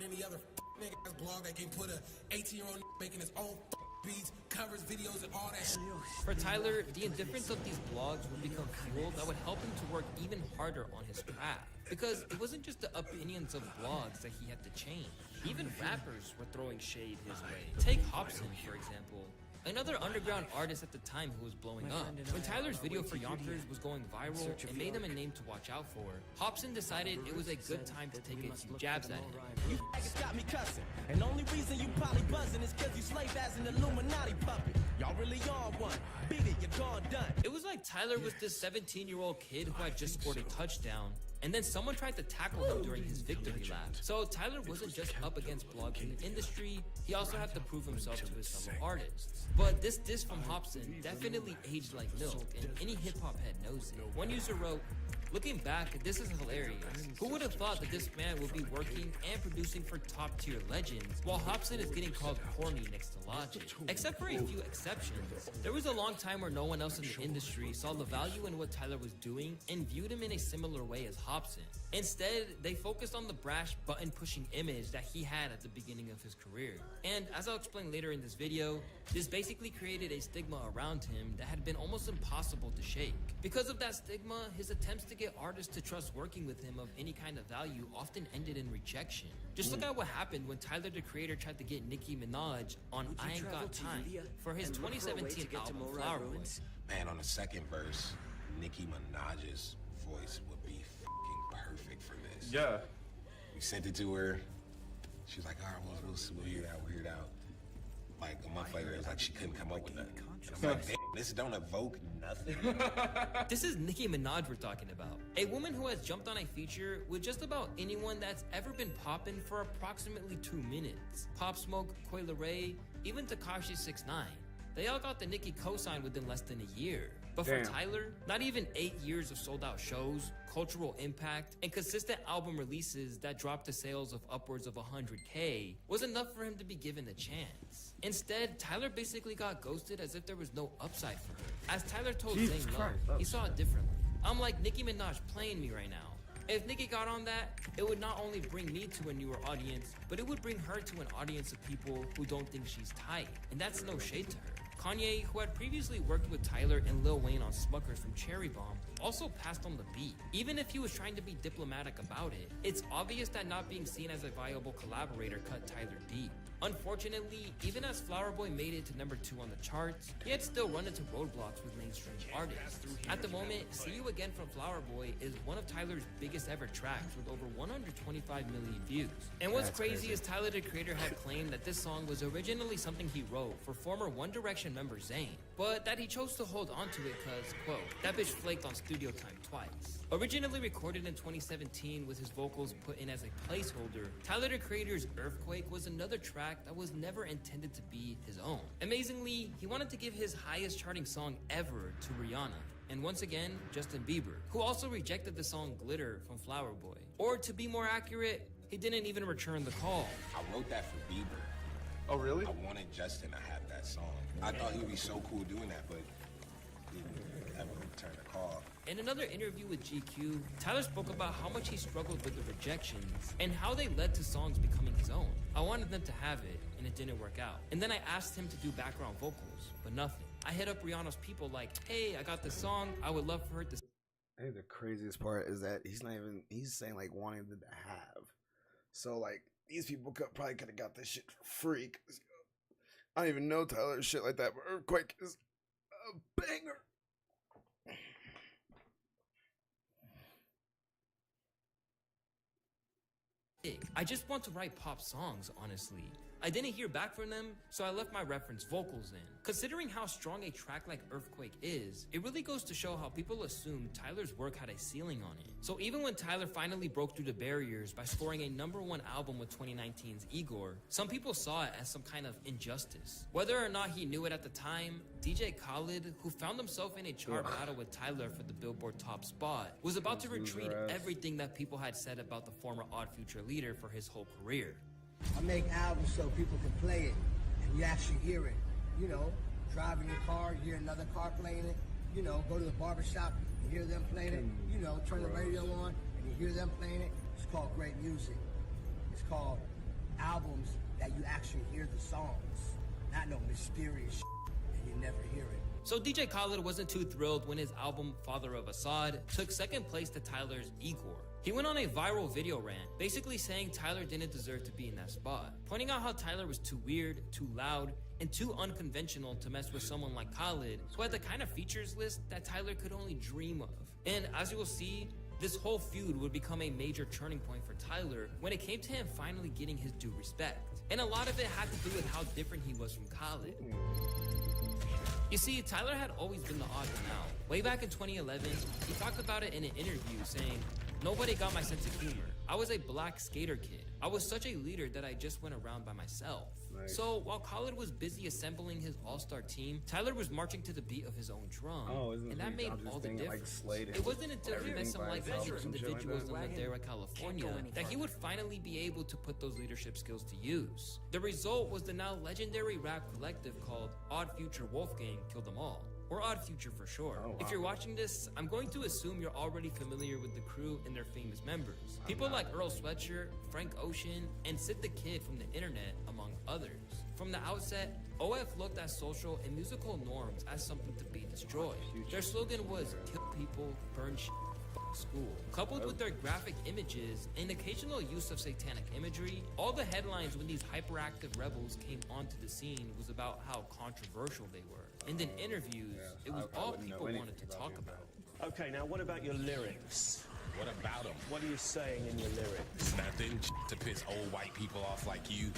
Any other nigga ass blog that can put a 18-year-old making his own beats, covers, videos, and all that shit. For Tyler, the indifference of these blogs would become fuel that would help him to work even harder on his craft. Because it wasn't just the opinions of blogs that he had to change. Even rappers were throwing shade his way. Take Hopsin, for example. Another underground artist at the time who was blowing up. When Tyler's video for Yonkers was going viral and made him a name to watch out for, Hopsin decided it was a good time to take a few jabs at him. You faggots got me cussing, and the only reason you probably buzzing is cause you slave as an Illuminati puppet. Y'all really on one. Beat it, you're gone done. It was like Tyler was this 17-year-old kid who had just scored a touchdown, and then someone tried to tackle him during his victory lap. So Tyler wasn't just up against blogs in the industry, he also had to prove himself to his fellow artists. But this diss from Hopsin definitely aged like milk, and any hip-hop head knows it. One user wrote, "Looking back, this is hilarious. Who would have thought that this man would be working and producing for top-tier legends, while Hopsin is getting called corny next to Logic? Except for a few exceptions. There was a long time where no one else in the industry saw the value in what Tyler was doing and viewed him in a similar way as Hopsin. Instead, they focused on the brash, button-pushing image that he had at the beginning of his career. And as I'll explain later in this video, this basically created a stigma around him that had been almost impossible to shake. Because of that stigma, his attempts to get artists to trust working with him of any kind of value often ended in rejection. Just look at what happened when Tyler the Creator tried to get Nicki Minaj on I Ain't Got Time for his 2017 album Flower Boy. Man, on the second verse, Nicki Minaj's voice would be fucking perfect for this. Yeah. We sent it to her. She was like, all right, we'll hear it out. Like a month later, it was like she couldn't come up with that. I'm like, damn, this don't evoke nothing. This is Nicki Minaj we're talking about. A woman who has jumped on a feature with just about anyone that's ever been poppin' for approximately 2 minutes. Pop Smoke, Coi Leray, even Tekashi 6ix9ine. They all got the Nicki cosign within less than a year. But for Tyler, not even 8 years of sold-out shows, cultural impact, and consistent album releases that dropped to sales of upwards of 100K was enough for him to be given a chance. Instead, Tyler basically got ghosted as if there was no upside for her. As Tyler told Zane Lowe, he saw it differently. I'm like Nicki Minaj playing me right now. If Nicki got on that, it would not only bring me to a newer audience, but it would bring her to an audience of people who don't think she's tight. And that's no shade to her. Kanye, who had previously worked with Tyler and Lil Wayne on Smuckers from Cherry Bomb, also passed on the beat. Even if he was trying to be diplomatic about it, it's obvious that not being seen as a viable collaborator cut Tyler deep. Unfortunately, even as Flower Boy made it to number 2 on the charts, he had still run into roadblocks with mainstream artists. At the moment, See You Again from Flower Boy is one of Tyler's biggest ever tracks with over 125 million views. And what's crazy is Tyler the Creator had claimed that this song was originally something he wrote for former One Direction member Zayn, but that he chose to hold onto it cause, quote, that bitch flaked on studio time twice. Originally recorded in 2017 with his vocals put in as a placeholder, Tyler the Creator's Earthquake was another track that was never intended to be his own. Amazingly, he wanted to give his highest charting song ever to Rihanna, and once again, Justin Bieber, who also rejected the song Glitter from Flower Boy. Or to be more accurate, he didn't even return the call. I wrote that for Bieber. Oh, really? I wanted Justin to have that song. I thought he would be so cool doing that, but he didn't ever return the call. In another interview with GQ, Tyler spoke about how much he struggled with the rejections and how they led to songs becoming his own. I wanted them to have it, and it didn't work out. And then I asked him to do background vocals, but nothing. I hit up Rihanna's people like, hey, I got this song, I would love for her to... I think the craziest part is that he's saying like wanting them to have. So like, these people probably could have got this shit for free. Cause, I don't even know Tyler's shit like that, but Earthquake is a banger. I just want to write pop songs, honestly. I didn't hear back from them, so I left my reference vocals in. Considering how strong a track like Earthquake is, it really goes to show how people assume Tyler's work had a ceiling on it. So even when Tyler finally broke through the barriers by scoring a #1 album with 2019's Igor, some people saw it as some kind of injustice. Whether or not he knew it at the time, DJ Khaled, who found himself in a chart battle with Tyler for the Billboard top spot, was about to retreat everything that people had said about the former Odd Future leader for his whole career. I make albums so people can play it and you actually hear it. You know, driving your car, you hear another car playing it. You know, go to the barbershop, you hear them playing it. You know, turn the radio on and you hear them playing it, it's called great music. It's called albums that you actually hear the songs, not no mysterious shit and you never hear it. So DJ Khaled wasn't too thrilled when his album Father of Assad took second place to Tyler's Igor. He went on a viral video rant, basically saying Tyler didn't deserve to be in that spot, pointing out how Tyler was too weird, too loud, and too unconventional to mess with someone like Khaled, who had the kind of features list that Tyler could only dream of. And as you will see, this whole feud would become a major turning point for Tyler when it came to him finally getting his due respect. And a lot of it had to do with how different he was from Khaled. You see, Tyler had always been the odd one out. Way back in 2011, he talked about it in an interview saying, "Nobody got my sense of humor. I was a black skater kid. I was such a leader that I just went around by myself." Nice. So while Khaled was busy assembling his all-star team, Tyler was marching to the beat of his own drum. and that made all the difference. It wasn't until he met some like-minded individuals in Ladera, California, that he would finally be able to put those leadership skills to use. The result was the now legendary rap collective called Odd Future Wolfgang Killed Them All. Or Odd Future for sure. If you're watching this, I'm going to assume you're already familiar with the crew and their famous members. People like Earl Sweatshirt, Frank Ocean, and Sid the Kid from the internet, among others. From the outset, OF looked at social and musical norms as something to be destroyed. Their slogan was, "Kill people, burn shit, fuck school." Coupled with their graphic images and occasional use of satanic imagery, all the headlines when these hyperactive rebels came onto the scene was about how controversial they were. And in interviews, it was all people wanted to talk about. Okay, now what about your lyrics? What about them? What are you saying in your lyrics? Nothing to piss old white people off like you.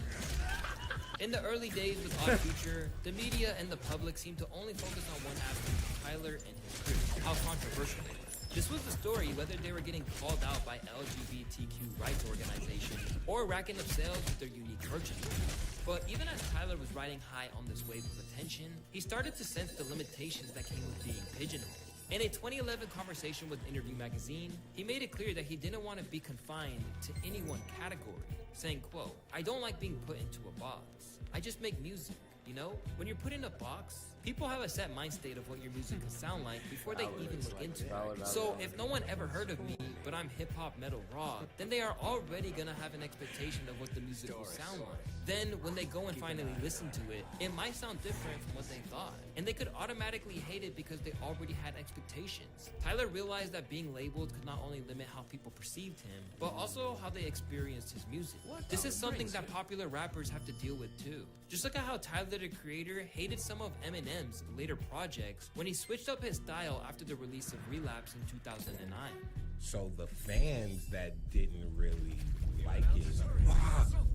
In the early days with Odd Future, the media and the public seemed to only focus on one aspect of Tyler and his crew, how controversial they were. This was the story whether they were getting called out by LGBTQ rights organizations or racking up sales with their unique merchandise. But even as Tyler was riding high on this wave of attention, he started to sense the limitations that came with being pigeonholed. In a 2011 conversation with Interview Magazine, he made it clear that he didn't want to be confined to any one category, saying, quote, "I don't like being put into a box. I just make music. You know, when you're put in a box, people have a set mind state of what your music can sound like before they even look into it. So if no one ever heard of me, but I'm hip-hop, metal, rock, then they are already gonna have an expectation of what the music will sound like. Then when they go and finally listen to it, it might sound different from what they thought. And they could automatically hate it because they already had expectations." Tyler realized that being labeled could not only limit how people perceived him, but also how they experienced his music. This is something that popular rappers have to deal with too. Just look at how Tyler, the Creator, hated some of Eminem's later projects when he switched up his style after the release of Relapse in 2009. So the fans that didn't really like it,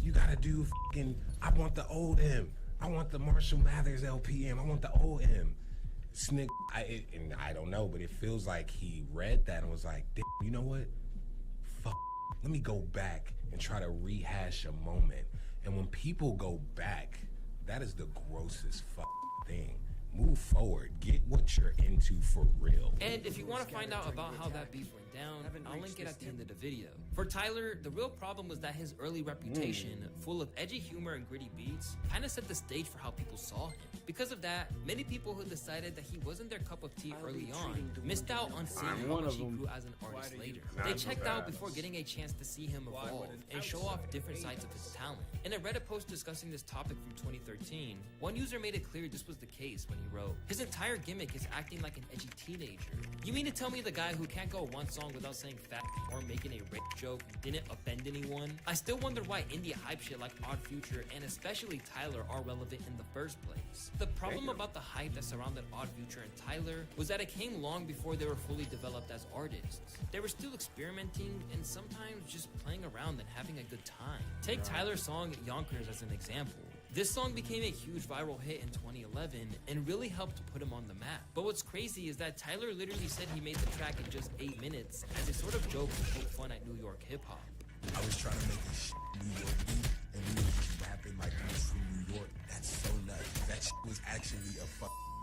you gotta do fucking, I want the old M. I want the Marshall Mathers LPM. I want the old M. Snick, and I don't know, but it feels like he read that and was like, "Damn, you know what? Fuck, let me go back and try to rehash a moment." And when people go back, that is the grossest thing. Move forward. Get what you're into for real. And if you want to find out about how that beef went down, I'll link it at the end of the video. For Tyler, the real problem was that his early reputation, full of edgy humor and gritty beats, kind of set the stage for how people saw him. Because of that, many people who decided that he wasn't their cup of tea early on missed out on seeing how much he grew as an artist later. They checked out before getting a chance to see him evolve and show off different sides of his talent. In a Reddit post discussing this topic from 2013, one user made it clear this was the case when he wrote, "His entire gimmick is acting like an edgy teenager. You mean to tell me the guy who can't go one song without saying fat or making a rape joke didn't offend anyone? I still wonder why indie hype shit like Odd Future and especially Tyler are relevant in the first place." The problem about the hype that surrounded Odd Future and Tyler was that it came long before they were fully developed as artists. They were still experimenting and sometimes just playing around and having a good time. Take Tyler's song Yonkers as an example. This song became a huge viral hit in 2011 and really helped put him on the map. But what's crazy is that Tyler literally said he made the track in just 8 minutes as a sort of joke to poke fun at New York hip-hop. I was trying to make a New York beat, and we was just rapping like we was from New York. That's so nuts. That was actually a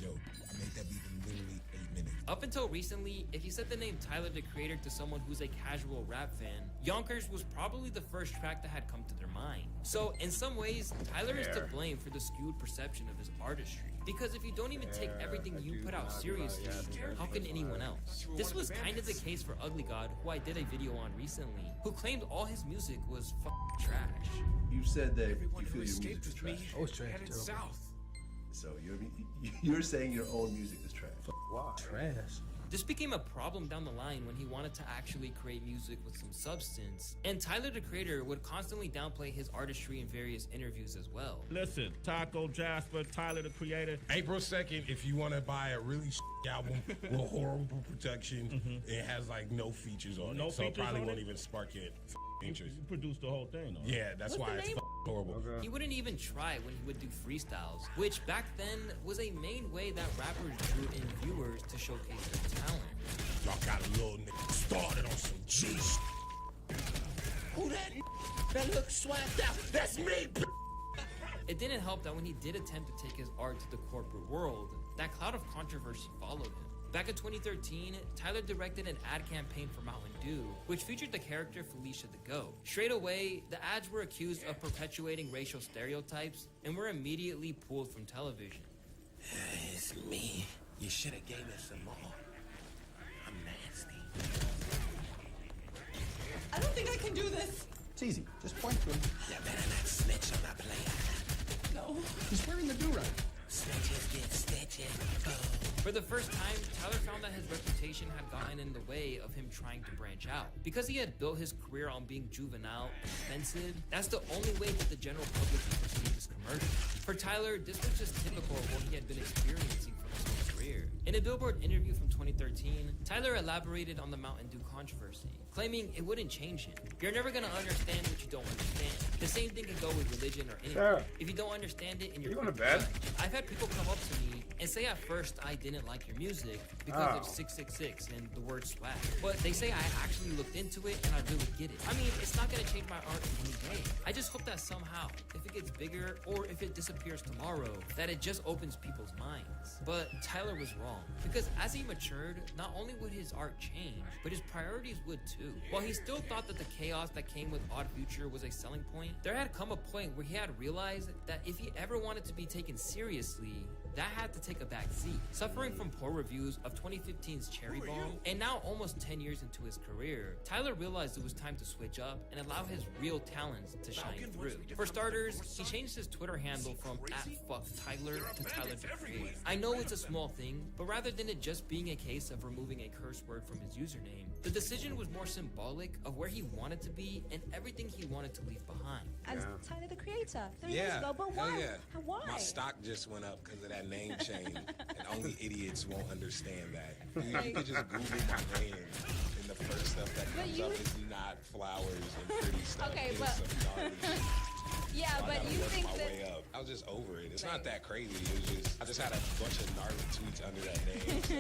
joke. I made that beat in literally 8 minutes. Up until recently, if you said the name Tyler, the Creator, to someone who's a casual rap fan, Yonkers was probably the first track that had come to their mind. So in some ways, Tyler is to blame for the skewed perception of his artistry. Because if you don't even take everything you put out seriously, how can anyone else? This was kind of the case for Ugly God, who I did a video on recently, who claimed all his music was trash. You said that you feel your music is trash. Oh, it's trash too. So you're saying your own music is trash. Wow. Trash. This became a problem down the line when he wanted to actually create music with some substance, and Tyler, the Creator, would constantly downplay his artistry in various interviews as well. Listen, Taco Jasper, Tyler, the Creator. April 2nd, if you want to buy a really album with horrible production, it has like no features on it, so it probably won't even spark your interest. You produced the whole thing, though. Yeah, that's why it's horrible. He wouldn't even try when he would do freestyles, which back then was a main way that rappers drew in viewers to showcase their talent. Y'all got a little nigga started on some G shit. Who that looks swagged out? That's me. It didn't help that when he did attempt to take his art to the corporate world, that cloud of controversy followed him. Back in 2013, Tyler directed an ad campaign for Mountain Dew, which featured the character Felicia the Goat. Straight away, the ads were accused of perpetuating racial stereotypes and were immediately pulled from television. It's me. You should have gave us some more. I'm nasty. I don't think I can do this. It's easy. Just point to him. You better not snitch on a player. No. He's wearing the do-rag. Snitches get stitches. For the first time, Tyler found that his reputation had gotten in the way of him trying to branch out. Because he had built his career on being juvenile, offensive, that's the only way that the general public could perceive his commercial. For Tyler, this was just typical of what he had been experiencing from his whole career. In a Billboard interview from 2013, Tyler elaborated on the Mountain Dew controversy, claiming it wouldn't change him. You're never gonna understand what you don't understand. The same thing can go with religion or anything. Sure. If you don't understand it and you're going to bed? I've had people come up to me and say at first I didn't like your music because of 666 and the word swag. But they say I actually looked into it and I really get it. I mean, it's not gonna change my art in any way. I just hope that somehow, if it gets bigger or if it disappears tomorrow, that it just opens people's minds. But Tyler was wrong, because as he matured, not only would his art change, but his priorities would too. While he still thought that the chaos that came with Odd Future was a selling point, there had come a point where he had realized that if he ever wanted to be taken seriously, that had to take a back seat. Suffering from poor reviews of 2015's Cherry Bomb, and now almost 10 years into his career, Tyler realized it was time to switch up and allow his real talents to shine through. For starters, he changed his Twitter handle from @FuckTyler to Tyler the Creator. I know it's a small thing, but rather than it just being a case of removing a curse word from his username, the decision was more symbolic of where he wanted to be and everything he wanted to leave behind. As Tyler the Creator 3 years ago, but hell why? yeah. Why? My stock just went up because of that name change, and only idiots won't understand that. You can just Google my name, and the first stuff that comes up is not flowers and pretty stuff. Okay, It is but- some gnarly shit. Yeah, So I but gotta you work think my that- way up. I was just over it. It's not that crazy. It was just I just had a bunch of gnarly tweets under that name, so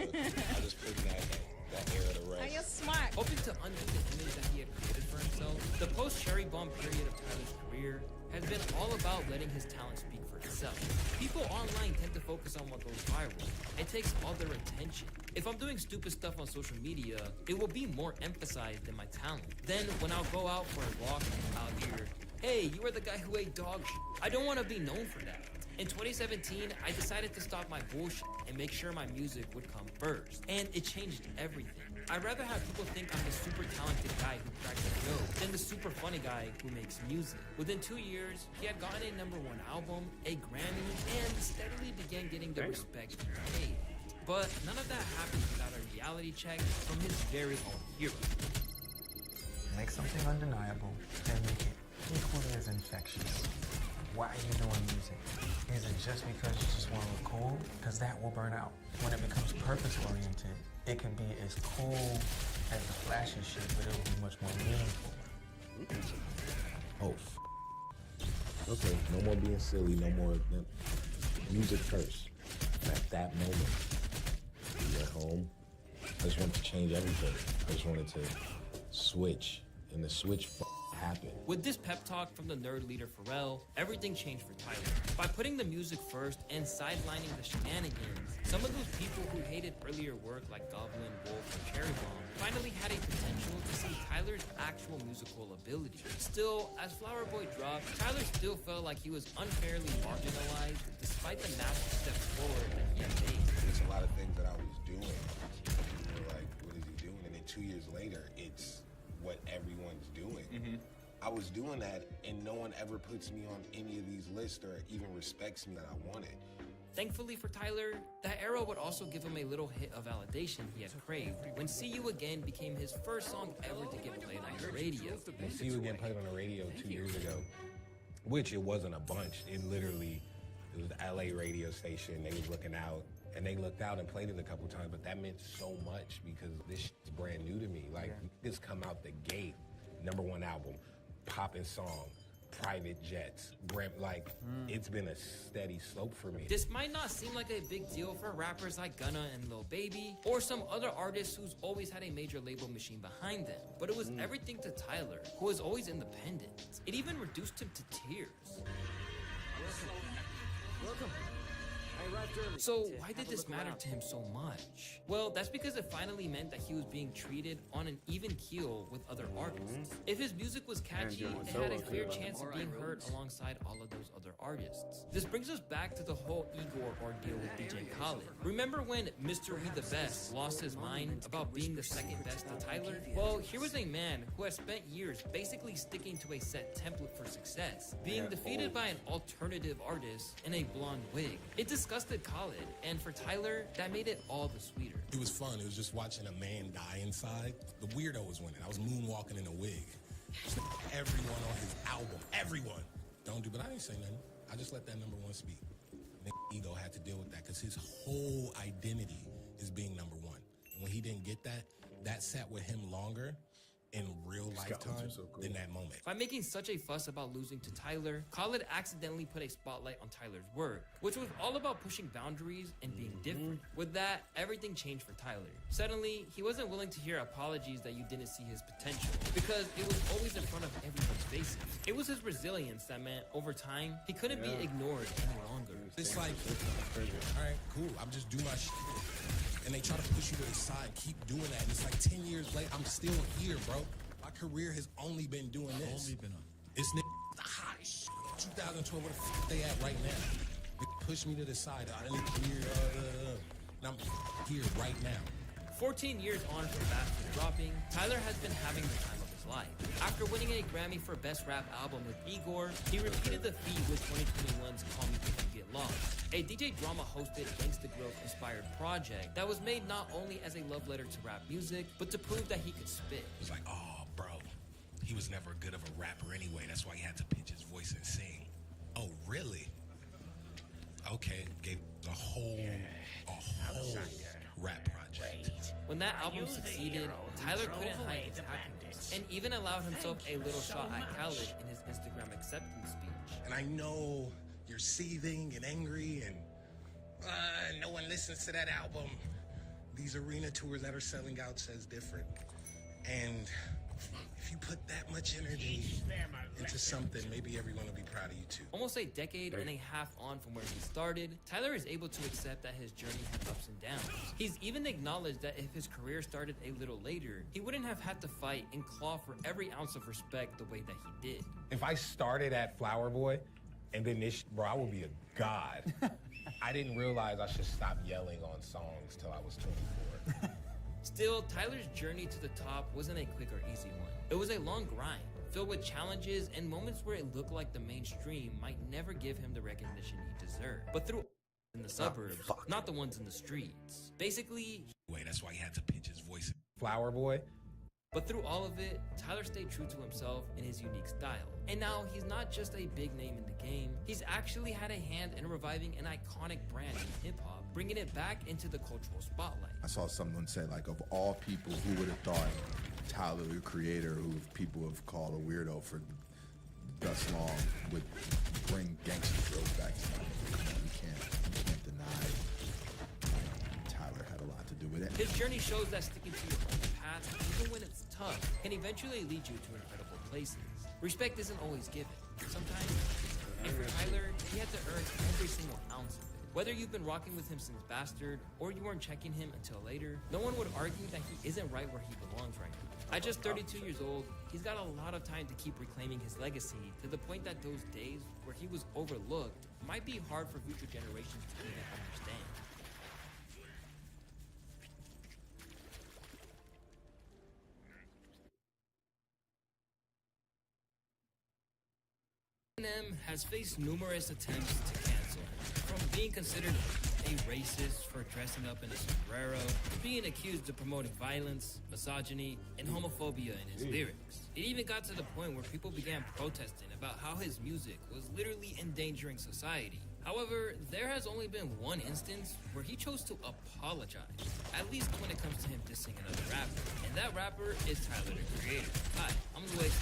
I just put that era to rest. And you're smart. Hoping to undo the image that he had created for himself, the post-Cherry Bomb period of Tyler's career has been all about letting his talent speak for itself. People online tend to focus on what goes viral. It takes all their attention. If I'm doing stupid stuff on social media, it will be more emphasized than my talent. Then when I'll go out for a walk, I'll hear, "Hey, you are the guy who ate dog shit." I don't want to be known for that. In 2017, I decided to stop my bullshit and make sure my music would come first. And it changed everything. I'd rather have people think I'm the super talented guy who cracks a joke than the super funny guy who makes music. Within 2 years, he had gotten a #1 album, a Grammy, and steadily began getting the respect he paid. But none of that happened without a reality check from his very own hero. Make something undeniable and make it equally as infectious. Why are you doing music? Is it just because you just want to look cool? Because that will burn out. When it becomes purpose-oriented, it can be as cool as the flashy shit, but it will be much more meaningful. Oh, okay, no more being silly, no more music first. And at that moment, be at home, I just wanted to change everything. I just wanted to switch, and the switch happen. With this pep talk from the nerd leader Pharrell, everything changed for Tyler. By putting the music first and sidelining the shenanigans, some of those people who hated earlier work like Goblin, Wolf, and Cherry Bomb finally had a potential to see Tyler's actual musical ability. Still, as Flower Boy dropped, Tyler still felt like he was unfairly marginalized despite the massive step forward that he had made. There's a lot of things that I was doing. People were like, what is he doing? And then 2 years later, it's what everyone's doing. I was doing that, and no one ever puts me on any of these lists or even respects me that I wanted. Thankfully for Tyler, that era would also give him a little hit of validation he had craved when See You Again became his first song ever to get played on the radio. When See You Again played on the radio 2 years ago, which it wasn't a bunch. It was the LA radio station. They was looking out, and they looked out and played it a couple times, but that meant so much because this shit's brand new to me. Like, this come out the gate, #1 album, poppin' song, private jets, it's been a steady slope for me. This might not seem like a big deal for rappers like Gunna and Lil Baby, or some other artists who's always had a major label machine behind them, but it was everything to Tyler, who was always independent. It even reduced him to tears. Welcome. I arrived early. So why did this matter to him so much? Well, that's because it finally meant that he was being treated on an even keel with other artists. If his music was catchy, it had a clear chance of being heard alongside all of those other artists. This brings us back to the whole Igor ordeal with DJ Khaled. Remember when Mr. We The Best lost his mind about being the second best to Tyler? Well, here was a man who has spent years basically sticking to a set template for success, being defeated by an alternative artist in a blonde wig. It disgusted Khaled, and for Tyler, that made it all the sweeter. It was fun. It was just watching a man die inside. The weirdo was winning. I was moonwalking in a wig. Everyone on his album, everyone. But I didn't say nothing. I just let that #1 speak. Ego had to deal with that because his whole identity is being #1. And when he didn't get that, that sat with him longer in real lifetime than that moment. By making such a fuss about losing to Tyler, Khaled accidentally put a spotlight on Tyler's work, which was all about pushing boundaries and being different. With that, everything changed for Tyler. Suddenly, he wasn't willing to hear apologies that you didn't see his potential, because it was always in front of everyone's faces. It was his resilience that meant, over time, he couldn't be ignored any longer. It's like, all right, cool, I'm just doing my shit. And they try to push you to the side, keep doing that. And it's like 10 years later, I'm still here, bro. My career has only been doing this. It's the hottest shit. 2012, where the f they at right now? They push me to the side. I didn't hear, and I'm here right now. 14 years on from Bastard dropping, Tyler has been having the time of his life. After winning a Grammy for Best Rap Album with Igor, he repeated the feat with 2021's Call Me If You Get Lost, a DJ Drama hosted Gangsta Growth inspired project that was made not only as a love letter to rap music, but to prove that he could spit. It's like, oh, bro, he was never good of a rapper anyway. That's why he had to pitch his voice and sing. Oh, really? Okay, gave a whole rap project. When that album succeeded, Tyler couldn't hide his happiness, and even allowed himself a little shot at Khaled in his Instagram acceptance speech. And I know you're seething and angry, and no one listens to that album. These arena tours that are selling out says different. And if you put that much energy into something, maybe everyone will be proud of you too. Almost a decade and a half on from where he started, Tyler is able to accept that his journey had ups and downs. He's even acknowledged that if his career started a little later, he wouldn't have had to fight and claw for every ounce of respect the way that he did. If I started at Flower Boy, and then bro, I would be a god. I didn't realize I should stop yelling on songs till I was 24. Still, Tyler's journey to the top wasn't a quick or easy one. It was a long grind, filled with challenges and moments where it looked like the mainstream might never give him the recognition he deserved. But through in the suburbs, not the ones in the streets. Basically, that's why he had to pitch his voice. Flower Boy. But through all of it, Tyler stayed true to himself and his unique style. And now he's not just a big name in the game, he's actually had a hand in reviving an iconic brand in hip-hop, bringing it back into the cultural spotlight. I saw someone say, like, of all people, who would have thought Tyler, the Creator, who people have called a weirdo for thus long, would bring gangster growth back to life. You can't deny Tyler had a lot to do with it. His journey shows that sticking to your own path, even when it's tough, can eventually lead you to incredible places. Respect isn't always given. Sometimes, and for Tyler, he had to earn every single ounce of it. Whether you've been rocking with him since Bastard, or you weren't checking him until later, no one would argue that he isn't right where he belongs right now. At just 32 years old, he's got a lot of time to keep reclaiming his legacy, to the point that those days where he was overlooked might be hard for future generations to even understand. Eminem has faced numerous attempts to cancel him, from being considered a racist for dressing up in a sombrero, to being accused of promoting violence, misogyny, and homophobia in his lyrics. It even got to the point where people began protesting about how his music was literally endangering society. However, there has only been one instance where he chose to apologize, at least when it comes to him dissing another rapper. And that rapper is Tyler, the Creator. Hi, I'm Luis.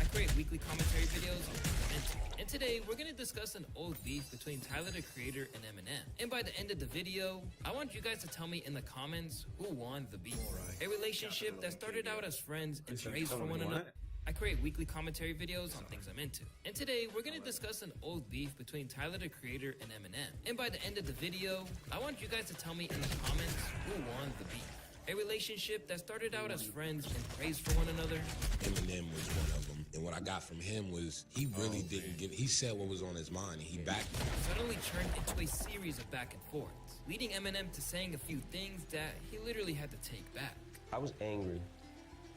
I create weekly commentary videos on Invented. And today, we're going to discuss an old beef between Tyler, the Creator, and Eminem. And by the end of the video, I want you guys to tell me in the comments who won the beef. A relationship that started out as friends and praised for one another. I create weekly commentary videos on things I'm into. And today, we're going to discuss an old beef between Tyler, the Creator, and Eminem. And by the end of the video, I want you guys to tell me in the comments who won the beef. A relationship that started out as friends and praised for one another. Eminem was one of them. And what I got from him was he really didn't give, he said what was on his mind and he backed it. Suddenly turned into a series of back and forths, leading Eminem to saying a few things that he literally had to take back. I was angry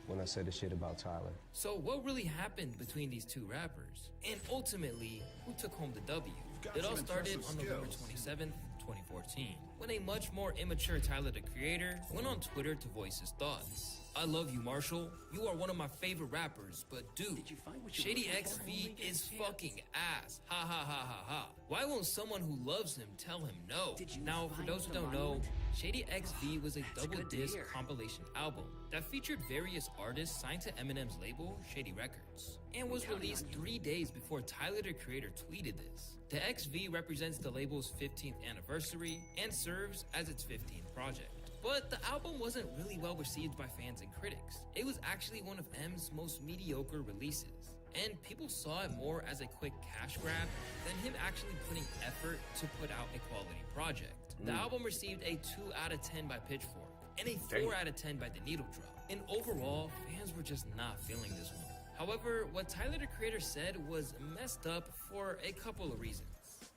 when I said the shit about Tyler. So what really happened between these two rappers? And ultimately, who took home the W? It all started on November 27th, 2014, when a much more immature Tyler, the Creator, went on Twitter to voice his thoughts. I love you, Marshall. You are one of my favorite rappers, but dude, Shady XV is fucking ass. Ha ha ha ha ha. Why won't someone who loves him tell him no? Now, for those who don't know, Shady XV was a double disc compilation album that featured various artists signed to Eminem's label, Shady Records, and was released 3 days before Tyler, the Creator, tweeted this. The XV represents the label's 15th anniversary and serves as its 15th project. But the album wasn't really well received by fans and critics. It was actually one of M's most mediocre releases, and people saw it more as a quick cash grab than him actually putting effort to put out a quality project. The album received a 2 out of 10 by Pitchfork and a 4 out of 10 by The Needle Drop. And overall, fans were just not feeling this one. However, what Tyler, the Creator, said was messed up for a couple of reasons.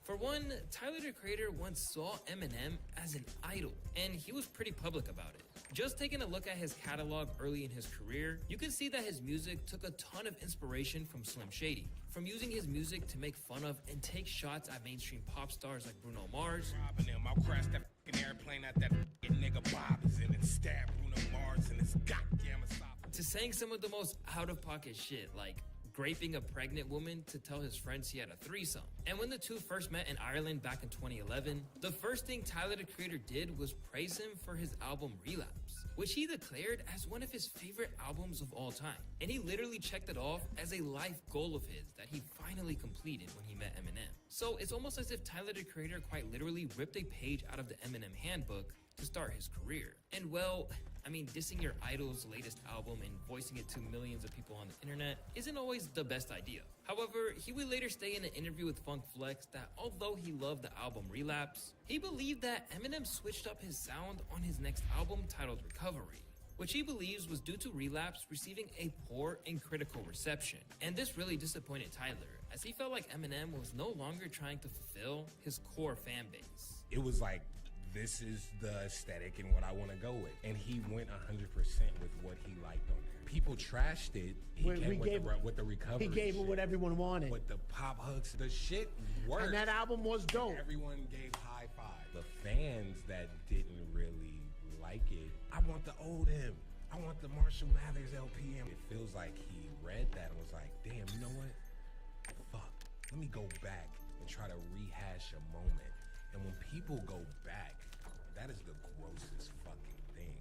For one, Tyler, the Creator, once saw Eminem as an idol, and he was pretty public about it. Just taking a look at his catalog early in his career, you can see that his music took a ton of inspiration from Slim Shady. From using his music to make fun of and take shots at mainstream pop stars like Bruno Mars, Robbing him, I'll crash that fucking airplane at that fucking nigga Bob is in and stab Bruno Mars in his goddamn esophagus. to saying some of the most out-of-pocket shit, like raping a pregnant woman to tell his friends he had a threesome. And when the two first met in Ireland back in 2011, the first thing Tyler, the Creator, did was praise him for his album Relapse, which he declared as one of his favorite albums of all time. And he literally checked it off as a life goal of his that he finally completed when he met Eminem. So it's almost as if Tyler, the Creator, quite literally ripped a page out of the Eminem handbook to start his career. And well, I mean, dissing your idol's latest album and voicing it to millions of people on the internet isn't always the best idea. However, he would later say in an interview with Funk Flex that although he loved the album Relapse, he believed that Eminem switched up his sound on his next album titled Recovery, which he believes was due to Relapse receiving a poor and critical reception. And this really disappointed Tyler, as he felt like Eminem was no longer trying to fulfill his core fan base. It was like, this is the aesthetic and what I want to go with. And he went 100% with what he liked on there. People trashed it. He came with the recovery. He gave it what everyone wanted. With the pop hooks, the shit worked. And that album was dope. Everyone gave high five. The fans that didn't really like it, I want the old him. I want the Marshall Mathers LPM. It feels like he read that and was like, damn, you know what? Fuck. Let me go back and try to rehash a moment. And when people go back, that is the grossest fucking thing.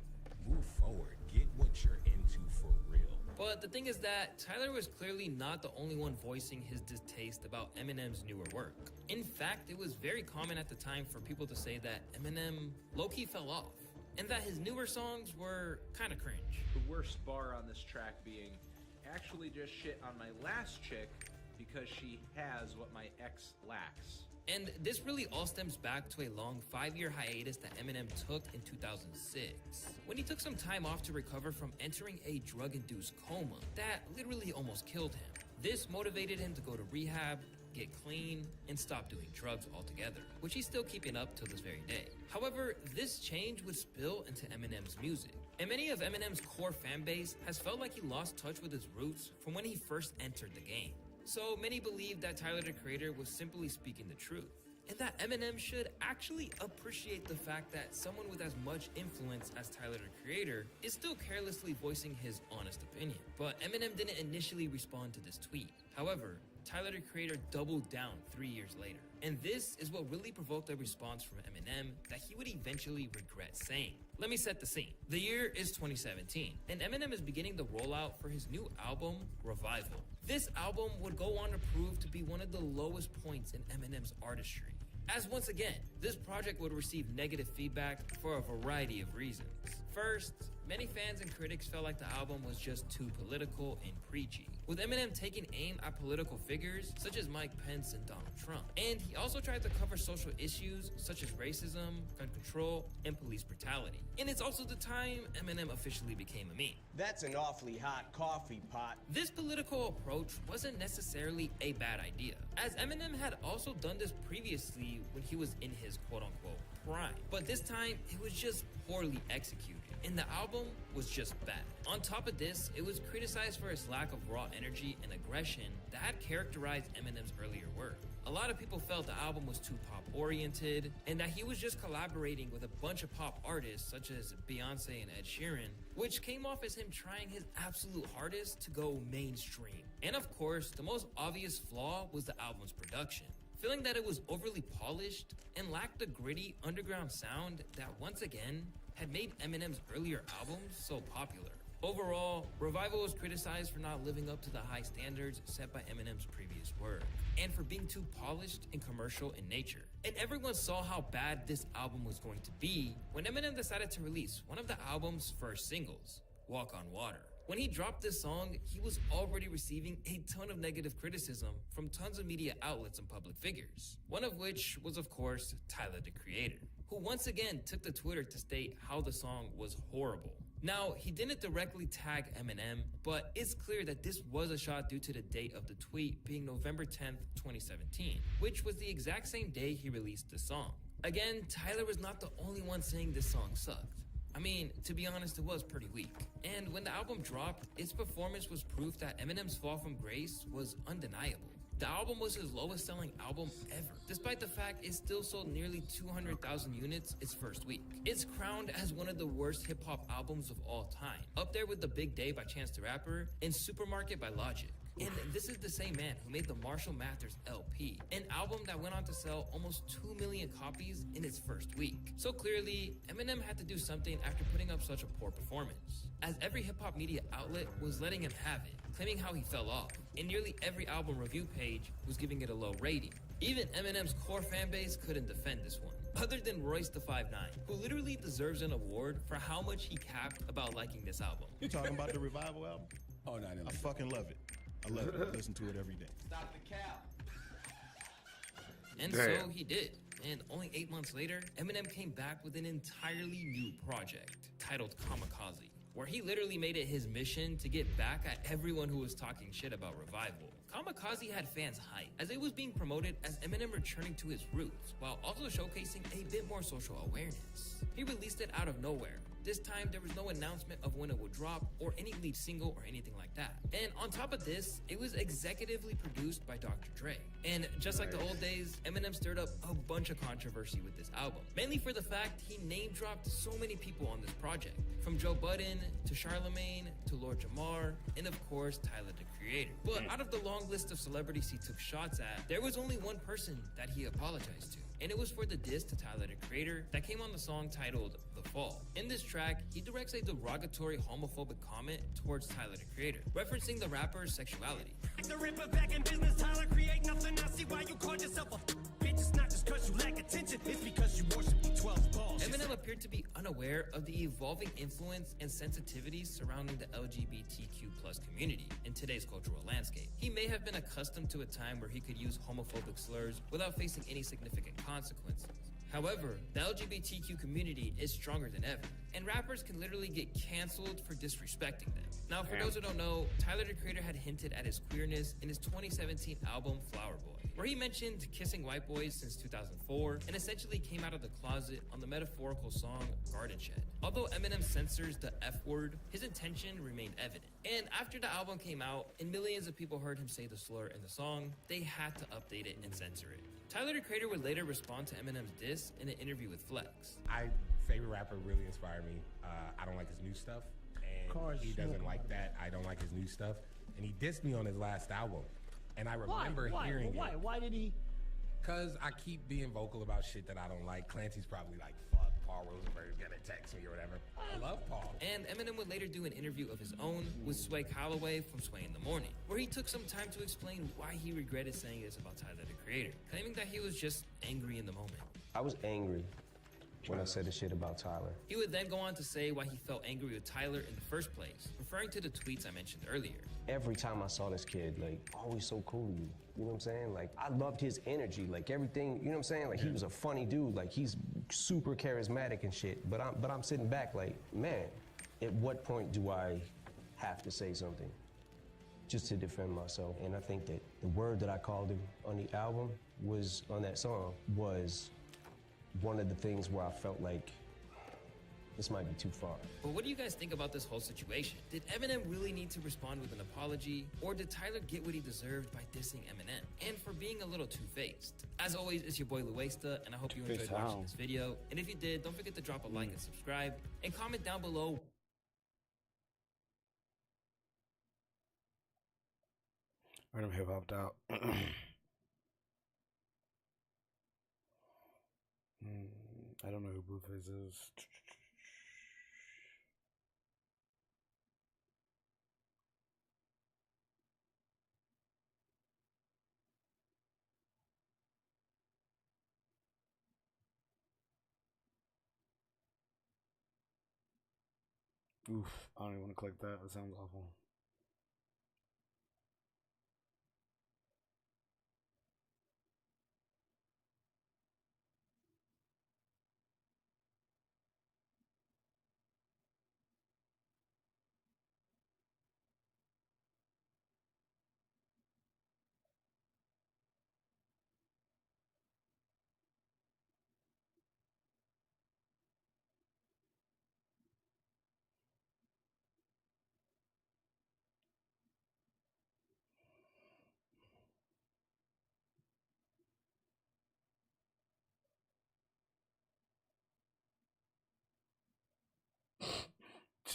Move forward. Get what you're into for real. But the thing is that Tyler was clearly not the only one voicing his distaste about Eminem's newer work. In fact, it was very common at the time for people to say that Eminem low-key fell off, and that his newer songs were kind of cringe. The worst bar on this track being, actually just shit on my last chick because she has what my ex lacks. And this really all stems back to a long 5-year hiatus that Eminem took in 2006, when he took some time off to recover from entering a drug-induced coma that literally almost killed him. This motivated him to go to rehab, get clean, and stop doing drugs altogether, which he's still keeping up till this very day. However, this change would spill into Eminem's music, and many of Eminem's core fan base has felt like he lost touch with his roots from when he first entered the game. So many believe that Tyler, the Creator, was simply speaking the truth, and that Eminem should actually appreciate the fact that someone with as much influence as Tyler, the Creator, is still carelessly voicing his honest opinion. But Eminem didn't initially respond to this tweet. However, Tyler, the Creator doubled down 3 years later. And this is what really provoked a response from Eminem that he would eventually regret saying. Let me set the scene. The year is 2017, and Eminem is beginning the rollout for his new album, Revival. This album would go on to prove to be one of the lowest points in Eminem's artistry, as once again, this project would receive negative feedback for a variety of reasons. First, many fans and critics felt like the album was just too political and preachy, with Eminem taking aim at political figures such as Mike Pence and Donald Trump. And he also tried to cover social issues such as racism, gun control, and police brutality. And it's also the time Eminem officially became a meme. That's an awfully hot coffee pot. This political approach wasn't necessarily a bad idea, as Eminem had also done this previously when he was in his quote-unquote prime. But this time, it was just poorly executed, and the album was just bad. On top of this, it was criticized for its lack of raw energy and aggression that had characterized Eminem's earlier work. A lot of people felt the album was too pop-oriented, and that he was just collaborating with a bunch of pop artists such as Beyonce and Ed Sheeran, which came off as him trying his absolute hardest to go mainstream. And of course, the most obvious flaw was the album's production, feeling that it was overly polished and lacked the gritty underground sound that once again had made Eminem's earlier albums so popular. Overall, Revival was criticized for not living up to the high standards set by Eminem's previous work, and for being too polished and commercial in nature. And everyone saw how bad this album was going to be when Eminem decided to release one of the album's first singles, Walk on Water. When he dropped this song, he was already receiving a ton of negative criticism from tons of media outlets and public figures, one of which was, of course, Tyler, the Creator, who once again took to Twitter to state how the song was horrible. Now, he didn't directly tag Eminem, but it's clear that this was a shot due to the date of the tweet being November 10th, 2017, which was the exact same day he released the song. Again, Tyler was not the only one saying this song sucked. I mean, to be honest, it was pretty weak. And when the album dropped, its performance was proof that Eminem's fall from grace was undeniable. The album was his lowest selling album ever, despite the fact it still sold nearly 200,000 units its first week. It's crowned as one of the worst hip hop albums of all time, up there with The Big Day by Chance the Rapper and Supermarket by Logic. And this is the same man who made the Marshall Mathers LP, an album that went on to sell almost 2 million copies in its first week. So clearly, Eminem had to do something after putting up such a poor performance, as every hip-hop media outlet was letting him have it, claiming how he fell off, and nearly every album review page was giving it a low rating. Even Eminem's core fan base couldn't defend this one, other than Royce the 5'9", who literally deserves an award for how much he capped about liking this album. You talking about the Revival album? Oh, no, I fucking love it. I love it. I listen to it every day. Stop the cap. And so he did. And only 8 months later, Eminem came back with an entirely new project titled Kamikaze, where he literally made it his mission to get back at everyone who was talking shit about Revival. Kamikaze had fans hyped, as it was being promoted as Eminem returning to his roots, while also showcasing a bit more social awareness. He released it out of nowhere. This time, there was no announcement of when it would drop, or any lead single, or anything like that. And on top of this, it was executively produced by Dr. Dre. And just like the old days, Eminem stirred up a bunch of controversy with this album, mainly for the fact he name-dropped so many people on this project, from Joe Budden, to Charlemagne, to Lord Jamar, and of course, Tyler, the Creator. But out of the long list of celebrities he took shots at, there was only one person that he apologized to, and it was for the diss to Tyler, the Creator, that came on the song titled The Fall. In this track, he directs a derogatory homophobic comment towards Tyler, the Creator, referencing the rapper's sexuality. The Ripper back in business, Tyler, create nothing. I see why you call yourself a bitch. It's not just cause you lack attention, it's because you worship the 12 balls. Eminem appeared to be unaware of the evolving influence and sensitivities surrounding the LGBTQ plus community in today's cultural landscape. He may have been accustomed to a time where he could use homophobic slurs without facing any significant consequences. However, the LGBTQ community is stronger than ever, and rappers can literally get canceled for disrespecting them. Now, for those who don't know, Tyler, the Creator, had hinted at his queerness in his 2017 album, Flower Boy, where he mentioned kissing white boys since 2004 and essentially came out of the closet on the metaphorical song Garden Shed. Although Eminem censors the F word, his intention remained evident. And after the album came out and millions of people heard him say the slur in the song, they had to update it and censor it. Tyler, the Creator, would later respond to Eminem's diss in an interview with Flex. Favorite rapper really inspired me. I don't like his new stuff, and he doesn't like that. I don't like his new stuff, and he dissed me on his last album. And I remember hearing it. Why did he? Cause I keep being vocal about shit that I don't like. Clancy's probably like, fuck, Paul Rosenberg's gonna text me or whatever. I love Paul. And Eminem would later do an interview of his own with Sway Calloway from Sway in the Morning, where he took some time to explain why he regretted saying this about Tyler, the Creator, claiming that he was just angry in the moment. I was angry when I said the shit about Tyler. He would then go on to say why he felt angry with Tyler in the first place, referring to the tweets I mentioned earlier. Every time I saw this kid, like, always so cool to you. You know what I'm saying? Like, I loved his energy, like everything, you know what I'm saying? Like, he was a funny dude, like, he's super charismatic and shit. But I'm sitting back like, man, at what point do I have to say something just to defend myself? And I think that the word that I called him on the album was, on that song, was one of the things where I felt like this might be too far. But what do you guys think about this whole situation? Did Eminem really need to respond with an apology? Or did Tyler get what he deserved by dissing Eminem? And for being a little two-faced? As always, it's your boy Luesta, and I hope you enjoyed watching this video. And if you did, don't forget to drop a like and subscribe, and comment down below. Random hip hopped out. I don't know who Blueface is. Oof, I don't even want to click that. That sounds awful.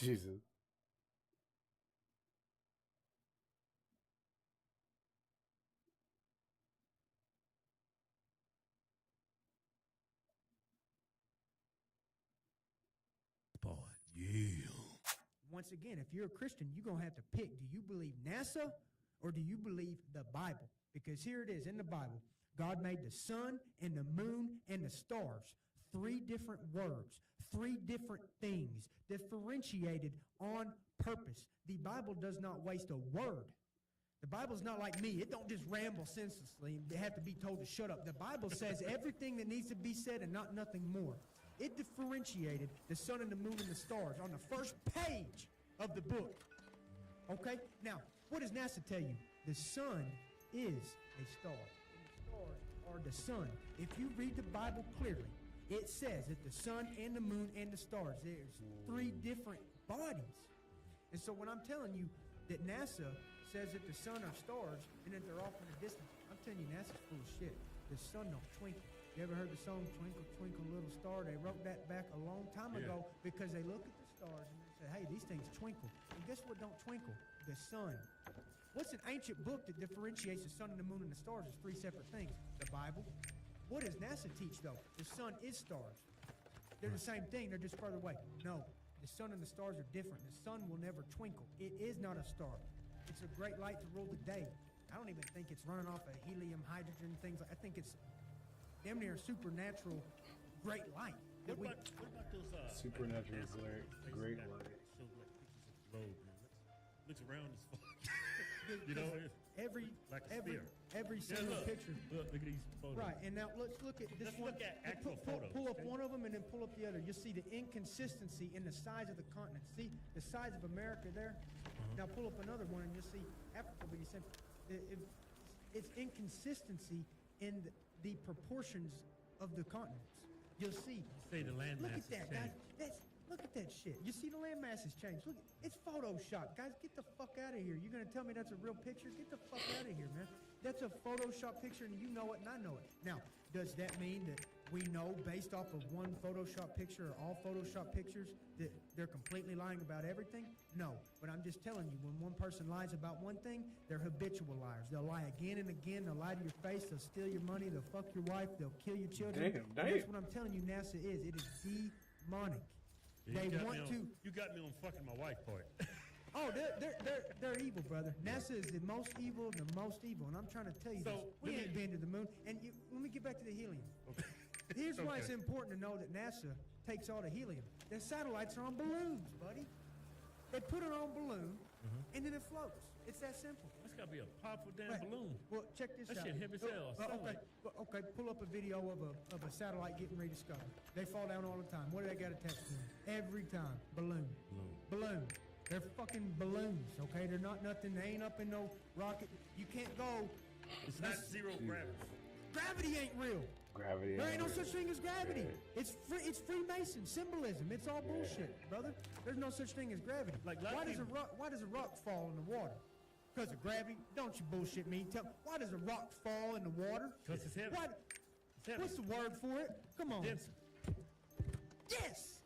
Jesus. Once again, if you're a Christian, you're going to have to pick. Do you believe NASA or do you believe the Bible? Because here it is in the Bible. God made the sun and the moon and the stars. 3 different words, 3 different things, differentiated on purpose. The Bible does not waste a word. The Bible's not like me. It don't just ramble senselessly and have to be told to shut up. The Bible says everything that needs to be said and not nothing more. It differentiated the sun and the moon and the stars on the first page of the book. Okay? Now, what does NASA tell you? The sun is a star. And the stars are the sun. If you read the Bible clearly, it says that the sun and the moon and the stars, there's 3 different bodies. And so when I'm telling you that NASA says that the sun are stars and that they're off in the distance, I'm telling you NASA's full of shit. The sun don't twinkle. You ever heard the song Twinkle, Twinkle, Little Star? They wrote that back a long time ago because they look at the stars and they say, hey, these things twinkle. And guess what don't twinkle? The sun. What's an ancient book that differentiates the sun and the moon and the stars as 3 separate things? The Bible. What does NASA teach, though? The sun is stars. They're the same thing. They're just further away. No. The sun and the stars are different. The sun will never twinkle. It is not a star. It's a great light to rule the day. I don't even think it's running off of helium, hydrogen, things like I think it's damn near supernatural great light. That What about those Supernatural NASA glare- things great that light. show like pictures of the globe, man. Looks round as fuck. You know, every like a sphere. every Yeah, single look. picture. Look at these photos. Right, and now let's look at this Let's one. look at Pull- actual pull, photos, Pull up okay? one of them and then pull up the other. You'll see the inconsistency in the size of the continent. See the size of America there. Now pull up another one and you'll see Africa. But you said it's inconsistency in the proportions of the continents. You'll see. You say the land Look mass at has that, guys. changed. Look at that shit. You see the land mass has changed. Look, it's Photoshop. Guys, get the fuck out of here. You're going to tell me that's a real picture? Get the fuck out of here, man. That's a Photoshop picture, and you know it, and I know it. Now, does that mean that we know based off of one Photoshop picture or all Photoshop pictures that they're completely lying about everything? No. But I'm just telling you, when one person lies about one thing, they're habitual liars. They'll lie again and again. They'll lie to your face. They'll steal your money. They'll fuck your wife. They'll kill your children. Damn, And damn. that's what I'm telling you NASA is. It is demonic. Yeah, They you got want me on, to. You got me on fucking my wife part. Oh, they're evil, brother. NASA is the most evil of the most evil, and I'm trying to tell you this. We ain't been to the moon. And let me get back to the helium. Okay. Here's why it's Okay. important to know that NASA takes all the helium. Their satellites are on balloons, buddy. They put it on a balloon, and then it floats. It's that simple. That's got to be a powerful damn Right. balloon. Well, check this That out. shit heavy as hell. Okay, okay, pull up a video of a satellite getting rediscovered. They fall down all the time. What do they got attached to them? Every time. Balloon. Balloon. They're fucking balloons, okay? They're not nothing. They ain't up in no rocket. You can't go. It's not zero gravity. Gravity ain't real. Gravity. There ain't no real. such thing as gravity. Yeah. It's Freemason symbolism. It's all bullshit, brother. There's no such thing as gravity. Like, a lot why of does a rock fall in the water? Because of gravity? Don't you bullshit me. Why does a rock fall in the water? 'Cause it's heavy. Why, It's heavy. what's the word for it? Come on. Density. Yes.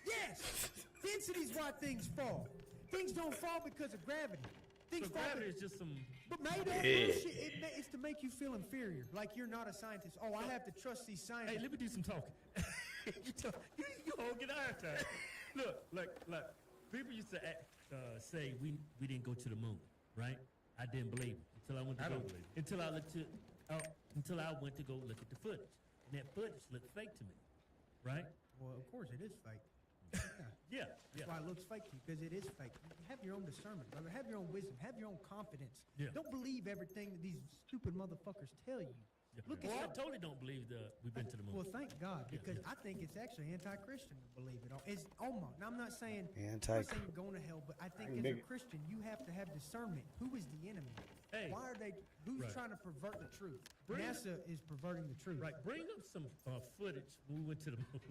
Yes. Density's why things fall. Things don't fall because of gravity. Things So fall gravity be- is just some. But made up bullshit. It's to make you feel inferior, like you're not a scientist. Oh, I have to trust these scientists. Hey, let me do some talking. you all get iron time. Look, like people used to say we didn't go to the moon, right? I didn't believe it until I went to I go don't believe it. until I went to go look at the footage, and that footage looked fake to me, right? Well, of course it is fake. Yeah, That's why it looks fake to you, because it is fake. You have your own discernment, brother. Have your own wisdom. Have your own confidence. Yeah. Don't believe everything that these stupid motherfuckers tell you. Look Well, I at totally don't believe we've been to the moon. Well, thank God, because I think it's actually anti-Christian to believe it all. It's almost. Now, I'm not saying Anti- you're going to hell, but I think I'm as a big- Christian, you have to have discernment. Who is the enemy? Hey. Why are they? Who's Right. trying to pervert the truth? Bring- NASA is perverting the truth. Right, bring up some footage when we went to the moon.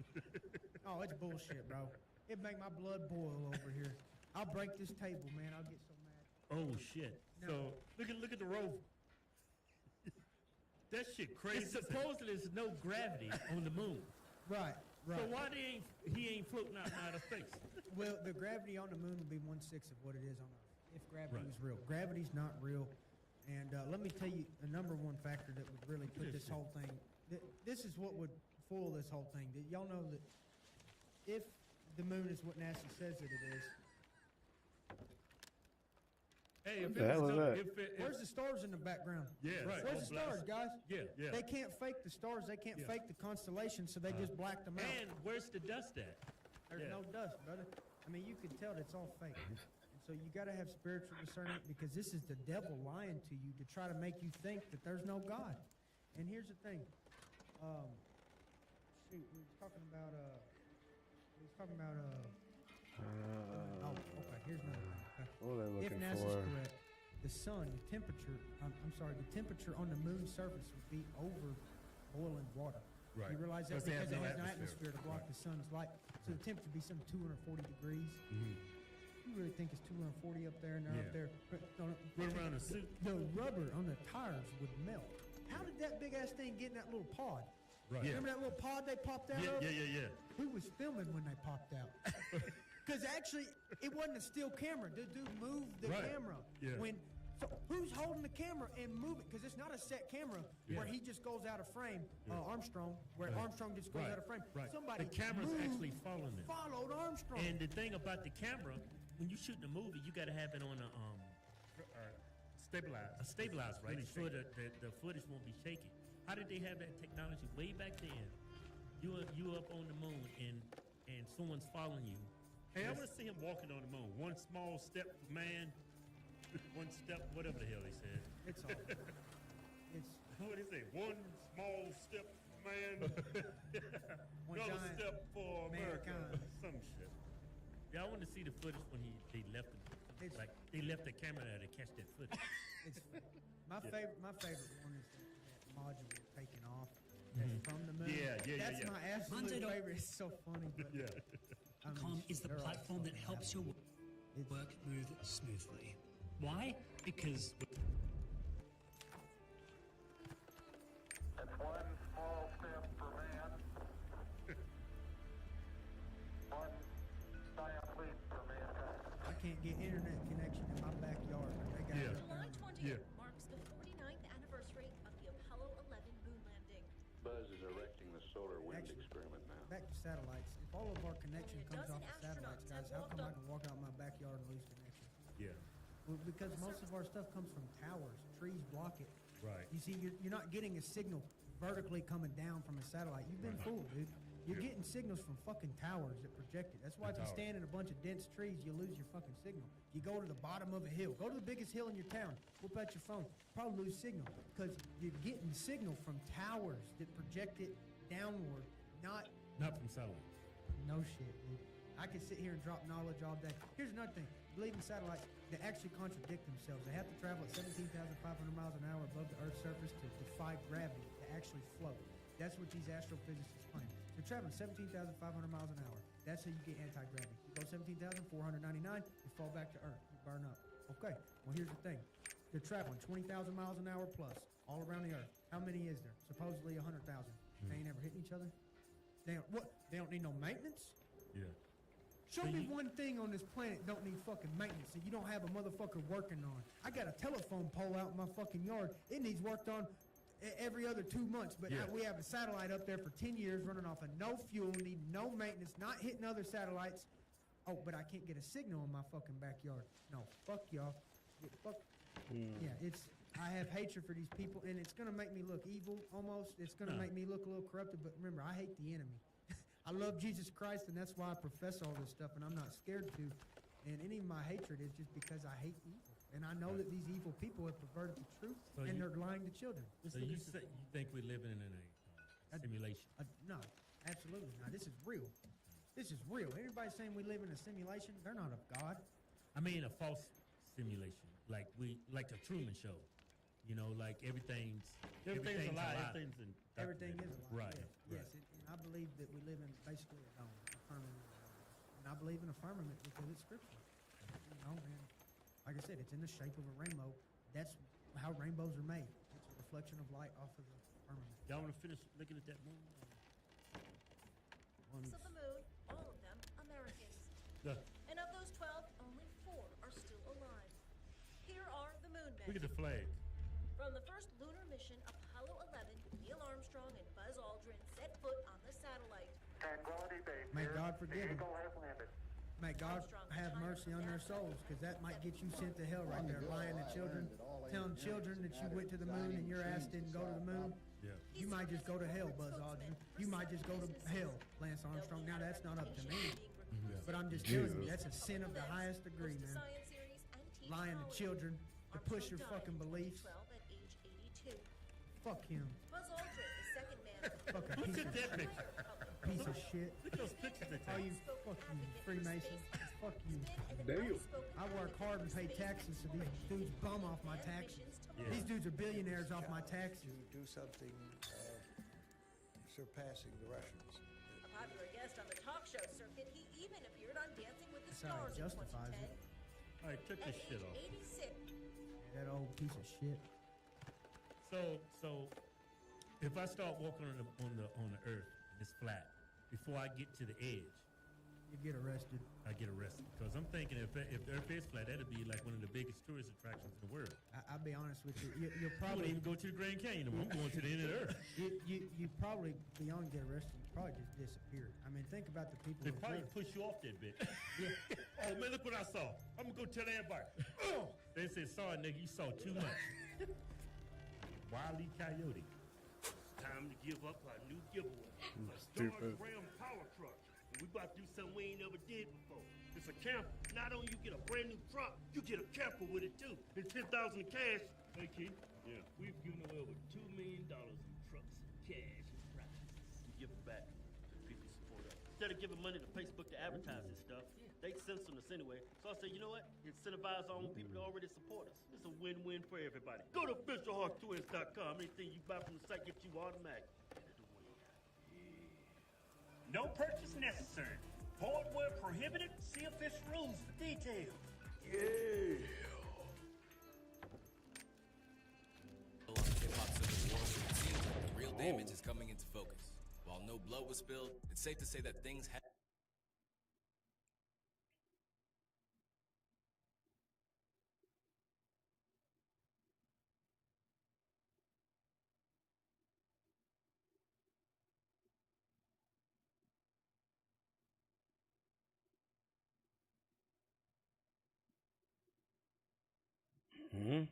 Oh, it's bullshit, bro. It make my blood boil over here. I'll break this table, man. I'll get so mad. Oh shit! No. So look at the rover. That shit crazy. Supposedly there's no gravity on the moon. Right, right. So why he ain't floating out in outer space? Well, the gravity on the moon will be 1/6 of what it is on Earth, if gravity Right. was real. Gravity's not real. And let me tell you the number one factor that would really put this whole thing, this is what would foil this whole thing. Did y'all know that if the moon is what NASA says that it is, Hey, What the hell is that? where's the stars in the background? Yeah, right. Where's the stars, guys? Yeah. They can't fake the stars. They can't Yeah. fake the constellations, so they just black them out. And where's the dust at? There's Yeah. no dust, brother. I mean, you can tell that it's all fake. And so you got to have spiritual discernment, because this is the devil lying to you to try to make you think that there's no God. And here's the thing. Shoot, we was talking about oh, okay, here's another thing. Okay. What are they If looking NASA's for? correct, the sun, the temperature, the temperature on the moon's surface would be over boiling water. Right. You realize that? Because they have Because it no has no atmosphere. atmosphere to block the sun's light. So the temperature would be some 240 degrees. You really think it's 240 up there and they're up Yeah. there? But no, Run around a suit. the rubber on the tires would melt. How did that big ass thing get in that little pod? Right. Remember that little pod they popped out of? Yeah. Who was filming when they popped out? Because actually, it wasn't a still camera. The dude moved the Right. camera. Yeah. So who's holding the camera and moving? Because it's not a set camera where Yeah. he just goes out of frame. Yeah. Armstrong, where Right. Armstrong just goes Right. out of frame. Right. Somebody The camera's moved, actually following them. followed Armstrong. And the thing about the camera, when you shooting a movie, you got to have it on a stabilizer, right? So the footage won't be shaky. How did they have that technology way back then? You up on the moon and someone's following you. Hey, I want to see him walking on the moon. One small step for man, one step, whatever the hell he said. It's all. It's What is it? One small step for man, One another giant step for America. mankind. Some shit. Yeah, I want to see the footage when they left they left the camera there to catch that footage. It's my favorite one is that module taking off Mhm. from the moon. That's my absolute Monday don't- favorite. It's so funny. But, I mean, Com is the they're all platform that fucking helps your work move smoothly. Why? Because That's one small step for man, one giant leap for mankind. I can't get internet connection in my backyard. But they got it up July there. 20th marks the 49th anniversary of the Apollo 11 moon landing. Buzz is erecting the solar wind experiment now. Back to satellites. If all of our connection comes off of satellites, guys, how come I can walk out my backyard and lose connection? Yeah. Well, because most of our stuff comes from towers. Trees block it. Right. You see, you're not getting a signal vertically coming down from a satellite. You've been fooled, dude. You're getting signals from fucking towers that project it. That's why if you stand in a bunch of dense trees, you lose your fucking signal. You go to the bottom of a hill. Go to the biggest hill in your town. Whip out your phone. Probably lose signal because you're getting signal from towers that project it downward, not Not from satellites. no shit, dude. I could sit here and drop knowledge all day. Here's another thing. Believe in satellites, they actually contradict themselves. They have to travel at 17,500 miles an hour above the Earth's surface to defy gravity, to actually float. That's what these astrophysicists claim. They're traveling 17,500 miles an hour. That's how you get anti-gravity. You go 17,499, you fall back to Earth. You burn up. Okay, well, here's the thing. They're traveling 20,000 miles an hour plus all around the Earth. How many is there? Supposedly 100,000. They ain't ever hitting each other? They don't need no maintenance? Yeah. Show me one thing on this planet don't need fucking maintenance that you don't have a motherfucker working on. I got a telephone pole out in my fucking yard. It needs worked on every other 2 months, but we have a satellite up there for 10 years running off of no fuel, need no maintenance, not hitting other satellites. Oh, but I can't get a signal in my fucking backyard. No, fuck y'all. Fuck. Yeah, I have hatred for these people, and it's gonna make me look evil almost. It's gonna make me look a little corrupted, but remember, I hate the enemy. I love Jesus Christ, and that's why I profess all this stuff, and I'm not scared to. And any of my hatred is just because I hate evil. And I know that these evil people have perverted the truth, and they're lying to children. So you think we're living in a simulation? No, absolutely not. This is real. This is real. Anybody saying we live in a simulation, they're not of God. I mean, a false simulation, like the Truman Show. You know, like everything's a lie. Everything is a lie. Right. Yes, and I believe that we live in basically a dome, a firmament. And I believe in a firmament because it's scripture. You know, and like I said, it's in the shape of a rainbow. That's how rainbows are made. It's a reflection of light off of the firmament. Y'all want to finish looking at that moon? So the moon, all of them Americans. Yeah. And of those 12, only 4 are still alive. Here are the moon men. Look at the flag. From the first lunar mission, Apollo 11, Neil Armstrong and Buzz Aldrin set foot on the satellite. Tranquility Base. May God forgive them. The Eagle has landed. May God have mercy on their souls, because that might get you sent to hell right there, lying to children, telling children that you went to the moon and your ass didn't go to the moon. Yeah. You might just go to hell, Buzz Aldrin. You might just go to hell, Lance Armstrong. Now, that's not up to me. But I'm just telling you, that's a sin of the highest degree, man. Lying to children to push your fucking beliefs. Fuck him. Buzz Aldrin, the second man. Fucking Look at that picture. piece of shit. Look at those pictures they All take. you fucking Freemasons. Fuck you. Damn. I work hard and pay taxes, so these dudes bum off my taxes. Yeah. These dudes are billionaires off my taxes. To do something surpassing the Russians. A popular guest on the talk show circuit, he even appeared on Dancing with the That's how it Stars in justifies 2010. it. All right, took this At shit age off. 86, That old piece of shit. So, if I start walking on the earth, and it's flat, before I get to the edge, You get arrested. I get arrested because I'm thinking if the earth is flat, that'd be like one of the biggest tourist attractions in the world. I'll be honest with you. You'll I wouldn't probably even go to the Grand Canyon. I'm going to the end of the earth. you probably beyond get arrested. You probably just disappeared. I mean, think about the people. They who probably live- push you off that bitch. Yeah. Oh man, look what I saw. I'm gonna go tell everybody. Oh, they said, sorry nigga, you saw too much. Wile E. Coyote. time to give up our new giveaway. A Stupid. Dodge Ram power truck. And we about to do something we ain't never did before. It's a camper. Not only you get a brand new truck, you get a camper with it too. And $10,000 in cash. Hey, Keith. Yeah. We've given away over $2 million in trucks, cash, and prizes. We give it back to people who support us. Instead of giving money to Facebook to advertise this stuff, they censor us anyway. So I say, you know what? Incentivize our own people that already support us. It's a win-win for everybody. Go to officialhawktwins.com. Anything you buy from the site gets you automatic. No purchase necessary. Forward where prohibited. See official rules for details. Yeah. Hip-hop civil war, it seems like the real damage is coming into focus. While no blood was spilled, it's safe to say that things have. Mm-hmm.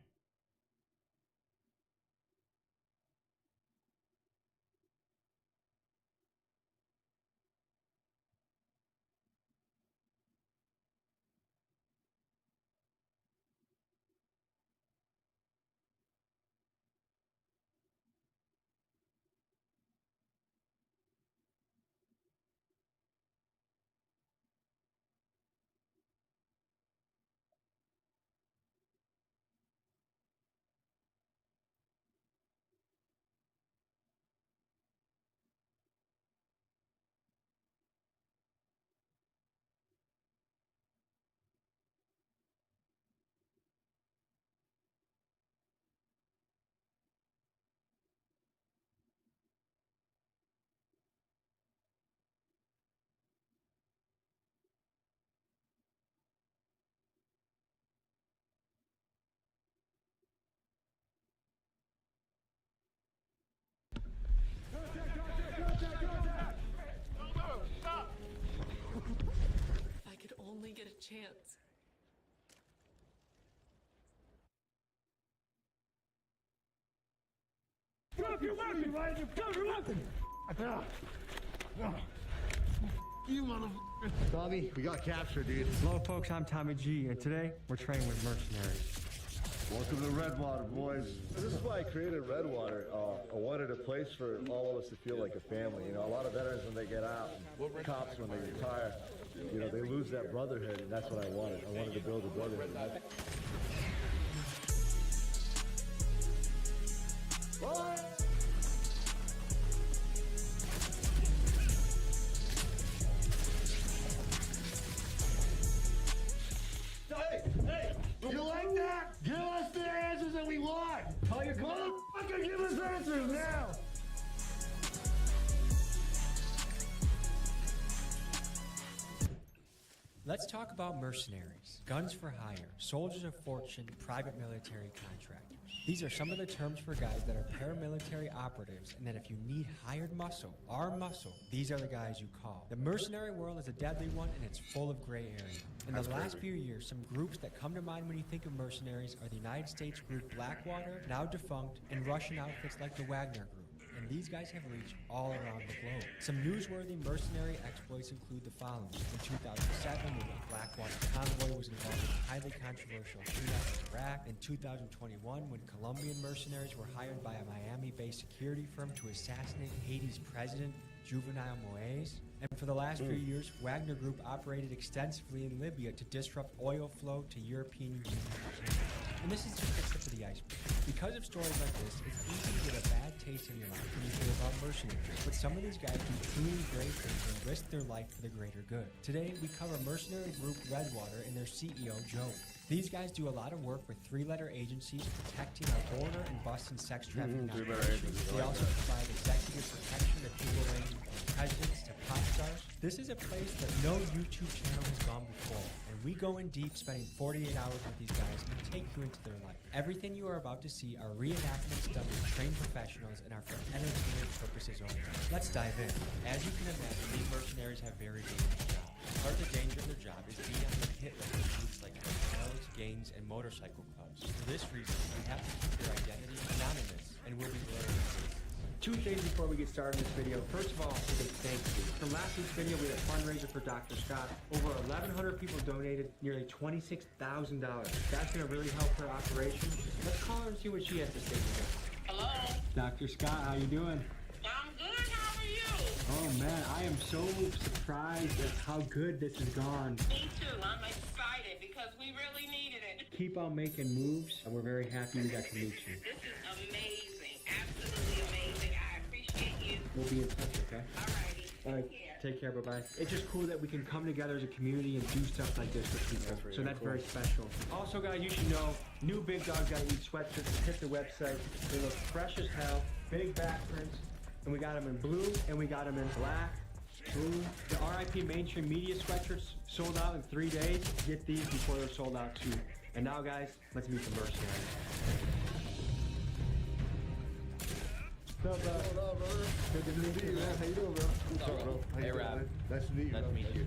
If I could only get a chance. Drop your weapon, Ryan! Drop your weapon! You motherfucker! Bobby, we got captured, dude. Hello, folks. I'm Tommy G, and today we're training with mercenaries. Welcome to Redwater, boys. This is why I created Redwater. I wanted a place for all of us to feel like a family. You know, a lot of veterans when they get out, cops when they retire, you know, they lose that brotherhood, and that's what I wanted. I wanted to build a brotherhood. Hey! You like that? Give us the answers that we want! Call your motherfucker, give us answers now! Let's talk about mercenaries, guns for hire, soldiers of fortune, private military contractors. These are some of the terms for guys that are paramilitary operatives, and that if you need hired muscle, our muscle, these are the guys you call. The mercenary world is a deadly one, and it's full of gray area. In the last few years, some groups that come to mind when you think of mercenaries are the United States group Blackwater, now defunct, and Russian outfits like the Wagner Group. And these guys have reached all around the globe. Some newsworthy mercenary exploits include the following. In 2007, when the Blackwater convoy was involved in a highly controversial shootout in Iraq. In 2021, when Colombian mercenaries were hired by a Miami-based security firm to assassinate Haiti's president, Juvenal Moise. And for the last few years, Wagner Group operated extensively in Libya to disrupt oil flow to European Union. And this is just the tip of the iceberg. Because of stories like this, it's easy to get a bad taste in your mouth when you hear about mercenaries. But some of these guys do truly great things and risk their life for the greater good. Today, we cover mercenary group Redwater and their CEO, Joe. These guys do a lot of work with three-letter agencies protecting our border and busting sex trafficking operations. They also provide executive protection to people ranging from presidents to pop stars. This is a place that no YouTube channel has gone before, and we go in deep, spending 48 hours with these guys and take you into their life. Everything you are about to see are reenactments done with trained professionals and are for entertainment purposes only. Let's dive in. As you can imagine, these mercenaries have very dangerous jobs. Part of the danger of their job is being on the hit list of groups like hotels, gangs, and motorcycle clubs. For this reason, you have to keep your identity anonymous and will be blurred. Two things before we get started in this video. First of all, a big thank you. From last week's video, we had a fundraiser for Dr. Scott. Over 1,100 people donated nearly $26,000. That's going to really help her operation. Let's call her and see what she has to say today. Hello? Dr. Scott, how you doing? I'm good. How are you? Oh man, I am so surprised at how good this has gone. Me too. I'm excited because we really needed it. Keep on making moves, and we're very happy we got to meet you. This is amazing. Absolutely amazing. I appreciate you. We'll be in touch, okay? Alrighty. All right, take care, bye-bye. It's just cool that we can come together as a community and do stuff like this for people. So that's very special. Also, guys, you should know, new Big Dog Gotta Eat sweatshirts. Hit the website. They look fresh as hell. Big back prints. And we got them in blue, and we got them in black, blue. The RIP Mainstream Media sweatshirts sold out in 3 days. Get these before they're sold out too. And now, guys, let's meet the mercenaries. What's up, bro? What up, brother? Good to meet you, man. How you doing, bro? What's up, bro? How you doing? Nice to meet you. Nice to meet you.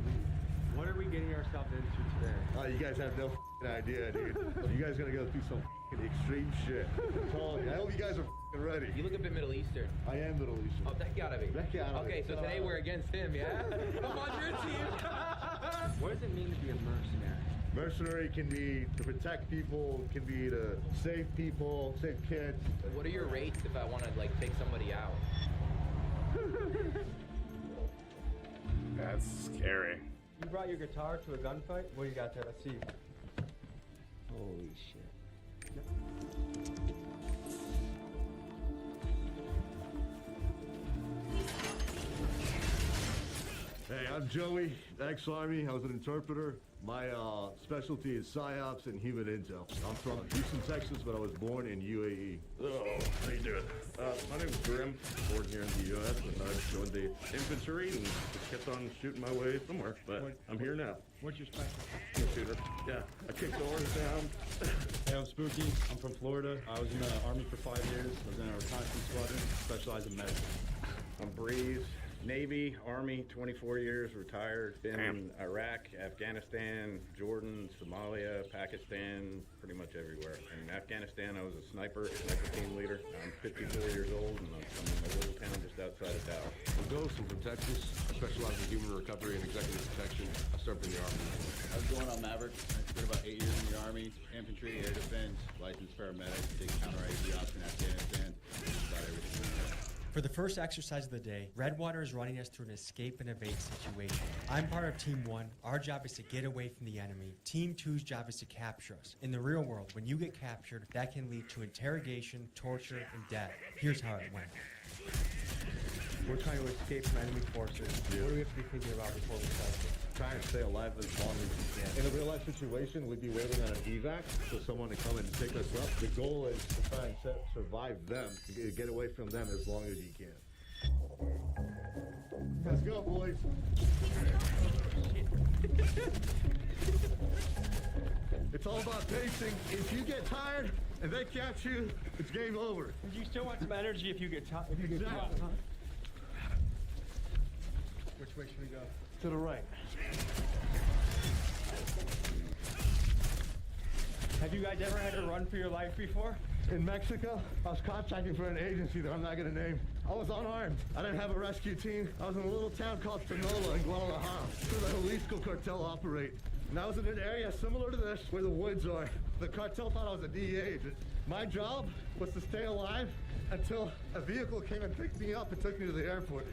What are we getting ourselves into today? Oh, you guys have no idea, dude. You guys gonna go through some extreme shit. I'm telling you. I hope you guys are ready. You look a bit Middle Eastern. I am Middle Eastern. Oh, that gotta be. Okay, so today we're against him, yeah? I'm on your team. What does it mean to be a mercenary? Mercenary can be to protect people, can be to save people, save kids. What are your rates if I want to like take somebody out? That's scary. You brought your guitar to a gunfight? What do you got there? Let's see. Holy shit. Hey, I'm Joey, ex-Army. I was an interpreter. My specialty is PSYOPs and human intel. I'm from Houston, Texas, but I was born in UAE. Oh, how you doing? My name's Grim, born here in the U.S., and I joined the infantry and just kept on shooting my way somewhere, but I'm here now. What's your specialty? I'm a shooter. Yeah, I kick doors down. Hey, I'm Spooky. I'm from Florida. I was in the Army for 5 years. I was in a reconnaissance squadron, specialized in medicine. I'm Breeze. Navy, Army, 24 years, retired. Been in Iraq, Afghanistan, Jordan, Somalia, Pakistan, pretty much everywhere. In Afghanistan, I was a sniper team leader. I'm 54 years old, and I'm from a little town just outside of Dallas. I'm Ghost. I'm from Texas. I specialize in human recovery and executive protection. I served in the Army. I was going on Maverick. I spent about 8 years in the Army, infantry, air defense, licensed paramedic, did counter IED ops in Afghanistan, just about everything. For the first exercise of the day, Redwater is running us through an escape and evade situation. I'm part of Team 1. Our job is to get away from the enemy. Team 2's job is to capture us. In the real world, when you get captured, that can lead to interrogation, torture, and death. Here's how it went. We're trying to escape from enemy forces. What do we have to be thinking about before we start this? Try and stay alive as long as you can. In a real life situation, we'd be waiting on an evac for someone to come and pick us up. The goal is to try and survive them, to get away from them as long as you can. Let's go, boys. It's all about pacing. If you get tired and they catch you, it's game over. You still want some energy if you get tired. Which way should we go? To the right. Have you guys ever had to run for your life before? In Mexico, I was contracting for an agency that I'm not going to name. I was unarmed. I didn't have a rescue team. I was in a little town called Sonora in Guadalajara, where the Jalisco cartel operate. And I was in an area similar to this, where the woods are. The cartel thought I was a DEA agent. My job was to stay alive until a vehicle came and picked me up and took me to the airport.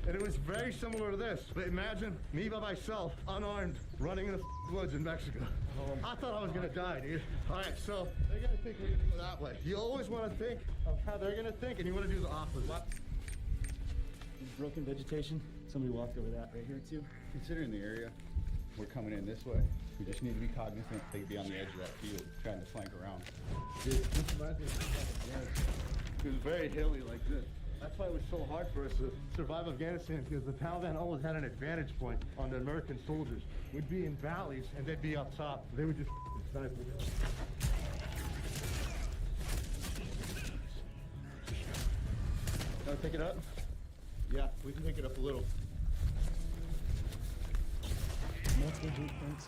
And it was very similar to this. But imagine me by myself, unarmed, running in the woods in Mexico. I thought I was gonna die, dude. All right, so they're gonna think we're gonna go that way. You always wanna think of how they're gonna think, and you wanna do the opposite. Broken vegetation. Somebody walked over that right here too. Considering the area, we're coming in this way. We just need to be cognizant they could be on the edge of that field, trying to flank around. Dude, this reminds me of Afghanistan. It was very hilly like this. That's why it was so hard for us to survive Afghanistan, because the Taliban always had an advantage point on the American soldiers. We'd be in valleys and they'd be up top. They would just snipe us. Want to pick it up? Yeah, we can pick it up a little. Multiple blueprints.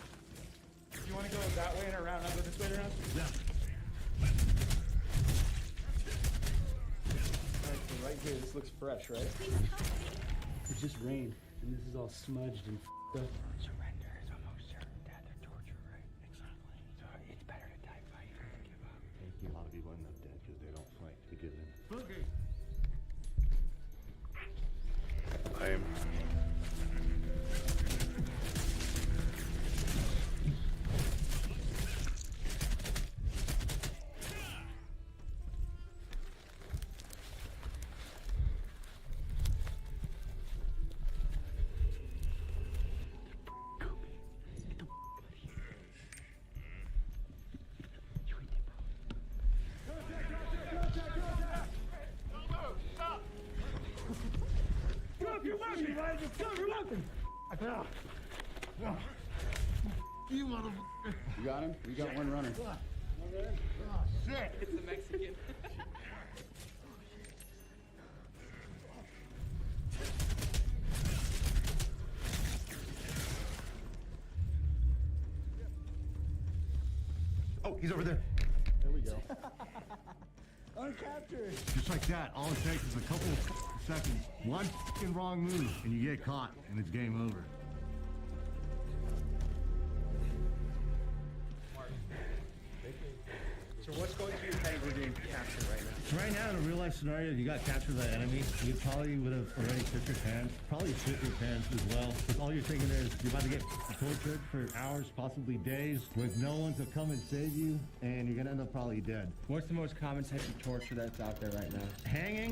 If you want to go that way and around, I'll go this way around? Yeah. Alright, so right here. This looks fresh, right? It just rained, and this is all smudged and f***ed up. Surrender is almost certain death or torture, right? Exactly. So it's better to die fighting than give up. A lot of people end up dead because they don't fight to give in. Boogie. I am. You motherfucker. You got him? We got one runner. Oh, shit. It's the Mexican. Oh, he's over there. There we go. Uncaptured. Just like that, all it takes is a couple of seconds. One fucking wrong move, and you get caught, and it's game over. So what's going through your head when you're in capture right now? Right now, in a real life scenario, you got captured by an enemy. You probably would have already shit your pants. Probably shit your pants as well. But all you're thinking is you're about to get tortured for hours, possibly days, with no one to come and save you, and you're gonna end up probably dead. What's the most common type of torture that's out there right now? Hanging